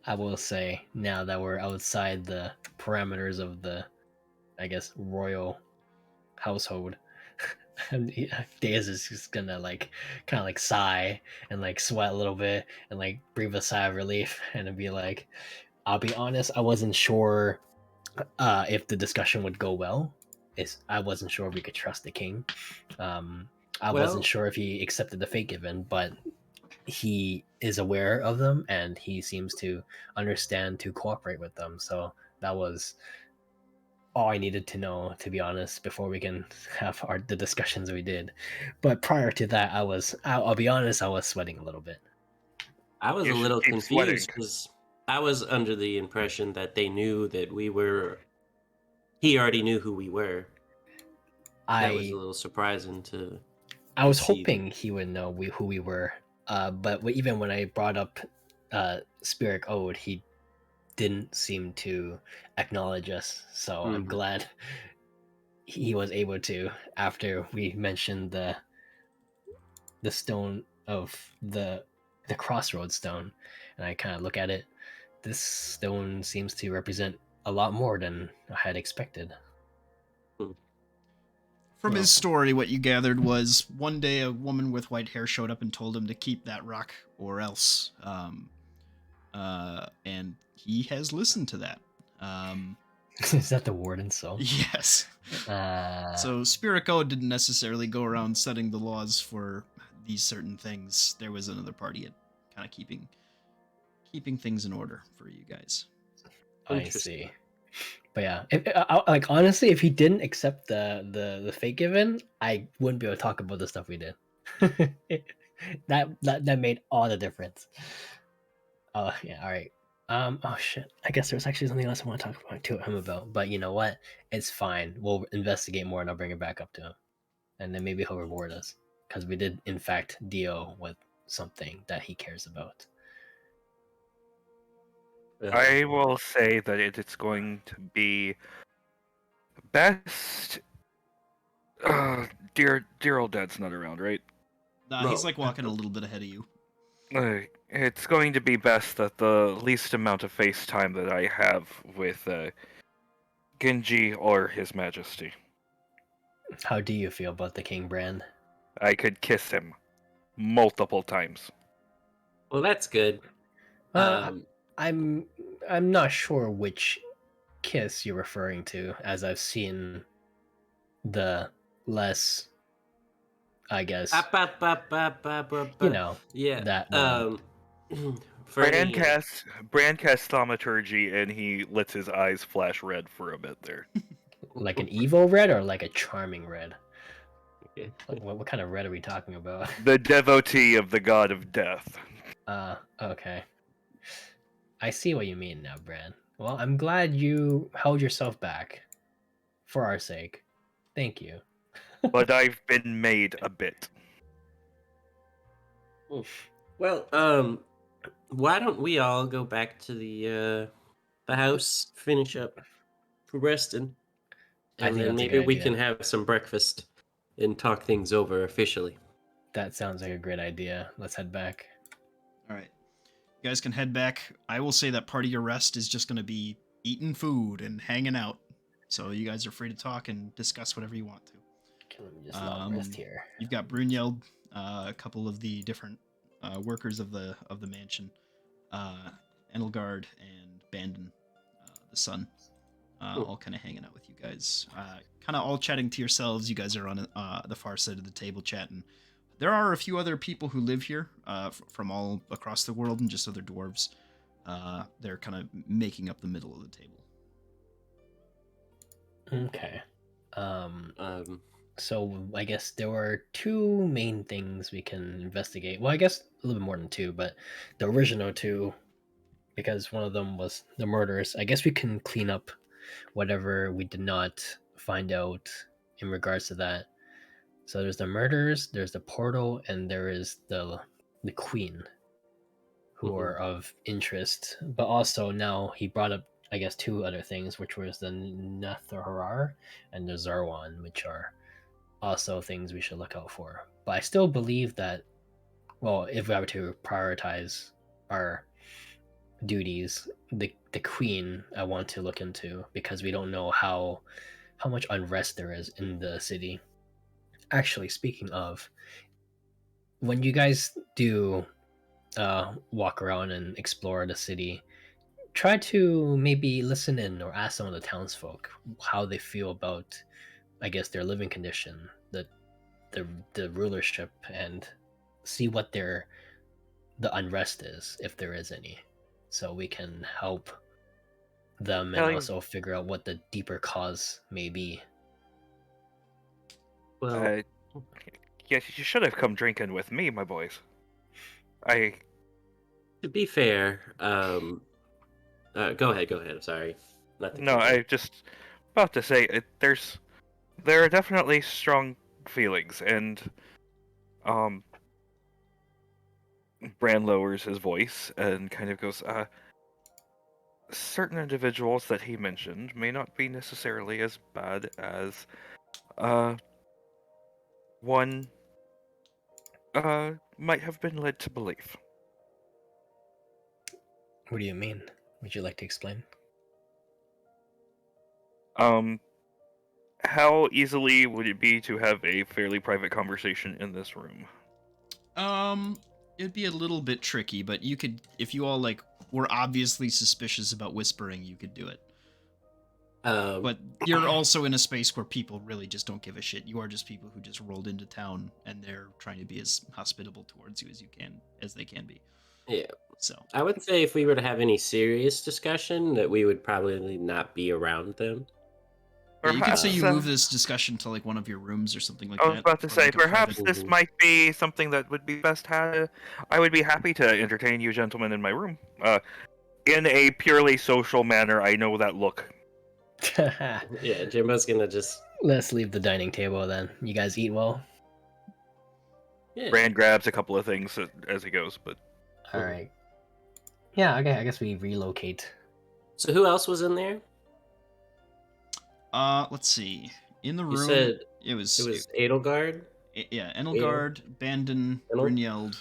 I will say, now that we're outside the parameters of the, I guess, royal household, Deus is just gonna kind of sigh and sweat a little bit and breathe a sigh of relief and be like, I'll be honest, I wasn't sure if the discussion would go well. I wasn't sure if we could trust the king. I wasn't sure if he accepted the Fate Given, but he is aware of them and he seems to understand to cooperate with them. So that was all I needed to know, to be honest, before we can have the discussions we did. But prior to that, I'll be honest, I was sweating a little bit. I was You a should little keep confused sweating. because I was under the impression that they knew that we were. He already knew who we were. That was a little surprising to. I was see. hoping he would know who we were. But even when I brought up Spirit Ode, he didn't seem to acknowledge us. So I'm glad he was able to after we mentioned the stone of the crossroads stone, and I kind of look at it. This stone seems to represent a lot more than I had expected. From his story, what you gathered was one day a woman with white hair showed up and told him to keep that rock or else. And he has listened to that. Is that the warden's soul? Yes. So Spirit Code didn't necessarily go around setting the laws for these certain things. There was another party at kind of keeping things in order for you guys. I see. But yeah, like honestly, if he didn't accept the fake given, I wouldn't be able to talk about the stuff we did. that made all the difference. Oh yeah, all right. Oh shit. I guess there's actually something else I want to talk to him about. But you know what? It's fine. We'll investigate more and I'll bring it back up to him, and then maybe he'll reward us because we did in fact deal with something that he cares about. I will say that it's going to be best. Dear old dad's not around, right? Nah, he's like walking a little bit ahead of you. It's going to be best that the least amount of face time that I have with Genji or His Majesty. How do you feel about the King brand? I could kiss him multiple times. Well, that's good. I'm not sure which kiss you're referring to, as I've seen the less, I guess, you know, yeah. that one. Brand cast thaumaturgy, and he lets his eyes flash red for a bit there. Like an evil red or like a charming red? Like, what kind of red are we talking about? The devotee of the god of death. Okay. I see what you mean now, Bran. Well, I'm glad you held yourself back. For our sake. Thank you. But I've been made a bit. Well, why don't we all go back to the house, finish up resting, and then maybe we can have some breakfast and talk things over officially. That sounds like a great idea. Let's head back. All right. You guys can head back. I will say that part of your rest is just going to be eating food and hanging out. So you guys are free to talk and discuss whatever you want to. Let me just long rest here. You've got Brunhild, a couple of the different workers of the mansion, Engelgard and Bandon, the son, all kind of hanging out with you guys, kind of all chatting to yourselves. You guys are on the far side of the table chatting. There are a few other people who live here from all across the world and just other dwarves. They're kind of making up the middle of the table. Okay. So I guess there were two main things we can investigate. Well, I guess a little bit more than two, but the original two, because one of them was the murders. I guess we can clean up whatever we did not find out in regards to that. So there's the murders, there's the portal, and there is the queen, who are of interest. But also now he brought up, I guess, two other things, which was the Netherharar and the Zarwan, which are also things we should look out for. But I still believe that, well, if we have to prioritize our duties, the queen I want to look into, because we don't know how much unrest there is in the city. Actually, speaking of, when you guys do walk around and explore the city, try to maybe listen in or ask some of the townsfolk how they feel about, I guess, their living condition, the rulership, and see what the unrest is, if there is any, so we can help them and Hell yeah. also figure out what the deeper cause may be. Well, Yes, you should have come drinking with me, my boys. to be fair, go ahead. I'm sorry. Not to No, cut you. I just about to say there are definitely strong feelings, and Bran lowers his voice and kind of goes, certain individuals that he mentioned may not be necessarily as bad as one might have been led to believe. What do you mean? Would you like to explain? How easily would it be to have a fairly private conversation in this room? It'd be a little bit tricky, but you could, if you all like were obviously suspicious about whispering, you could do it. But you're also in a space where people really just don't give a shit. You are just people who just rolled into town, and they're trying to be as hospitable towards you as they can be. Yeah. So I would say if we were to have any serious discussion, that we would probably not be around them. yeah, you could say you Perhaps, move this discussion to like one of your rooms or something like I that. was about to or, say, like, a perhaps private- this might be something that would be best had. I would be happy to entertain you gentlemen in my room. In a purely social manner, I know that look. Yeah, Jimbo's gonna just Let's leave the dining table then. You guys eat well? yeah. Bran grabs a couple of things as he goes, but Alright. Yeah, okay, I guess we relocate. So who else was in there? Let's see. In the room, You said it was Edelgard. yeah, Enelgard, Bandon, Enel?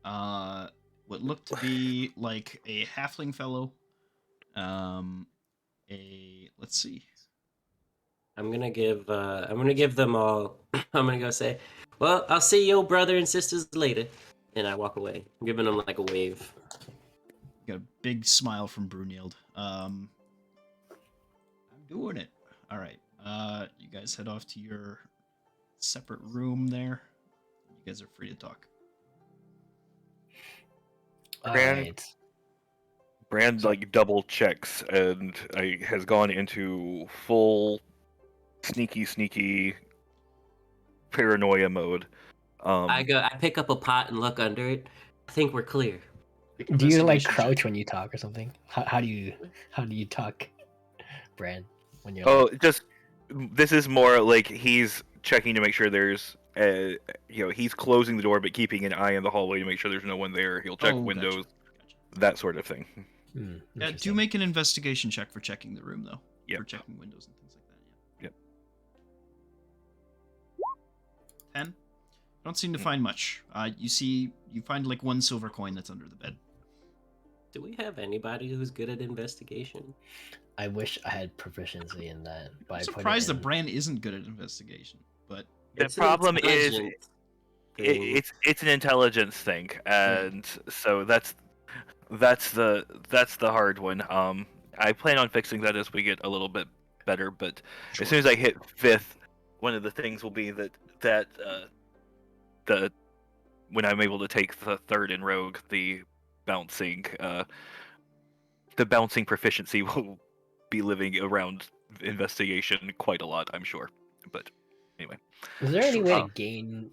Brynjeld, what looked to be like a halfling fellow, let's see. I'm gonna give them all. I'm gonna go say, well, I'll see your brother and sisters later, and I walk away, giving them like a wave. Got a big smile from Brunhild. I'm doing it. All right. You guys head off to your separate room there. You guys are free to talk. Alright. Bran like double checks and has gone into full sneaky paranoia mode. I pick up a pot and look under it. I think we're clear. Do you like Investigation check. crouch when you talk or something? How do you talk, Bran? When you're Oh, this is more like he's checking to make sure there's he's closing the door but keeping an eye in the hallway to make sure there's no one there. He'll check Oh, gotcha. windows, Gotcha. that sort of thing. Yeah, do interesting. make an investigation check for checking the room though. Yep. For checking windows and things like that. Yep. 10. Don't seem to find much. You find like one silver coin that's under the bed. Do we have anybody who's good at investigation? I wish I had proficiency in that. But I'm I put it surprised that in- Bran isn't good at investigation, but The It's an problem is intelligence thing. it's an intelligence thing, and so that's the hard one. I plan on fixing that as we get a little bit better, but as soon as I hit 5th, one of the things will be that when I'm able to take the 3rd in Rogue, the bouncing proficiency will be living around investigation quite a lot, I'm sure. But anyway, Is there any way Sure. to gain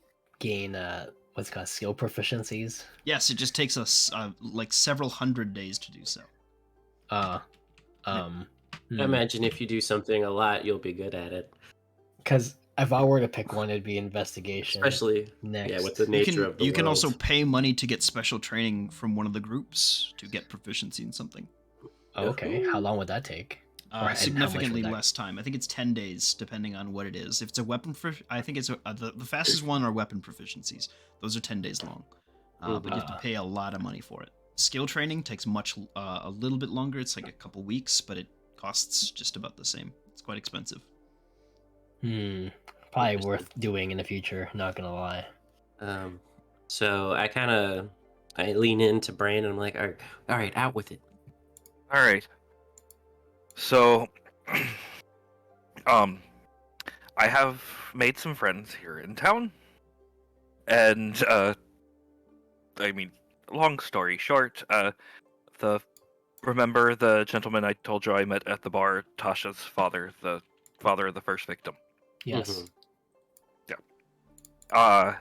what's it called skill proficiencies? yes, it just takes us like several hundred days to do so. I imagine if you do something a lot, you'll be good at it. Because if I were to pick one, it'd be investigation. Especially next. with the nature of the You can also world. pay money to get special training from one of the groups to get proficiency in something. Oh, okay, how long would that take? Or- and how much Significantly would that- less time. I think it's 10 days, depending on what it is. If it's a weapon, I think it's the fastest one are weapon proficiencies. Those are 10 days long, but you have to pay a lot of money for it. Skill training takes a little bit longer. It's like a couple weeks, but it costs just about the same. It's quite expensive. Probably worth doing in the future. Not gonna lie. So I lean into Bran and I'm like, all right, out with it. all right. So, I have made some friends here in town, and I mean, long story short, the remember the gentleman I told you I met at the bar, Tasha's father, the father of the first victim? Yes. Uh,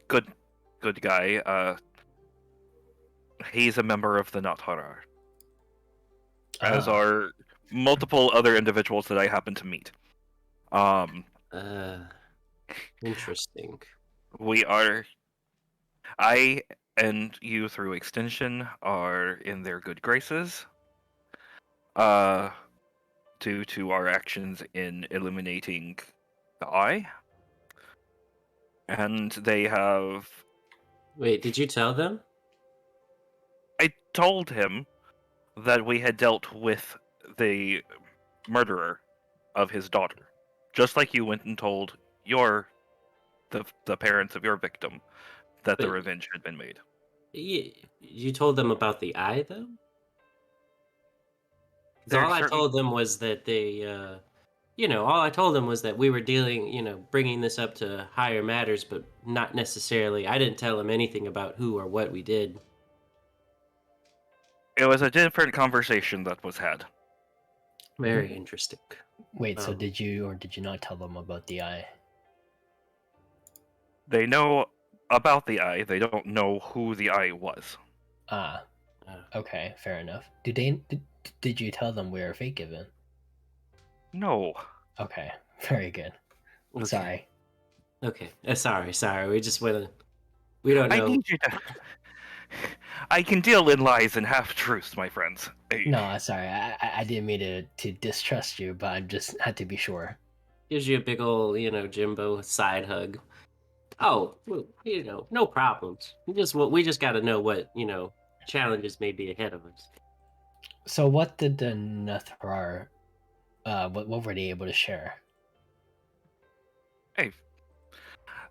good guy. He's a member of the Natharar, as Ah. are multiple other individuals that I happen to meet. Interesting. I and you through extension are in their good graces. Due to our actions in eliminating the Eye. And they have. Wait, did you tell them? I told him that we had dealt with the murderer of his daughter. Just like you went and told the parents of your victim that the But revenge had been made. you told them about the eye, though? 'Cause There's all I certain told them was that all I told them was that we were dealing, bringing this up to higher matters, but not necessarily. I didn't tell them anything about who or what we did. It was a different conversation that was had. Very interesting. Wait, so Um, did you or did you not tell them about the eye? They know about the Eye, they don't know who the Eye was. Ah, uh, okay, fair enough. Did you tell them we were fake given? No. Okay, very good. okay. Sorry. Okay. Sorry. We don't I know. need you to. I can deal in lies and half truths, my friends. No, sorry. I didn't mean to distrust you, but I just had to be sure. Gives you a big old, Jimbo side hug. Oh, well, no problems. We just got to know what challenges may be ahead of us. So what did the Nathrar what were they able to share? Hey,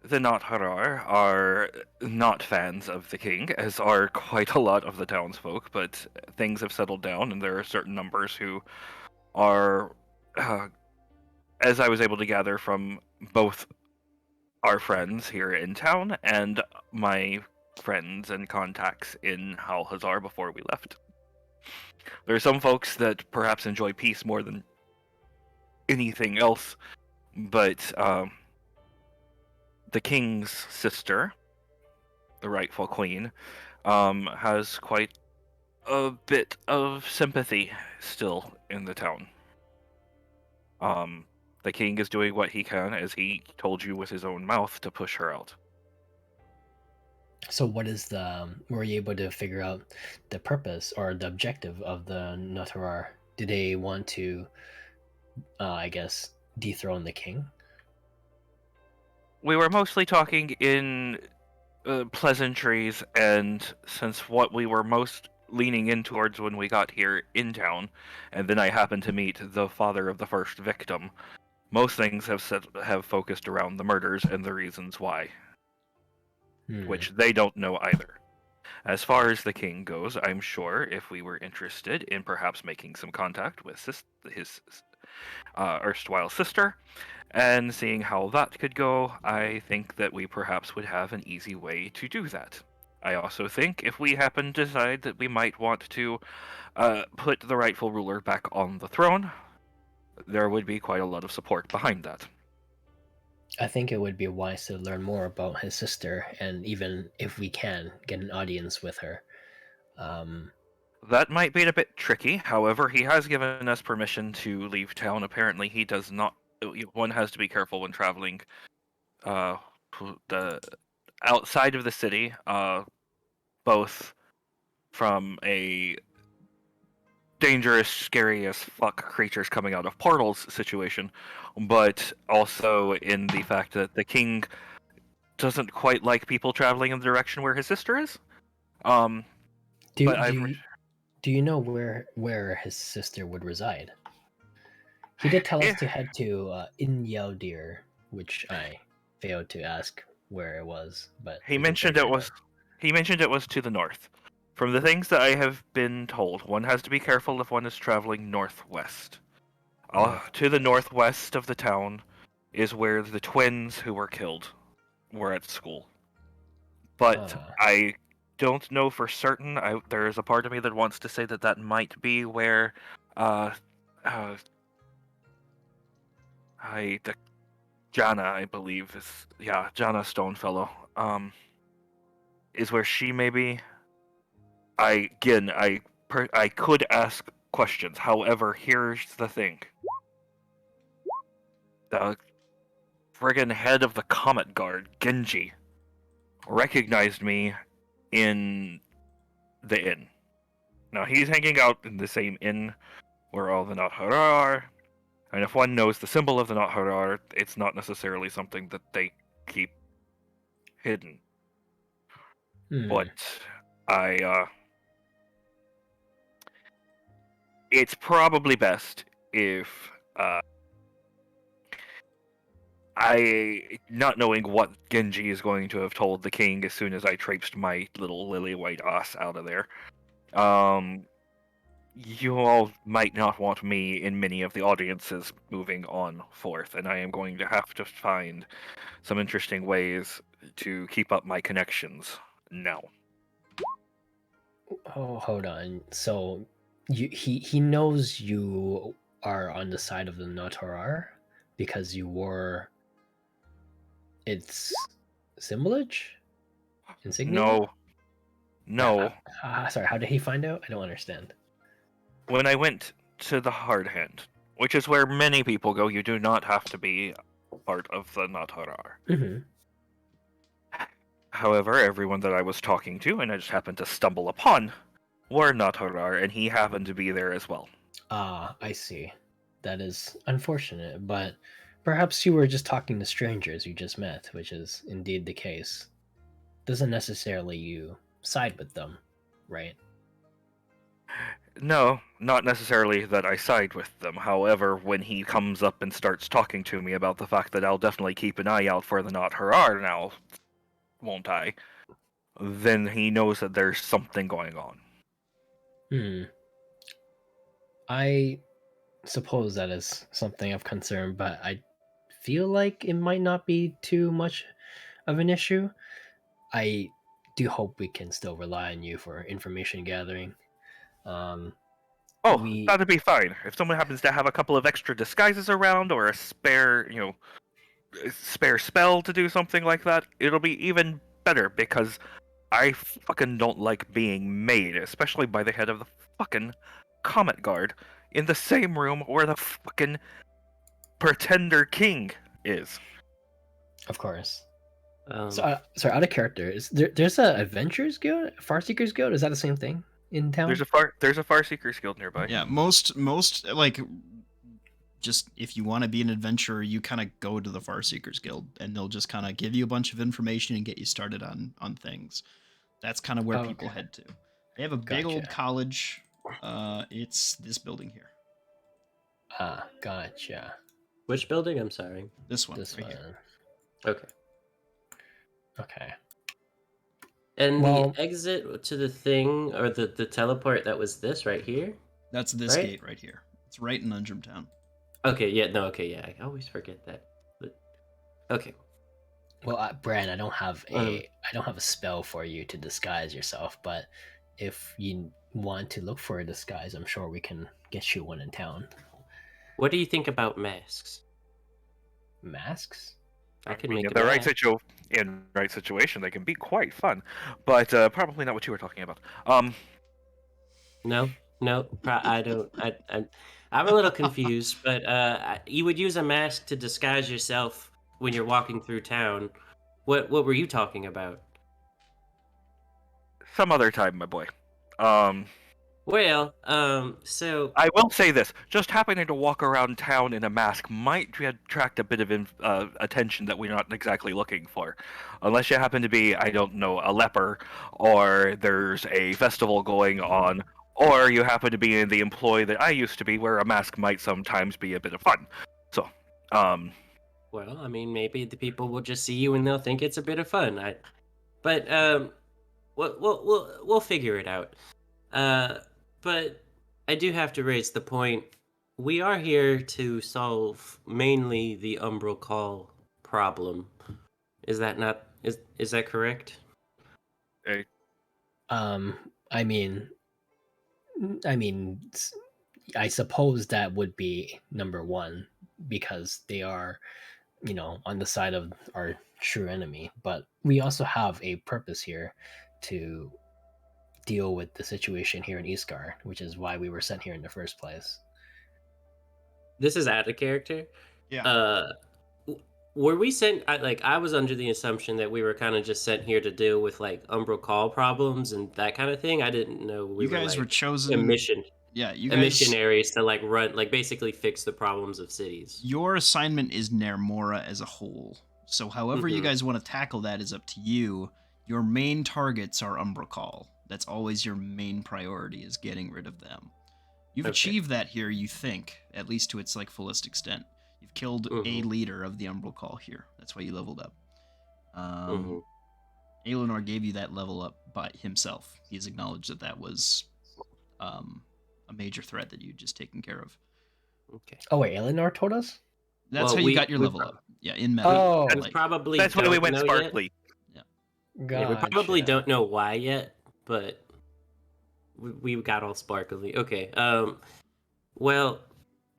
the Natharar are not fans of the king, as are quite a lot of the townsfolk, but things have settled down, and there are certain numbers who are, as I was able to gather from both our friends here in town and my friends and contacts in Halhazar before we left. There are some folks that perhaps enjoy peace more than anything else, but the king's sister, the rightful queen, has quite a bit of sympathy still in the town. The king is doing what he can, as he told you with his own mouth, to push her out. So what is were you able to figure out the purpose or the objective of the Nathrar? Do they want to I guess dethrone the king? We were mostly talking in pleasantries, and since what we were most leaning in towards when we got here in town, and then I happened to meet the father of the first victim, most things have focused around the murders and the reasons why, which they don't know either. As far as the king goes, I'm sure if we were interested in perhaps making some contact with his erstwhile sister, and seeing how that could go, I think that we perhaps would have an easy way to do that. I also think if we happen to decide that we might want to put the rightful ruler back on the throne, there would be quite a lot of support behind that. I think it would be wise to learn more about his sister, and even if we can get an audience with her. That might be a bit tricky. However, he has given us permission to leave town. Apparently, he does not. One has to be careful when traveling the outside of the city, both from a dangerous, scary as fuck creatures coming out of portals situation, but also in the fact that the king doesn't quite like people traveling in the direction where his sister is. Do But I've do you know where his sister would reside? He did tell us yeah, to head to Inyeldir, which I failed to ask where it was, but he we can mentioned figure it it out. was he mentioned it was to the north. From the things that I have been told, one has to be careful if one is traveling northwest. To the northwest of the town is where the twins who were killed were at school. But Ah. I don't know for certain. There is a part of me that wants to say that might be where, uh, the Jana, I believe is Jana Stonefellow, is where she may be. I could ask questions. However, here's the thing: the friggin' head of the Comet Guard, Genji, recognized me in the inn. Now he's hanging out in the same inn where all the Nathara are, and if one knows the symbol of the Nathara, it's not necessarily something that they keep hidden. But it's probably best if not knowing what Genji is going to have told the king as soon as I traipsed my little lily white ass out of there. You all might not want me in many of the audiences moving on forth, and I am going to have to find some interesting ways to keep up my connections now. Oh, hold on. So, he knows you are on the side of the Notarar because you wore its symbolage? Insignia? No. Sorry, how did he find out? I don't understand. When I went to the Hard Hand, which is where many people go, you do not have to be part of the Natarar. Mm-hmm. However, everyone that I was talking to, and I just happened to stumble upon, were Natarar, and he happened to be there as well. Ah, I see. That is unfortunate, but perhaps you were just talking to strangers you just met, which is indeed the case. Doesn't necessarily you side with them, right? No, not necessarily that I side with them. However, when he comes up and starts talking to me about the fact that I'll definitely keep an eye out for the Natarar now, won't I? Then he knows that there's something going on. I suppose that is something of concern, but I feel like it might not be too much of an issue. I do hope we can still rely on you for information gathering. That'd be fine. If someone happens to have a couple of extra disguises around or a spare, spare spell to do something like that, it'll be even better because I fucking don't like being made, especially by the head of the fucking Comet Guard, in the same room where the fucking Pretender King is. Of course. Sorry, out of character. There's a Adventurers Guild, Far Seekers Guild? Is that the same thing in town? There's a Far Seekers Guild nearby. Yeah, most like, just if you want to be an adventurer, you kind of go to the Far Seekers Guild, and they'll just kind of give you a bunch of information and get you started on things. That's kind of where people head to. They have a big old college. It's this building here. Ah, gotcha. Which building? I'm sorry. This one. This right one. here. Okay. Okay. And the exit to the thing, or the teleport, that was this right here? That's this gate right here. It's right in Undrum Town. Okay, yeah, I always forget that. But, okay. Well, Bran, I don't have a spell for you to disguise yourself, but if you want to look for a disguise, I'm sure we can get you one in town. What do you think about masks? Masks? I could make in the right situation, they can be quite fun, but probably not what you were talking about. No, I don't. I'm a little confused, but you would use a mask to disguise yourself when you're walking through town. What were you talking about? Some other time, my boy. Well, so I will say this: just happening to walk around town in a mask might attract a bit of attention that we're not exactly looking for, unless you happen to be, I don't know, a leper, or there's a festival going on, or you happen to be in the employ that I used to be, where a mask might sometimes be a bit of fun. So, well, I mean, maybe the people will just see you and they'll think it's a bit of fun. We'll figure it out. But I do have to raise the point. We are here to solve mainly the Umbral Call problem. Is that not? Is that correct? I mean, I mean, I suppose that would be number one because they are, on the side of our true enemy. But we also have a purpose here to deal with the situation here in Eastgar, which is why we were sent here in the first place. This is out of character. Yeah. Were we sent? I was under the assumption that we were kind of just sent here to deal with like Umbral Call problems and that kind of thing. I didn't know we You were guys like were chosen. a mission. Yeah, you A guys. missionaries to like run, like basically fix the problems of cities. Your assignment is Nermora as a whole. So however you Mhm. guys want to tackle that is up to you. Your main targets are Umbral. That's always your main priority, is getting rid of them. You've Okay. achieved that here, you think, at least to its like fullest extent. You've killed a Mhm. leader of the Umbral here. That's why you leveled up. Mhm. Aelinor gave you that level up by himself. He's acknowledged that that was a major threat that you'd just taken care of. Okay. Oh wait, Aelinor told us? That's Well, how you we- got your we level pro- up. Yeah, in meta. Oh, We probably That's why we don't went know sparkly. yet. gotcha. Yeah, we probably don't know why yet, but we got all sparkly. Okay. Well,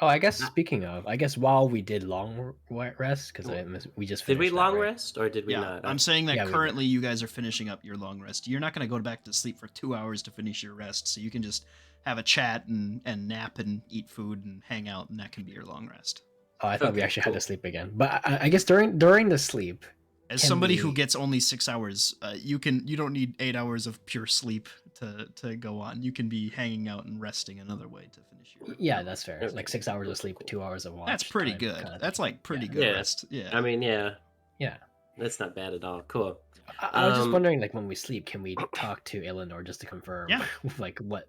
Oh, I guess speaking of, I guess while we did long rest, because we just did we finished that, long right? rest or did we Yeah, not? I'm saying that Yeah, we did. currently you guys are finishing up your long rest. You're not going to go back to sleep for 2 hours to finish your rest, so you can just have a chat and nap and eat food and hang out, and that can be your long rest. Oh, I thought we Okay, actually had cool. to sleep again. But I guess during the sleep, As Can somebody who we- gets only 6 hours, you don't need 8 hours of pure sleep to go on. You can be hanging out and resting another way to finish your. yeah, that's fair. Okay. Like 6 hours Cool, of sleep, cool. 2 hours of watch. That's pretty time good. kinda That's thing. like pretty Yeah. good Yeah. rest. Yeah. I mean, yeah, Yeah. that's not bad at all. Cool. I was just Um, wondering, like when we sleep, can we talk to Aelinor just to confirm, Yeah. like what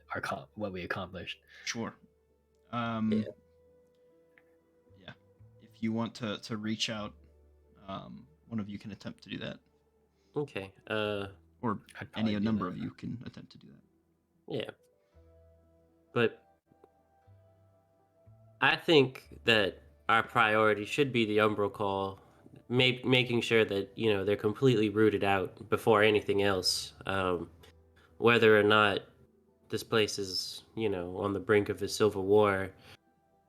we accomplished? Sure. Yeah. Yeah. If you want to reach out, one of you can attempt to do that, Okay. or I'd probably any do number that. of you can attempt to do that. Yeah. But I think that our priority should be the Umbral Call, making sure that they're completely rooted out before anything else. Whether or not this place is on the brink of a civil war,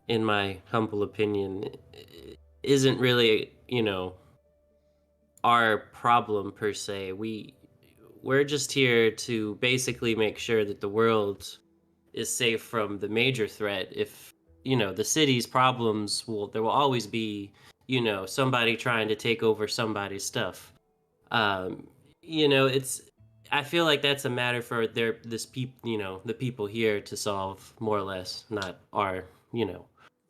in my humble opinion, isn't really our problem per se. We're just here to basically make sure that the world is safe from the major threat. If the city's problems, there will always be somebody trying to take over somebody's stuff. It's I feel like that's a matter for the people here to solve, more or less, not our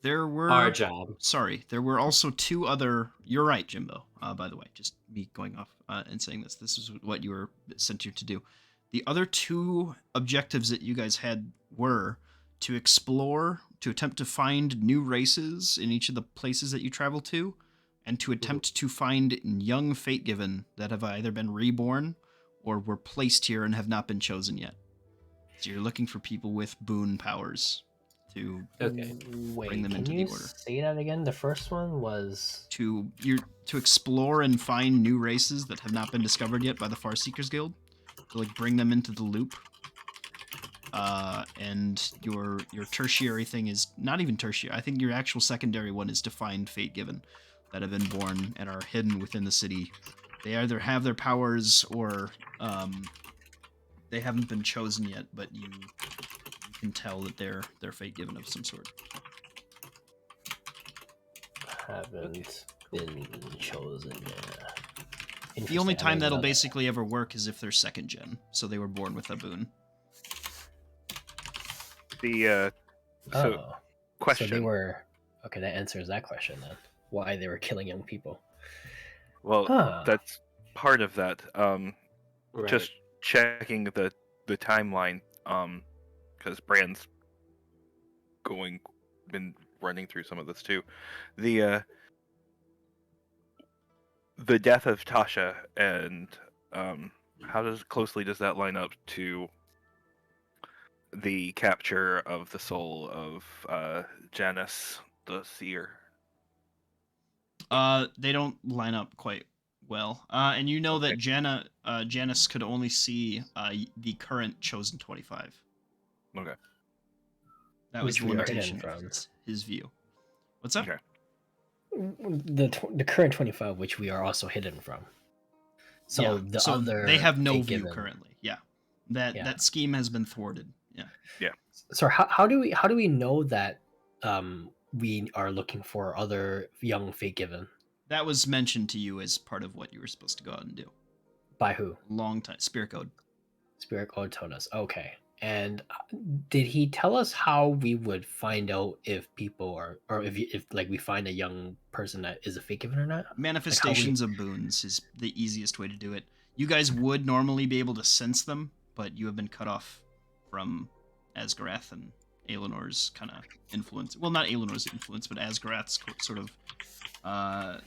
There were our job. Sorry, there were also 2 other. You're right, Jimbo. By the way, just me going off and saying this. This is what you were sent here to do. The other 2 objectives that you guys had were to explore, to attempt to find new races in each of the places that you travel to, and to attempt to find young Fate Given that have either been reborn or were placed here and have not been chosen yet. So you're looking for people with boon powers to Okay. Wait, bring them can into the you order. say that again? The first one was to explore and find new races that have not been discovered yet by the Farseekers Guild, to like bring them into the loop. And your tertiary thing is not even tertiary. I think your actual secondary one is to find Fate Given that have been born and are hidden within the city. They either have their powers or they haven't been chosen yet, but you can tell that they're Fate Given of some sort. haven't been chosen yet. The only Interesting, I time didn't that'll know that. basically ever work is if they're 2nd gen, so they were born with a boon. So Oh, question. so they were okay. That answers that question then. Why they were killing young people? Well, Huh. that's part of that. Right. Just checking the timeline. Because Brand's been running through some of this too. The death of Tasha and how closely does that line up to the capture of the soul of Janice the Seer? They don't line up quite well. And you know that Okay. Janice could only see the current chosen 25. Okay. That was Which the we are hidden limitation of from. his view. What's up? Okay. The current 25, which we are also hidden from. So Yeah, the so other they have no fake view given. currently. Yeah, that Yeah. that scheme has been thwarted. Yeah. So how do we know that we are looking for other young fake given? That was mentioned to you as part of what you were supposed to go out and do. By who? Long time. Spirit Code. Spirit Code told us. Okay. And did he tell us how we would find out if people are, or if like we find a young person that is a fake given or not? Manifestations of boons is the easiest way to do it. You guys would normally be able to sense them, but you have been cut off from Asgarath and Aelinor's kind of influence. Well, not Aelinor's influence, but Asgarath's sort of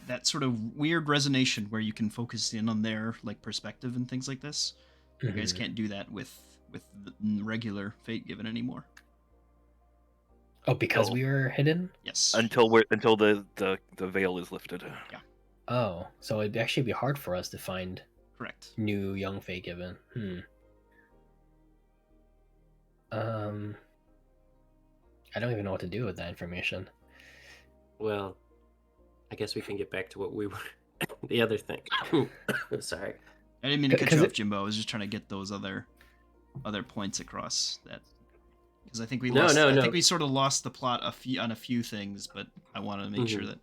that sort of weird resonation where you can focus in on their like perspective and things like this. You guys can't do that with the regular Fate Given anymore. Oh, because we were hidden? Yes. Until the veil is lifted. Yeah. Oh, so it'd actually be hard for us to find Correct. new young Fate Given. I don't even know what to do with that information. Well, I guess we can get back to what we were. The other thing. Sorry. I didn't mean to cut 'Cause you it- off, Jimbo. I was just trying to get those other points across that because I think we lost. I think we sort of lost the plot on a few things, but I want to make sure that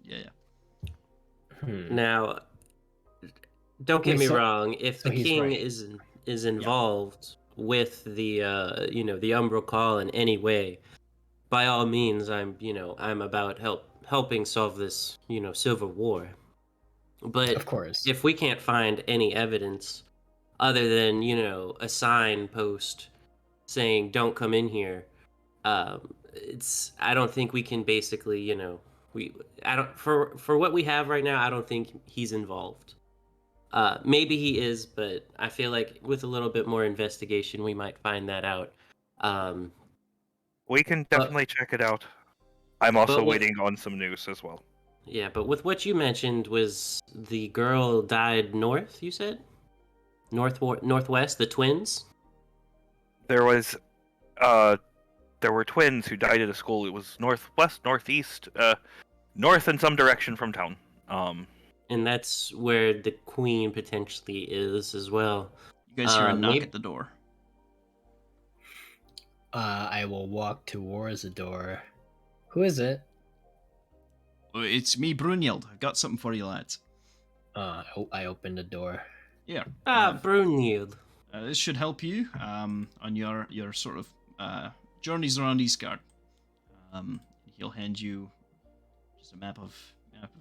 Now, don't get me wrong. If the king is involved with the the Umbral Call in any way, by all means, I'm about helping solve this civil war. But of course, if we can't find any evidence other than a signpost saying "Don't come in here," I don't think we can basically I don't for what we have right now. I don't think he's involved. Maybe he is, but I feel like with a little bit more investigation, we might find that out. We can definitely check it out. I'm also waiting on some news as well. Yeah, but with what you mentioned, was the girl died north, you said? Northwest, the twins? There were twins who died at a school. It was northwest, northeast, north in some direction from town. And that's where the queen potentially is as well. You guys hear a knock at the door. I will walk towards the door. Who is it? It's me, Brunhild. I got something for you, lads. I opened the door. Yeah. Brunhild. This should help you on your sort of journeys around Eastgard. He'll hand you just a map of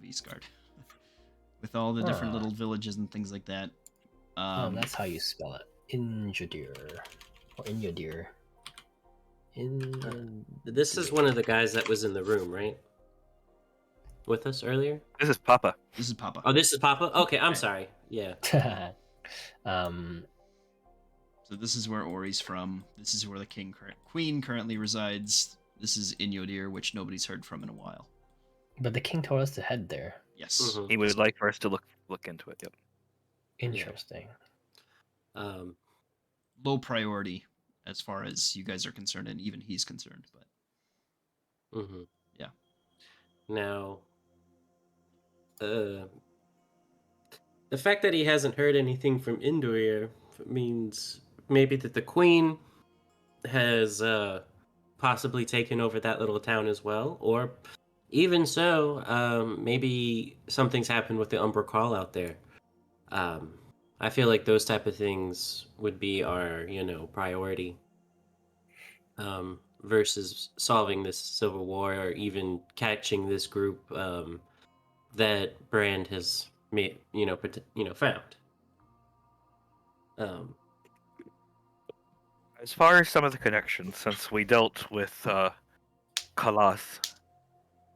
Eastgard with all the different little villages and things like that. That's how you spell it. Injadir. Or Injadir. This is one of the guys that was in the room, right? With us earlier? This is Papa. This is Papa. Oh, this is Papa? Okay, I'm sorry. Yeah. So this is where Ori's from. This is where the queen currently resides. This is Inyodir, which nobody's heard from in a while. But the king told us to head there. Yes. Mm-hmm. He would like for us to look into it. Yep. Interesting. Low priority as far as you guys are concerned, and even he's concerned. But yeah. Now, the fact that he hasn't heard anything from Indoir means maybe that the queen has possibly taken over that little town as well, or even so, maybe something's happened with the Umbral Call out there. I feel like those type of things would be our, priority versus solving this civil war or even catching this group that Brand has made, found. As far as some of the connections, since we dealt with Kalas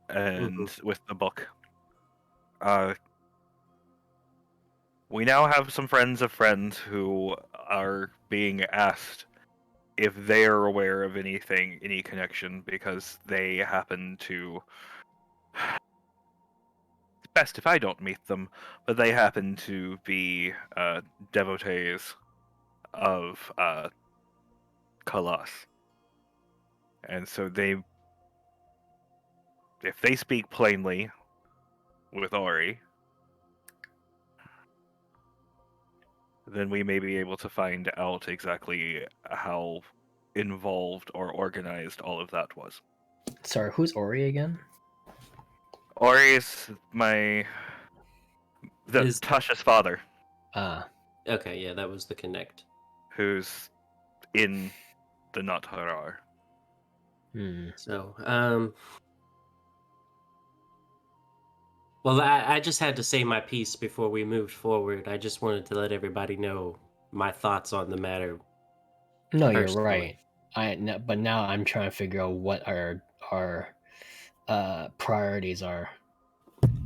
and with the book, we now have some friends of friends who are being asked if they are aware of any connection, because they happen to best if I don't meet them, but they happen to be devotees of Kalas. And so if they speak plainly with Ori, then we may be able to find out exactly how involved or organized all of that was. Sorry, who's Ori again? Ori is Tasha's father, Ah, Okay, yeah, that was the connect. who's in the Nut Harar. So, well, I just had to say my piece before we moved forward. I just wanted to let everybody know my thoughts on the matter. no, you're Personally. right. But now I'm trying to figure out what our priorities are.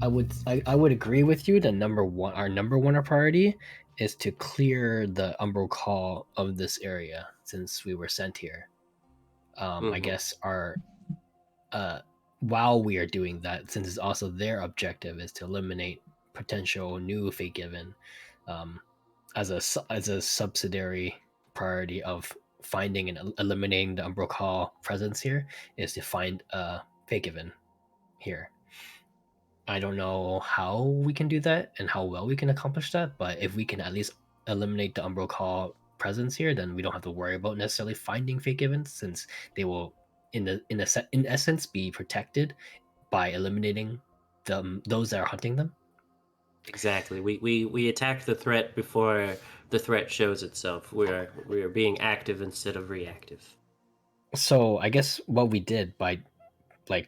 I would agree with you. Our number one priority is to clear the Umbral Call of this area since we were sent here. I guess our while we are doing that, since it's also their objective is to eliminate potential new Fate Given, as a subsidiary priority of finding and eliminating the Umbral Call presence here is to find Fate Given here. I don't know how we can do that and how well we can accomplish that, but if we can at least eliminate the Umbral Call presence here, then we don't have to worry about necessarily finding Fate Givens, since they will, in essence, be protected by eliminating those that are hunting them. Exactly. We attacked the threat before the threat shows itself. We are being active instead of reactive. So I guess what we did by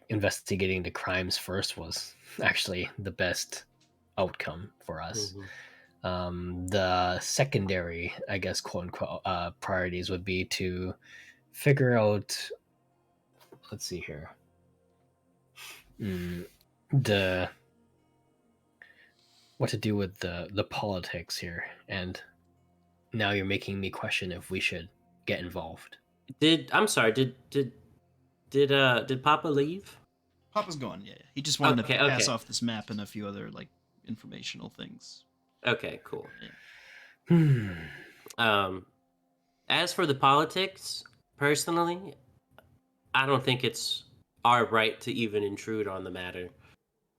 investigating the crimes first was actually the best outcome for us. The secondary, I guess, quote unquote, priorities would be to figure out. Let's see here. The what to do with the politics here, and now you're making me question if we should get involved. I'm sorry. Did Papa leave? Papa's gone. Yeah, he just wanted to Okay, pass okay. off this map and a few other informational things. Okay, cool. Yeah. As for the politics, personally, I don't think it's our right to even intrude on the matter.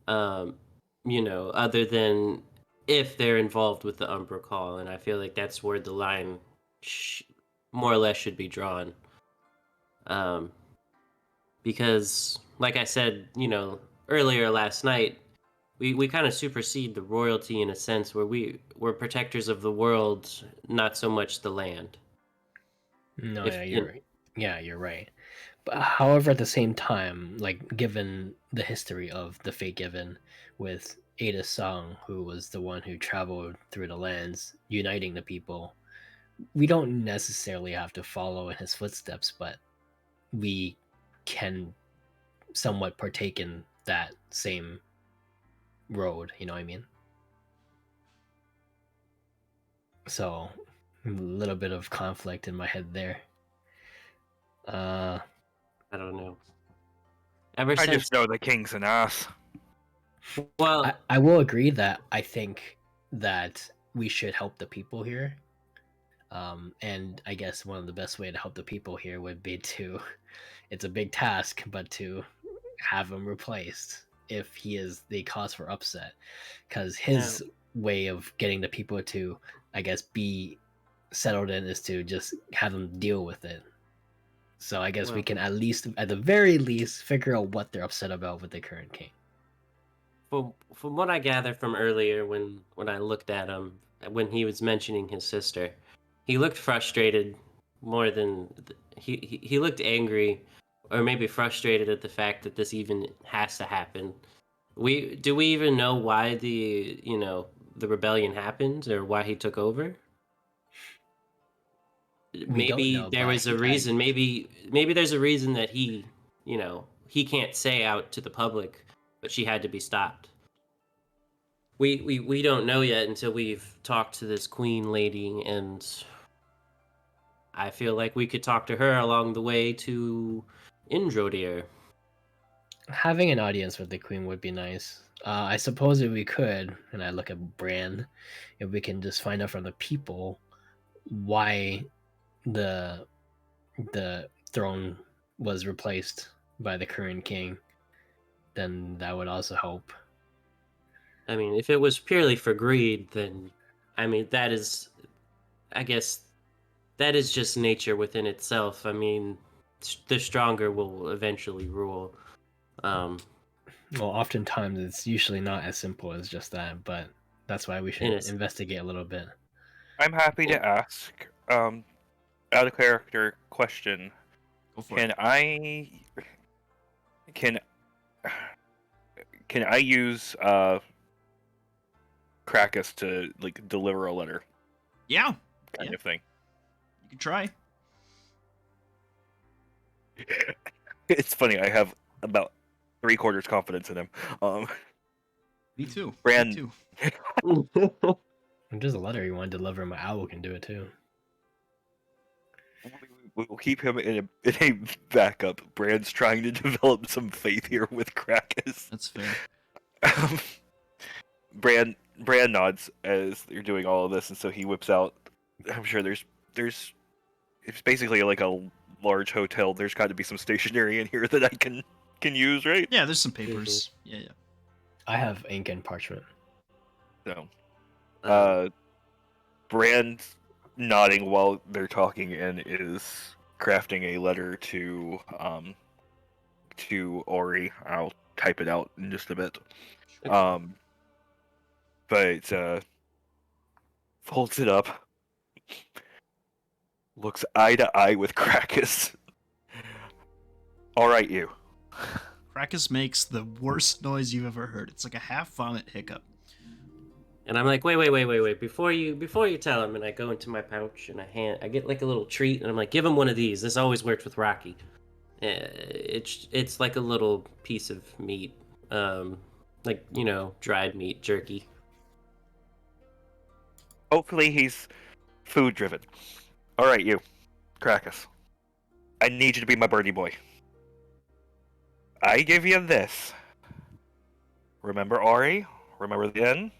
Other than if they're involved with the Umbra Call, and I feel like that's where the line more or less should be drawn. Because, like I said, earlier last night, we kind of supersede the royalty in a sense where we're protectors of the world, not so much the land. No, you're right. But however, at the same time, given the history of the Fate Given with Ada Song, who was the one who traveled through the lands, uniting the people, we don't necessarily have to follow in his footsteps, but we can somewhat partake in that same road. You know what I mean? So, a little bit of conflict in my head there. I don't know. I just know the king's an ass. Well, I will agree that I think that we should help the people here. And I guess one of the best way to help the people here would be to, it's a big task, but to have him replaced if he is the cause for upset. Because his way of getting the people to, I guess, be settled in is to just have them deal with it. So I guess we can at the very least, figure out what they're upset about with the current king. From what I gathered from earlier, when I looked at him, when he was mentioning his sister, he looked frustrated more than he looked angry, or maybe frustrated at the fact that this even has to happen. Do we even know why the rebellion happened or why he took over? Maybe there was a reason. Maybe there's a reason that he can't say out to the public, but she had to be stopped. We don't know yet until we've talked to this queen lady, and I feel like we could talk to her along the way to Indrodir. Having an audience with the queen would be nice. I suppose if we could, and I look at Bran, if we can just find out from the people why the throne was replaced by the current king, then that would also help. I mean, if it was purely for greed, then I mean that is, I guess, that is just nature within itself. I mean, the stronger will eventually rule. Um, Well, oftentimes it's usually not as simple as just that, but that's why we should In a s- investigate a little bit. I'm happy to ask. Out of character question. Go for it. Can I use Krakus to like deliver a letter Yeah, kind Yeah. of thing? you can try. It's funny. I have about 3/4 confidence in him. Me too. Bran- Me too. If there's a letter you want to deliver, my owl can do it too. We'll keep him in a backup. Bran's trying to develop some faith here with Krakus. That's fair. Bran nods as they're doing all of this, and so he whips out. I'm sure there's it's basically like a large hotel. There's got to be some stationery in here that I can use, right? Yeah, there's some papers. Yeah. I have ink and parchment. So, Brand's nodding while they're talking and is crafting a letter to Ori. I'll type it out in just a bit. But folds it up, looks eye to eye with Krakus. All right, you. Krakus makes the worst noise you've ever heard. It's like a half vomit hiccup. And I'm like, wait. Before you tell him, and I go into my pouch and I get like a little treat, and I'm like, give him one of these. This always worked with Rocky. It's like a little piece of meat, like dried meat jerky. Hopefully he's food driven. All right, you, Krakus. I need you to be my birdie boy. I give you this. Remember Ori? Remember the inn?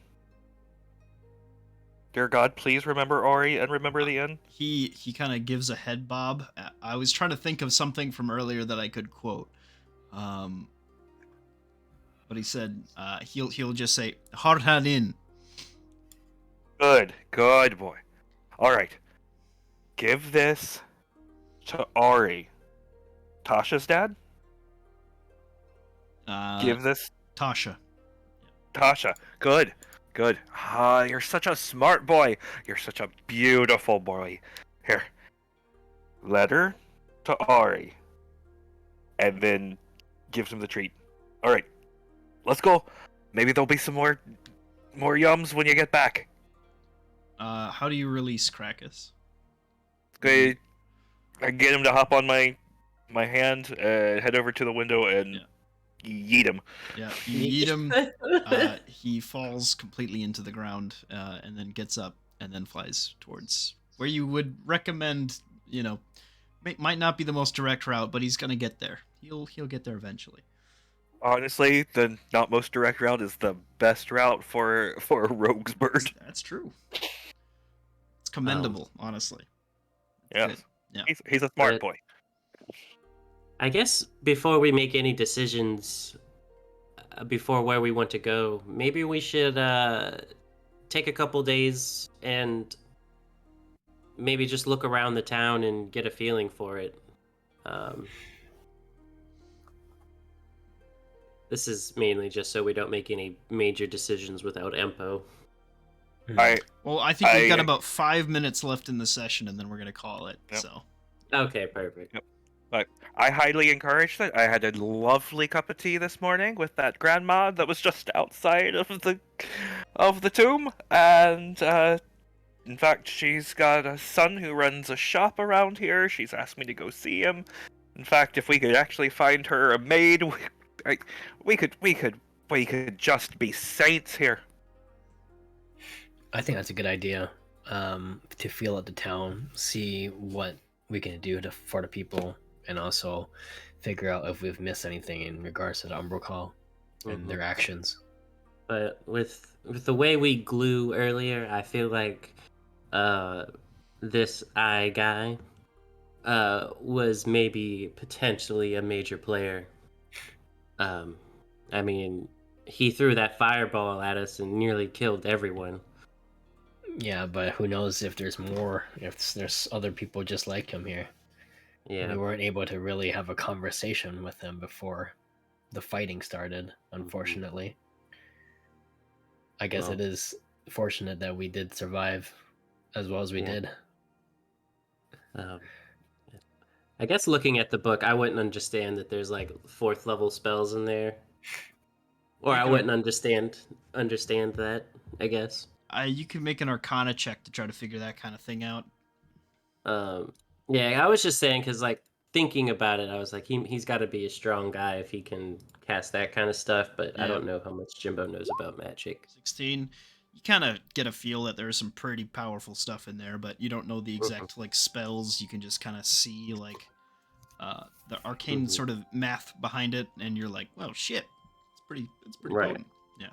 Dear God, please remember Ori and remember the inn. He kind of gives a head bob. I was trying to think of something from earlier that I could quote, but he said he'll just say Harhan in. Good boy. All right, give this to Ori. Tasha's dad. Give this Tasha. Tasha. Good. You're such a smart boy. You're such a beautiful boy. Here. Letter to Ari. And then gives him the treat. Alright. Let's go. Maybe there'll be some more yums when you get back. How do you release Krakus? Okay. I get him to hop on my hand, head over to the window, and yeet him. Yeah, you yeet him. He falls completely into the ground, and then gets up and then flies towards where you would recommend. Might not be the most direct route, but he's gonna get there. He'll get there eventually. Honestly, the not most direct route is the best route for a rogue's bird. That's true. It's commendable, honestly. Yes. Good. Yeah. He's a smart boy. I guess before we make any decisions, before where we want to go, maybe we should take a couple days and maybe just look around the town and get a feeling for it. This is mainly just so we don't make any major decisions without Empo. I think we've got about 5 minutes left in the session, and then we're gonna call it. Yep. So. Okay, perfect. Yep. But I highly encourage that. I had a lovely cup of tea this morning with that grandma that was just outside of the tomb, and in fact, she's got a son who runs a shop around here. She's asked me to go see him. In fact, if we could actually find her a maid, we could just be saints here. I think that's a good idea. To feel out the town, see what we can do for the people, and also figure out if we've missed anything in regards to the Umbral Call and their actions. But with the way we glue earlier, I feel like this eye guy was maybe potentially a major player. I mean, he threw that fireball at us and nearly killed everyone. Yeah, but who knows if there's more, if there's other people just like him here. Yeah. We weren't able to really have a conversation with him before the fighting started, unfortunately. I guess it is fortunate that we did survive as well as we did. I guess looking at the book, I wouldn't understand that there's like 4th level spells in there. Or I wouldn't understand that, I guess. You can make an Arcana check to try to figure that kind of thing out. Yeah, I was just saying because, like, thinking about it, I was like, he's got to be a strong guy if he can cast that kind of stuff. But I don't know how much Jimbo knows about magic. 16. You kind of get a feel that there's some pretty powerful stuff in there, but you don't know the exact like spells. You can just kind of see like the arcane sort of math behind it, and you're like, "Well, shit, it's pretty Right. potent." Yeah.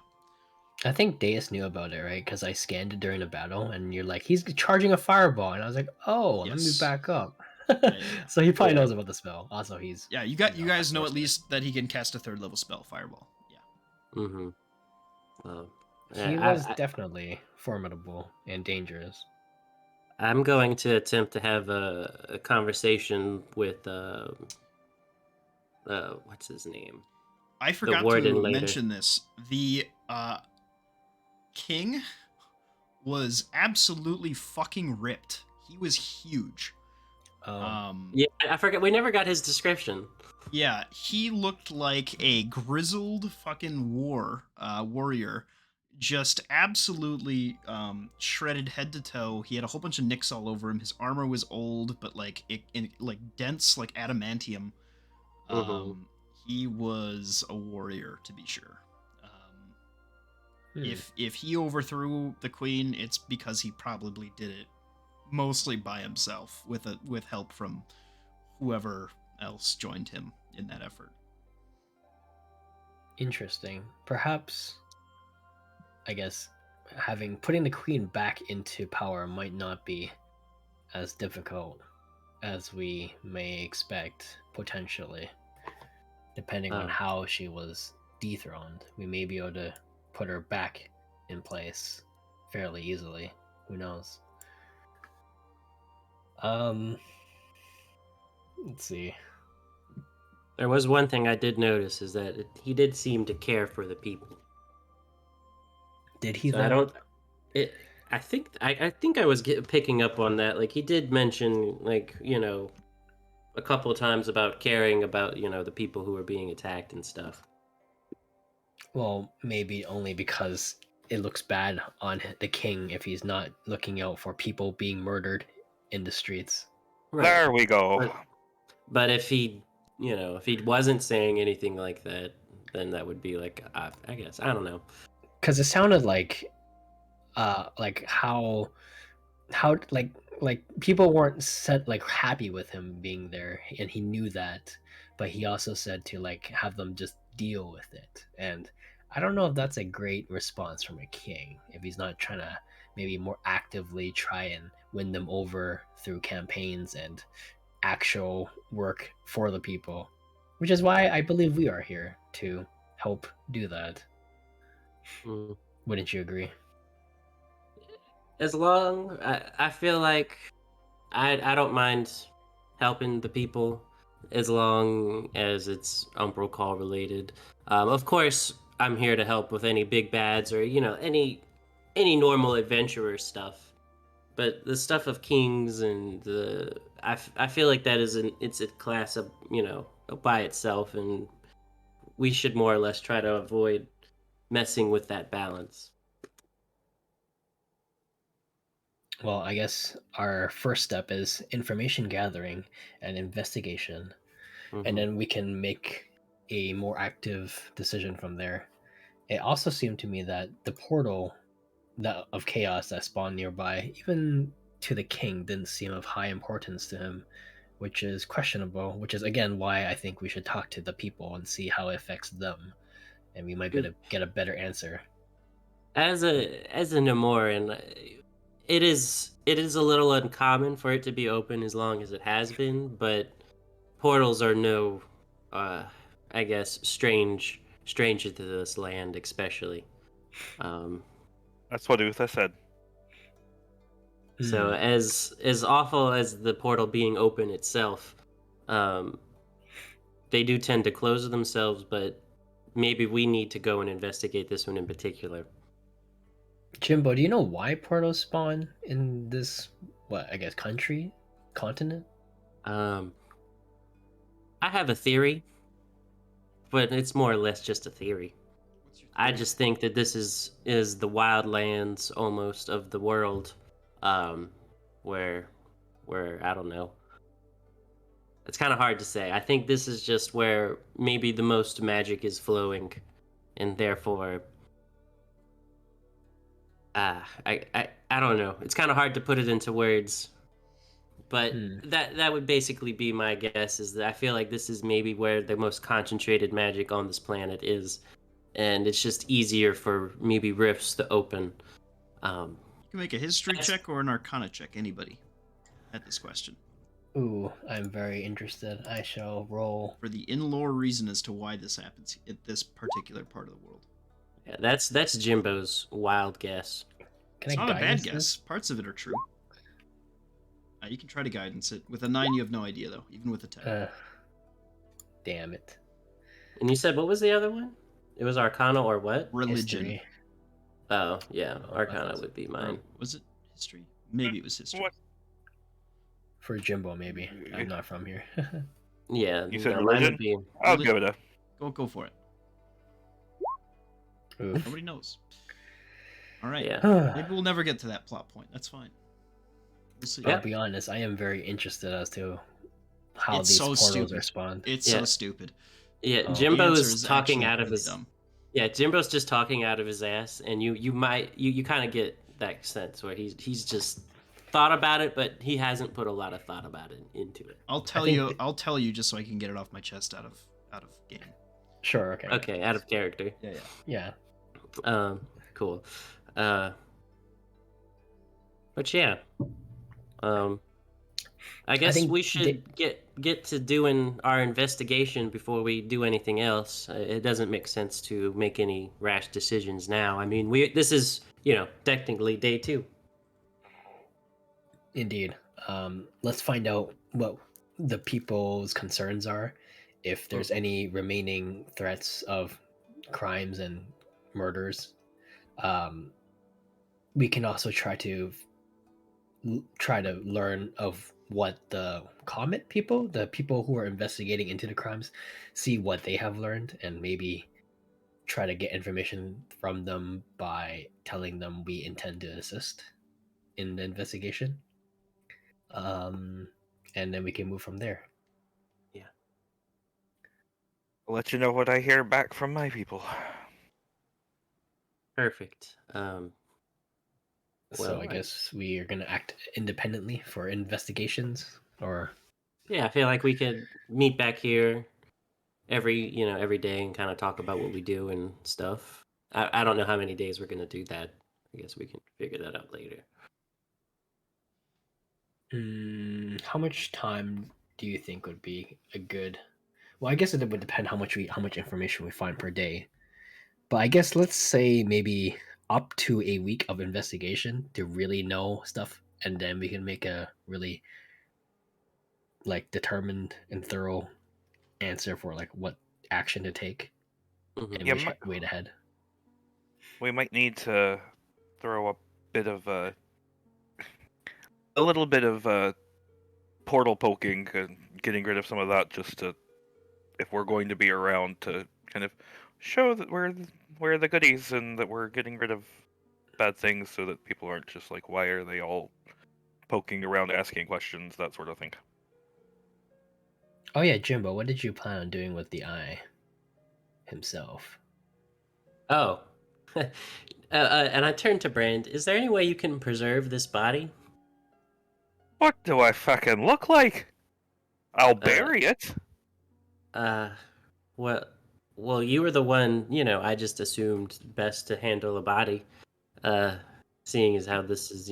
I think Deus knew about it, right? Because I scanned it during the battle, and you're like, "He's charging a fireball," and I was like, "Oh, let me back up." So he probably knows about the spell. Also, he's you guys know at least that he can cast a 3rd level spell, fireball. Yeah. He was definitely formidable and dangerous. I'm going to attempt to have a conversation with what's his name? I forgot to mention this. The king was absolutely fucking ripped. He was huge. Yeah, I forget. We never got his description. Yeah, he looked like a grizzled fucking warrior, just absolutely shredded head to toe. He had a whole bunch of nicks all over him. His armor was old, but like dense, like adamantium. He was a warrior, to be sure. If he overthrew the queen, it's because he probably did it mostly by himself, with help from whoever else joined him in that effort. Interesting. Perhaps, I guess, putting the queen back into power might not be as difficult as we may expect, potentially. Depending on how she was dethroned, we may be able to put her back in place fairly easily. Who knows? Let's see. There was one thing I did notice is that he did seem to care for the people. Did he? So I think I was picking up on that. Like he did mention, like, you know, a couple of times about caring about, you know, the people who were being attacked and stuff. Well, maybe only because it looks bad on the king if he's not looking out for people being murdered in the streets. Right. There we go. But if he, you know, if he wasn't saying anything like that, then that would be like, I guess, I don't know. Because it sounded like how like people weren't happy with him being there, and he knew that, but he also said to like have them just deal with it. And I don't know if that's a great response from a king if he's not trying to maybe more actively try and win them over through campaigns and actual work for the people, which is why I believe we are here to help do that. Wouldn't you agree? As long I feel like I don't mind helping the people as long as it's Umbral Call related. Of course, I'm here to help with any big bads or, you know, any normal adventurer stuff. But the stuff of kings and I feel like that it's a class of, you know, by itself, and we should more or less try to avoid messing with that balance. Well, I guess our first step is information gathering and investigation, and then we can make a more active decision from there. It also seemed to me that the portal of chaos that spawned nearby, even to the king, didn't seem of high importance to him. which is questionable. Which is again why I think we should talk to the people and see how it affects them, and we might get a better answer. As a Nemoran, it is a little uncommon for it to be open as long as it has been, but portals are no, I guess, stranger to this land, especially. That's what Utha said. So as awful as the portal being open itself, they do tend to close themselves, but maybe we need to go and investigate this one in particular. Jimbo, do you know why portals spawn in this, what, I guess, continent? I have a theory, but it's more or less just a theory. What's your I theory? just think that this is the wildlands almost of the world, where I don't know. It's kind of hard to say. I think this is just where maybe the most magic is flowing, and therefore, I don't know. It's kind of hard to put it into words, but that would basically be my guess. Is that I feel like this is maybe where the most concentrated magic on this planet is, and it's just easier for maybe rifts to open. You can make a history check or an arcana check, anybody, at this question. Ooh, I'm very interested. I shall roll. For the in-lore reason as to why this happens at this particular part of the world. Yeah, that's Jimbo's wild guess. It's not a bad guess. Parts of it are true. You can try to guidance it. With a 9, you have no idea, though, even with a 10. Damn it. And you said, what was the other one? It was Arcana or what? Religion. History. Oh, yeah. Arcana would be mine. Was it history? Maybe it was history. What? For Jimbo, maybe. I'm not from here. Yeah. You said mine religion? would be... I'll give it a... Go for it. Oof. Nobody knows. All right. Yeah. Maybe we'll never get to that plot point. That's fine. We'll see. I'll be honest, I am very interested as to how It's these so portals stupid. are spawned. It's Yeah. so stupid. Yeah, Oh. The answer Jimbo's is talking actually out of really his... dumb. Yeah, Jimbo's just talking out of his ass, and you might... You kind of get that sense where he's just thought about it, but he hasn't put a lot of thought about it into it. I'll tell you just so I can get it off my chest out of game. Sure, okay. Okay, out of character. Yeah. Yeah. Cool. But yeah. I guess think we should get to doing our investigation before we do anything else. It doesn't make sense to make any rash decisions now. I mean, this is, technically day 2. Indeed. Let's find out what the people's concerns are. If there's any remaining threats of crimes and murders, we can also try to learn of what the Comet people, the people who are investigating into the crimes, see what they have learned, and maybe try to get information from them by telling them we intend to assist in the investigation. And then we can move from there. Yeah. I'll let you know what I hear back from my people. Perfect. So I guess we are going to act independently for investigations, or... Yeah, I feel like we could meet back here every day and kind of talk about what we do and stuff. I don't know how many days we're going to do that. I guess we can figure that out later. How much time do you think would be a good... Well, I guess it would depend how much information we find per day. But I guess let's say maybe up to a week of investigation to really know stuff, and then we can make a really determined and thorough answer for what action to take and which way to head. We might need to throw a little bit of portal poking and getting rid of some of that, just to, if we're going to be around, to kind of show that we're the goodies and that we're getting rid of bad things, so that people aren't just like, why are they all poking around, asking questions, that sort of thing. Oh yeah, Jimbo, what did you plan on doing with the eye himself? Oh. And I turned to Brand. Is there any way you can preserve this body? What do I fucking look like? I'll bury it. Well, you were the one, I just assumed best to handle a body. Seeing as how this is,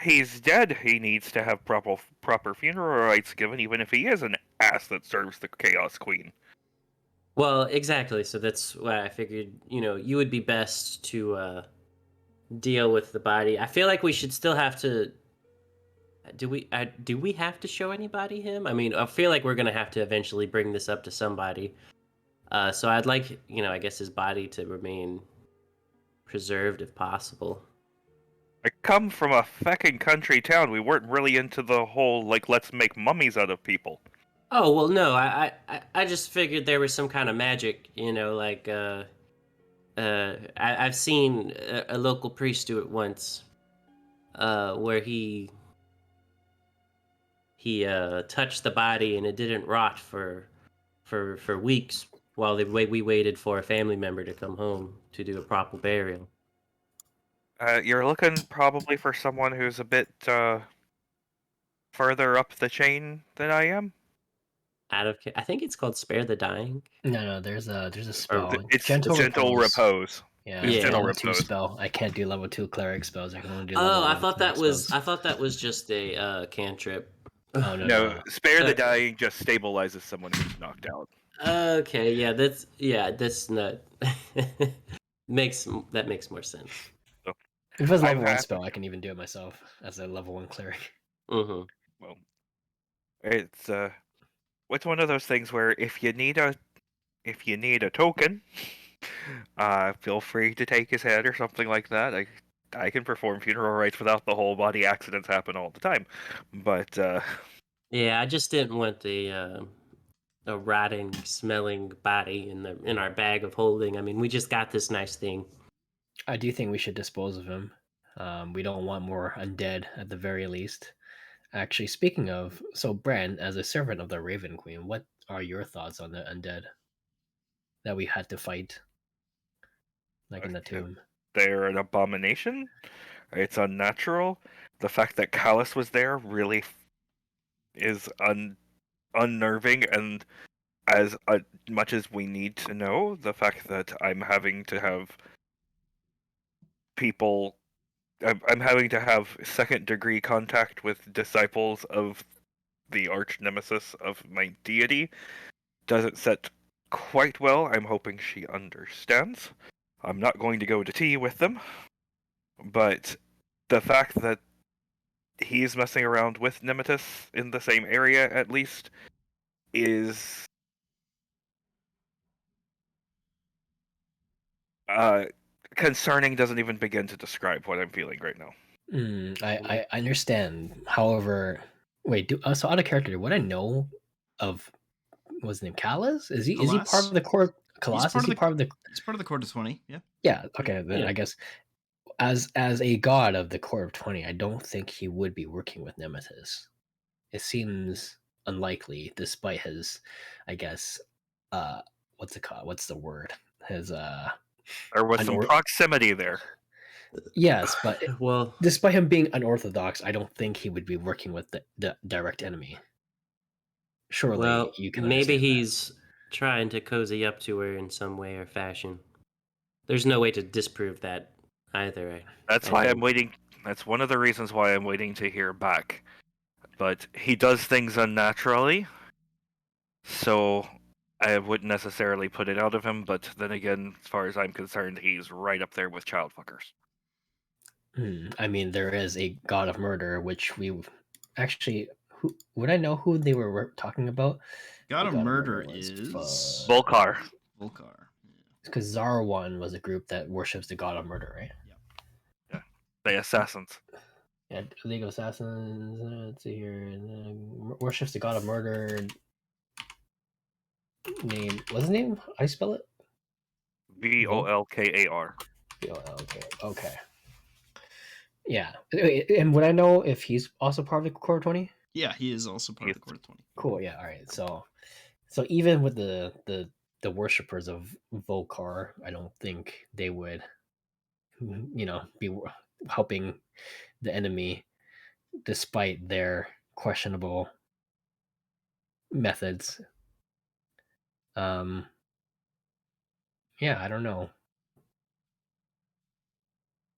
He's dead. He needs to have proper funeral rites given, even if he is an ass that serves the Chaos Queen. Well, exactly. So that's why I figured, you would be best to deal with the body. I feel like we should still have to. Do we have to show anybody him? I mean, I feel like we're gonna have to eventually bring this up to somebody. So I'd like, I guess his body to remain preserved if possible. I come from a feckin' country town. We weren't really into the whole, like, let's make mummies out of people. Oh well, no, I just figured there was some kind of magic, like I've seen a local priest do it once, where he touched the body and it didn't rot for weeks while we waited for a family member to come home to do a proper burial. You're looking probably for someone who's a bit further up the chain than I am. I think it's called Spare the Dying. No, there's a spell. It's Gentle Repose. Yeah, Yeah, Gentle level 2 Repose. spell. I can't do level 2 cleric spells. I can only do Oh, level 1 I thought that cleric was spells. just a cantrip. Oh No, Spare the Okay. Dying just stabilizes someone who's knocked out. Okay, yeah, that's not that makes more sense. So, If it's level I've 1 had- spell, I can even do it myself as a level 1 cleric. Mm-hmm. Well, it's one of those things where if you need a token, feel free to take his head or something like that. I can perform funeral rites without the whole body accidents happen all the time, but Yeah, I just didn't want a rotting, smelling body in our bag of holding. I mean, we just got this nice thing. I do think we should dispose of him. We don't want more undead at the very least. Actually, speaking of, so Bran, as a servant of the Raven Queen, what are your thoughts on the undead that we had to fight, like in the tomb? they're an abomination. It's unnatural. The fact that Callus was there really is unnerving, and as much as we need to know, the fact that I'm having to have people, I'm having to have second-degree contact with disciples of the arch nemesis of my deity doesn't set quite well. I'm hoping she understands. I'm not going to go to tea with them, but the fact that he's messing around with Nemesis in the same area, at least, is concerning. Doesn't even begin to describe what I'm feeling right now. I understand. However, wait, so out of character, would I know of was his name Callus? Is he part of the core? Colossus? Is he part of the? He's part of the Court of 20. Yeah. Yeah. Okay. Then Yeah. I guess as a god of the Court of 20, I don't think he would be working with Nemesis. It seems unlikely, despite his, I guess, what's it called? What's the word? His There was some proximity there. Yes, but Well, despite him being unorthodox, I don't think he would be working with the direct enemy. Surely, well, you can maybe understand that. he's trying to cozy up to her in some way or fashion. There's no way to disprove that either. That's why I'm waiting. That's one of the reasons why I'm waiting to hear back. But he does things unnaturally, so I wouldn't necessarily put it out of him. But then again, as far as I'm concerned, he's right up there with child fuckers. I mean, there is a god of murder, which we actually. Would I know who they were talking about? God of Murder was is Volkar. Volkar. Because Zarwan was a group that worships the god of murder, right? Yeah, the assassins. Yeah, League of Assassins. Let's see here. Worships the god of murder. Name. What's his name? How do you spell it? Volkar. Okay. Yeah. And would I know if he's also part of the Core 20? Yeah, he is also part of the Court of 20. Cool. Yeah. All right. So even with the worshippers of Volkar, I don't think they would, be helping the enemy, despite their questionable methods. Um, yeah, I don't know.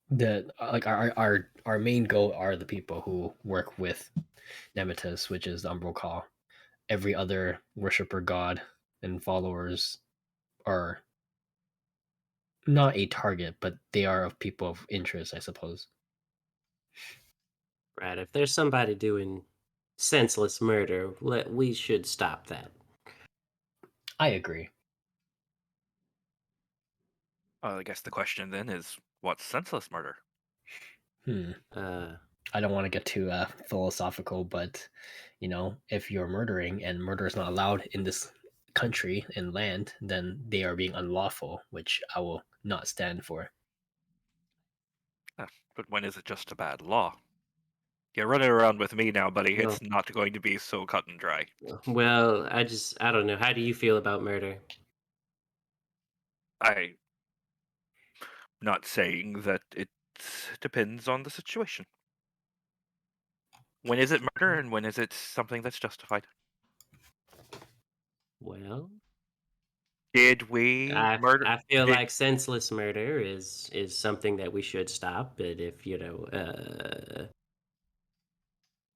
The like our main goal are the people who work with Nemesis, which is the Umbral Call. Every other worshiper god and followers are not a target, but they are of people of interest, I suppose. Right. If there's somebody doing senseless murder, we should stop that. I agree. I guess the question then is, what's senseless murder? I don't want to get too philosophical, but if you're murdering and murder is not allowed in this country and land, then they are being unlawful, which I will not stand for. But when is it just a bad law? You're running around with me now, buddy. Well, It's not going to be so cut and dry. well, I don't know. How do you feel about murder? I'm not saying that it depends on the situation. When is it murder and when is it something that's justified? Well, Did we murder? I feel like senseless murder is something that we should stop. But if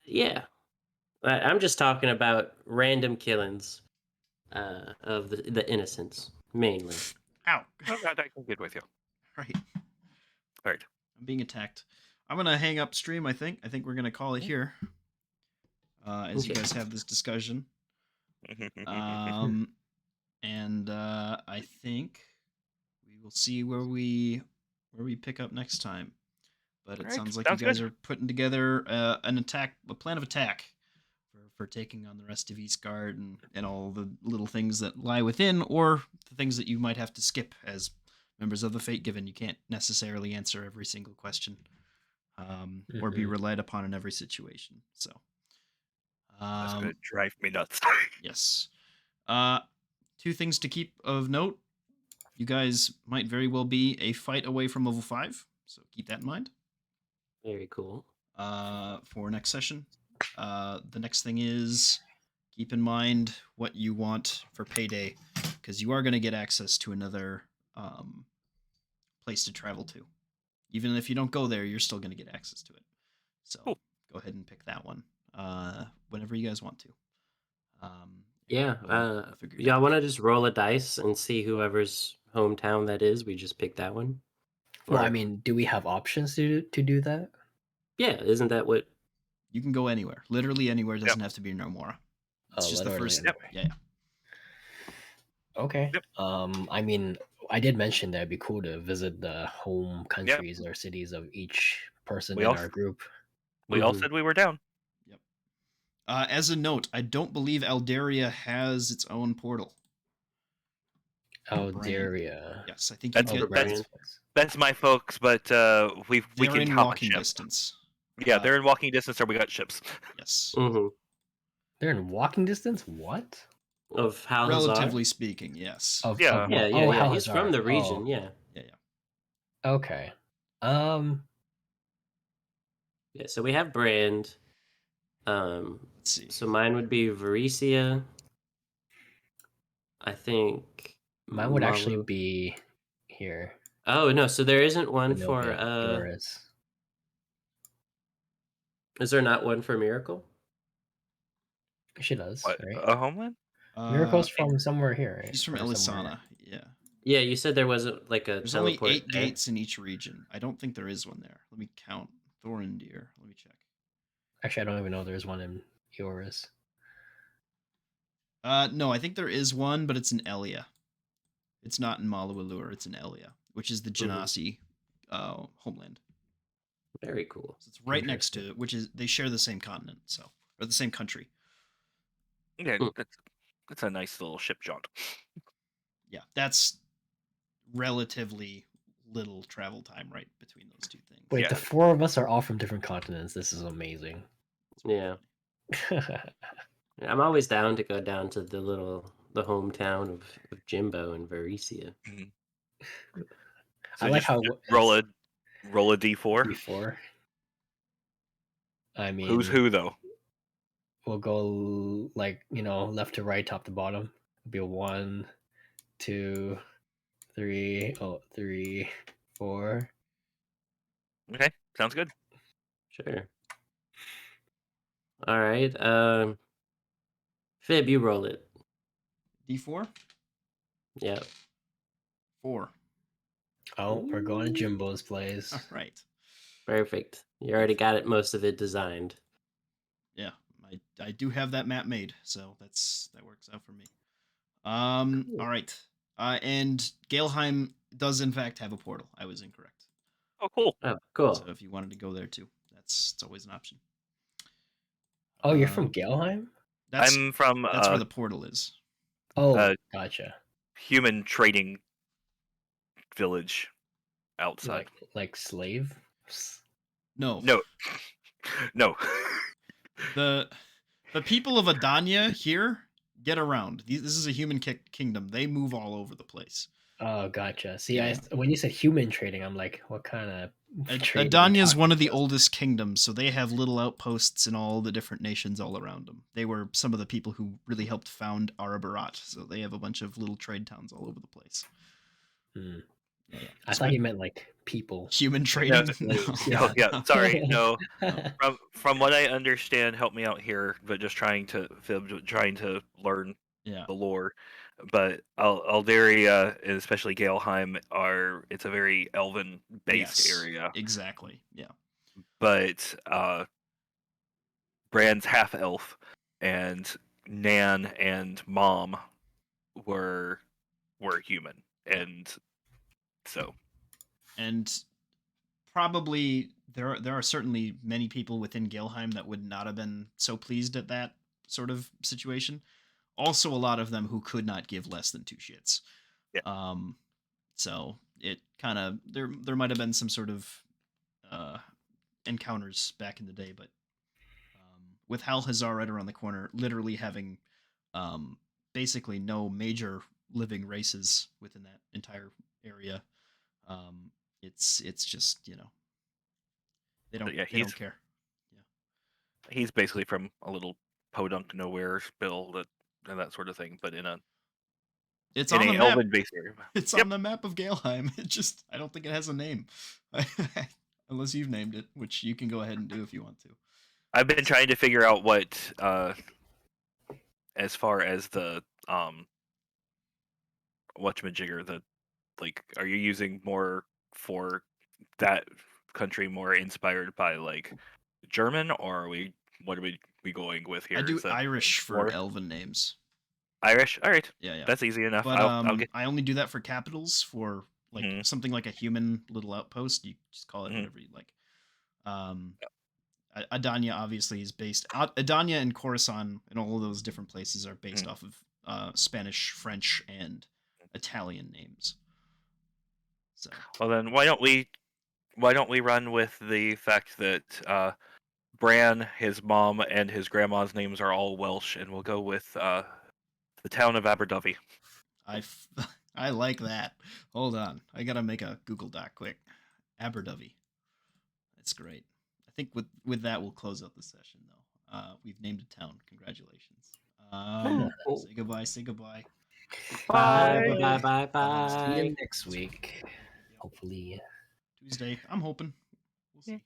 yeah, I'm just talking about random killings of the innocents mainly. Ow. I can get with you. Right. Right. I'm being attacked. I'm gonna hang up stream. I think we're gonna call it here. As you Okay. guys have this discussion. And I think we will see where we pick up next time. But it Alright, sounds like sounds you guys good. are putting together a plan of attack for taking on the rest of Eastgard and all the little things that lie within, or the things that you might have to skip as members of the Fate Given. You can't necessarily answer every single question, or be relied upon in every situation. So That's gonna drive me nuts. yes. Two things to keep of note. You guys might very well be a fight away from level 5, so keep that in mind. Very cool. For next session. The next thing is keep in mind what you want for payday, because you are going to get access to another place to travel to. Even if you don't go there, you're still going to get access to it. So Cool. Go ahead and pick that one whenever you guys want to. Yeah. we'll figure it Y'all out. want to just roll a dice and see whoever's hometown that is? We just pick that one. Well, Or- I mean, do we have options to do that? Yeah, isn't that what? You can go anywhere. Literally anywhere. It doesn't have to be Nomura. It's just the literally first. anywhere. Yeah. Okay. Yep. I mean, I did mention that it'd be cool to visit the home countries or cities of each person We in all- our group. We all said we were down. Yep. As a note, I don't believe Aldaria has its own portal. Aldaria. Yes, I think That's- you get. that's- That's my folks, but we They're can in cop a walking ship. distance. Yeah, they're in walking distance, or we got ships. Yes. They're in walking distance? What? Of Halazar? Relatively speaking, yes. Yeah. Yeah. He's Halazar. from the region. Oh, Yeah. okay. Yeah. So we have Brand. Let's see. So mine would be Varesia. I think Mine would actually Malu- be here. Oh no! So there isn't one Zenobia, for. Doris. Is there not one for Miracle? She does, What? right? A homeland? Miracle's from somewhere here. Right? She's from Or somewhere. Elisana. Yeah. Yeah, you said there wasn't like a There's only teleport 8 there. gates in each region. I don't think there is one there. Let me count. Thorindir. Let me check. Actually, I don't even know there's one in Eoris. No, I think there is one, but it's in Elia. It's not in Malualur. It's in Elia, which is the Genasi homeland. Very cool. So it's right next to, which is they share the same continent, or the same country. Yeah, that's a nice little ship jaunt. Yeah, that's relatively little travel time right between those two things. Wait, Yeah. the 4 of us are all from different continents. This is amazing. Yeah. I'm always down to go down to the hometown of Jimbo and Varesia. So I like just how roll a d4. D4. I mean, Who's who though? we'll go like left to right, top to bottom. It'll be a 1, 2, 3. Oh, 3, 4. Okay, sounds good. Sure. All right. Fib, you roll it. D4? Yep. 4. Oh, we're going to Jimbo's place. All right. Perfect. You already got it. Most of it designed. Yeah, I do have that map made, so that works out for me. Cool. All right. And Galeheim does in fact have a portal. I was incorrect. Oh, cool. Oh, cool. So if you wanted to go there too, it's always an option. Oh, you're from Galeheim? That's I'm from that's where the portal is. Oh, gotcha. human trading village outside. Like slave? No. No. No. The people of Adania here get around. This is a human kingdom. They move all over the place. Oh, gotcha. See, Yeah. when you said human trading, I'm like, what kind of trading? Adania is one of the oldest kingdoms, so they have little outposts in all the different nations all around them. They were some of the people who really helped found Arabarat, so they have a bunch of little trade towns all over the place. Hmm. Yeah. I thought you meant like people. Human trading. Yeah. Sorry, no. From what I understand, help me out here, but just trying to learn Yeah. the lore. But Alderia, and especially Galeheim, it's a very elven based Yes, area. Exactly. Yeah. But Brand's half elf, and Nan and Mom were human, and so. And probably there are certainly many people within Galeheim that would not have been so pleased at that sort of situation. Also, a lot of them who could not give less than two shits. Yeah. So it kind of there might have been some sort of encounters back in the day, but with Hal Hazar right around the corner, literally having basically no major living races within that entire area, it's just they don't Yeah, they don't care. Yeah, he's basically from a little podunk nowhere bill and that sort of thing, but in it's an on the map. elven base area. It's Yep. on the map of Galeheim. I don't think it has a name, unless you've named it, which you can go ahead and do if you want to. I've been trying to figure out what, as far as the whatchamajigger, are you using more for that country more inspired by like German, or what are we going with here? I do Is that Irish for more elven names. Irish? All right, Yeah. that's easy enough. But I'll get. I only do that for capitals. For like something like a human little outpost, you just call it whatever you like. Adania obviously is based. Adania and Khorasan and all of those different places are based off of Spanish, French, and Italian names. So Well then, why don't we run with the fact that Bran, his mom, and his grandma's names are all Welsh, and we'll go with the town of Aberdyfi. I like that. Hold on, I gotta make a Google Doc quick. Aberdyfi. That's great. I think with that we'll close out the session though. We've named a town. Congratulations. Say goodbye. Say goodbye. Bye. See you next week. Hopefully. Tuesday. I'm hoping. We'll see.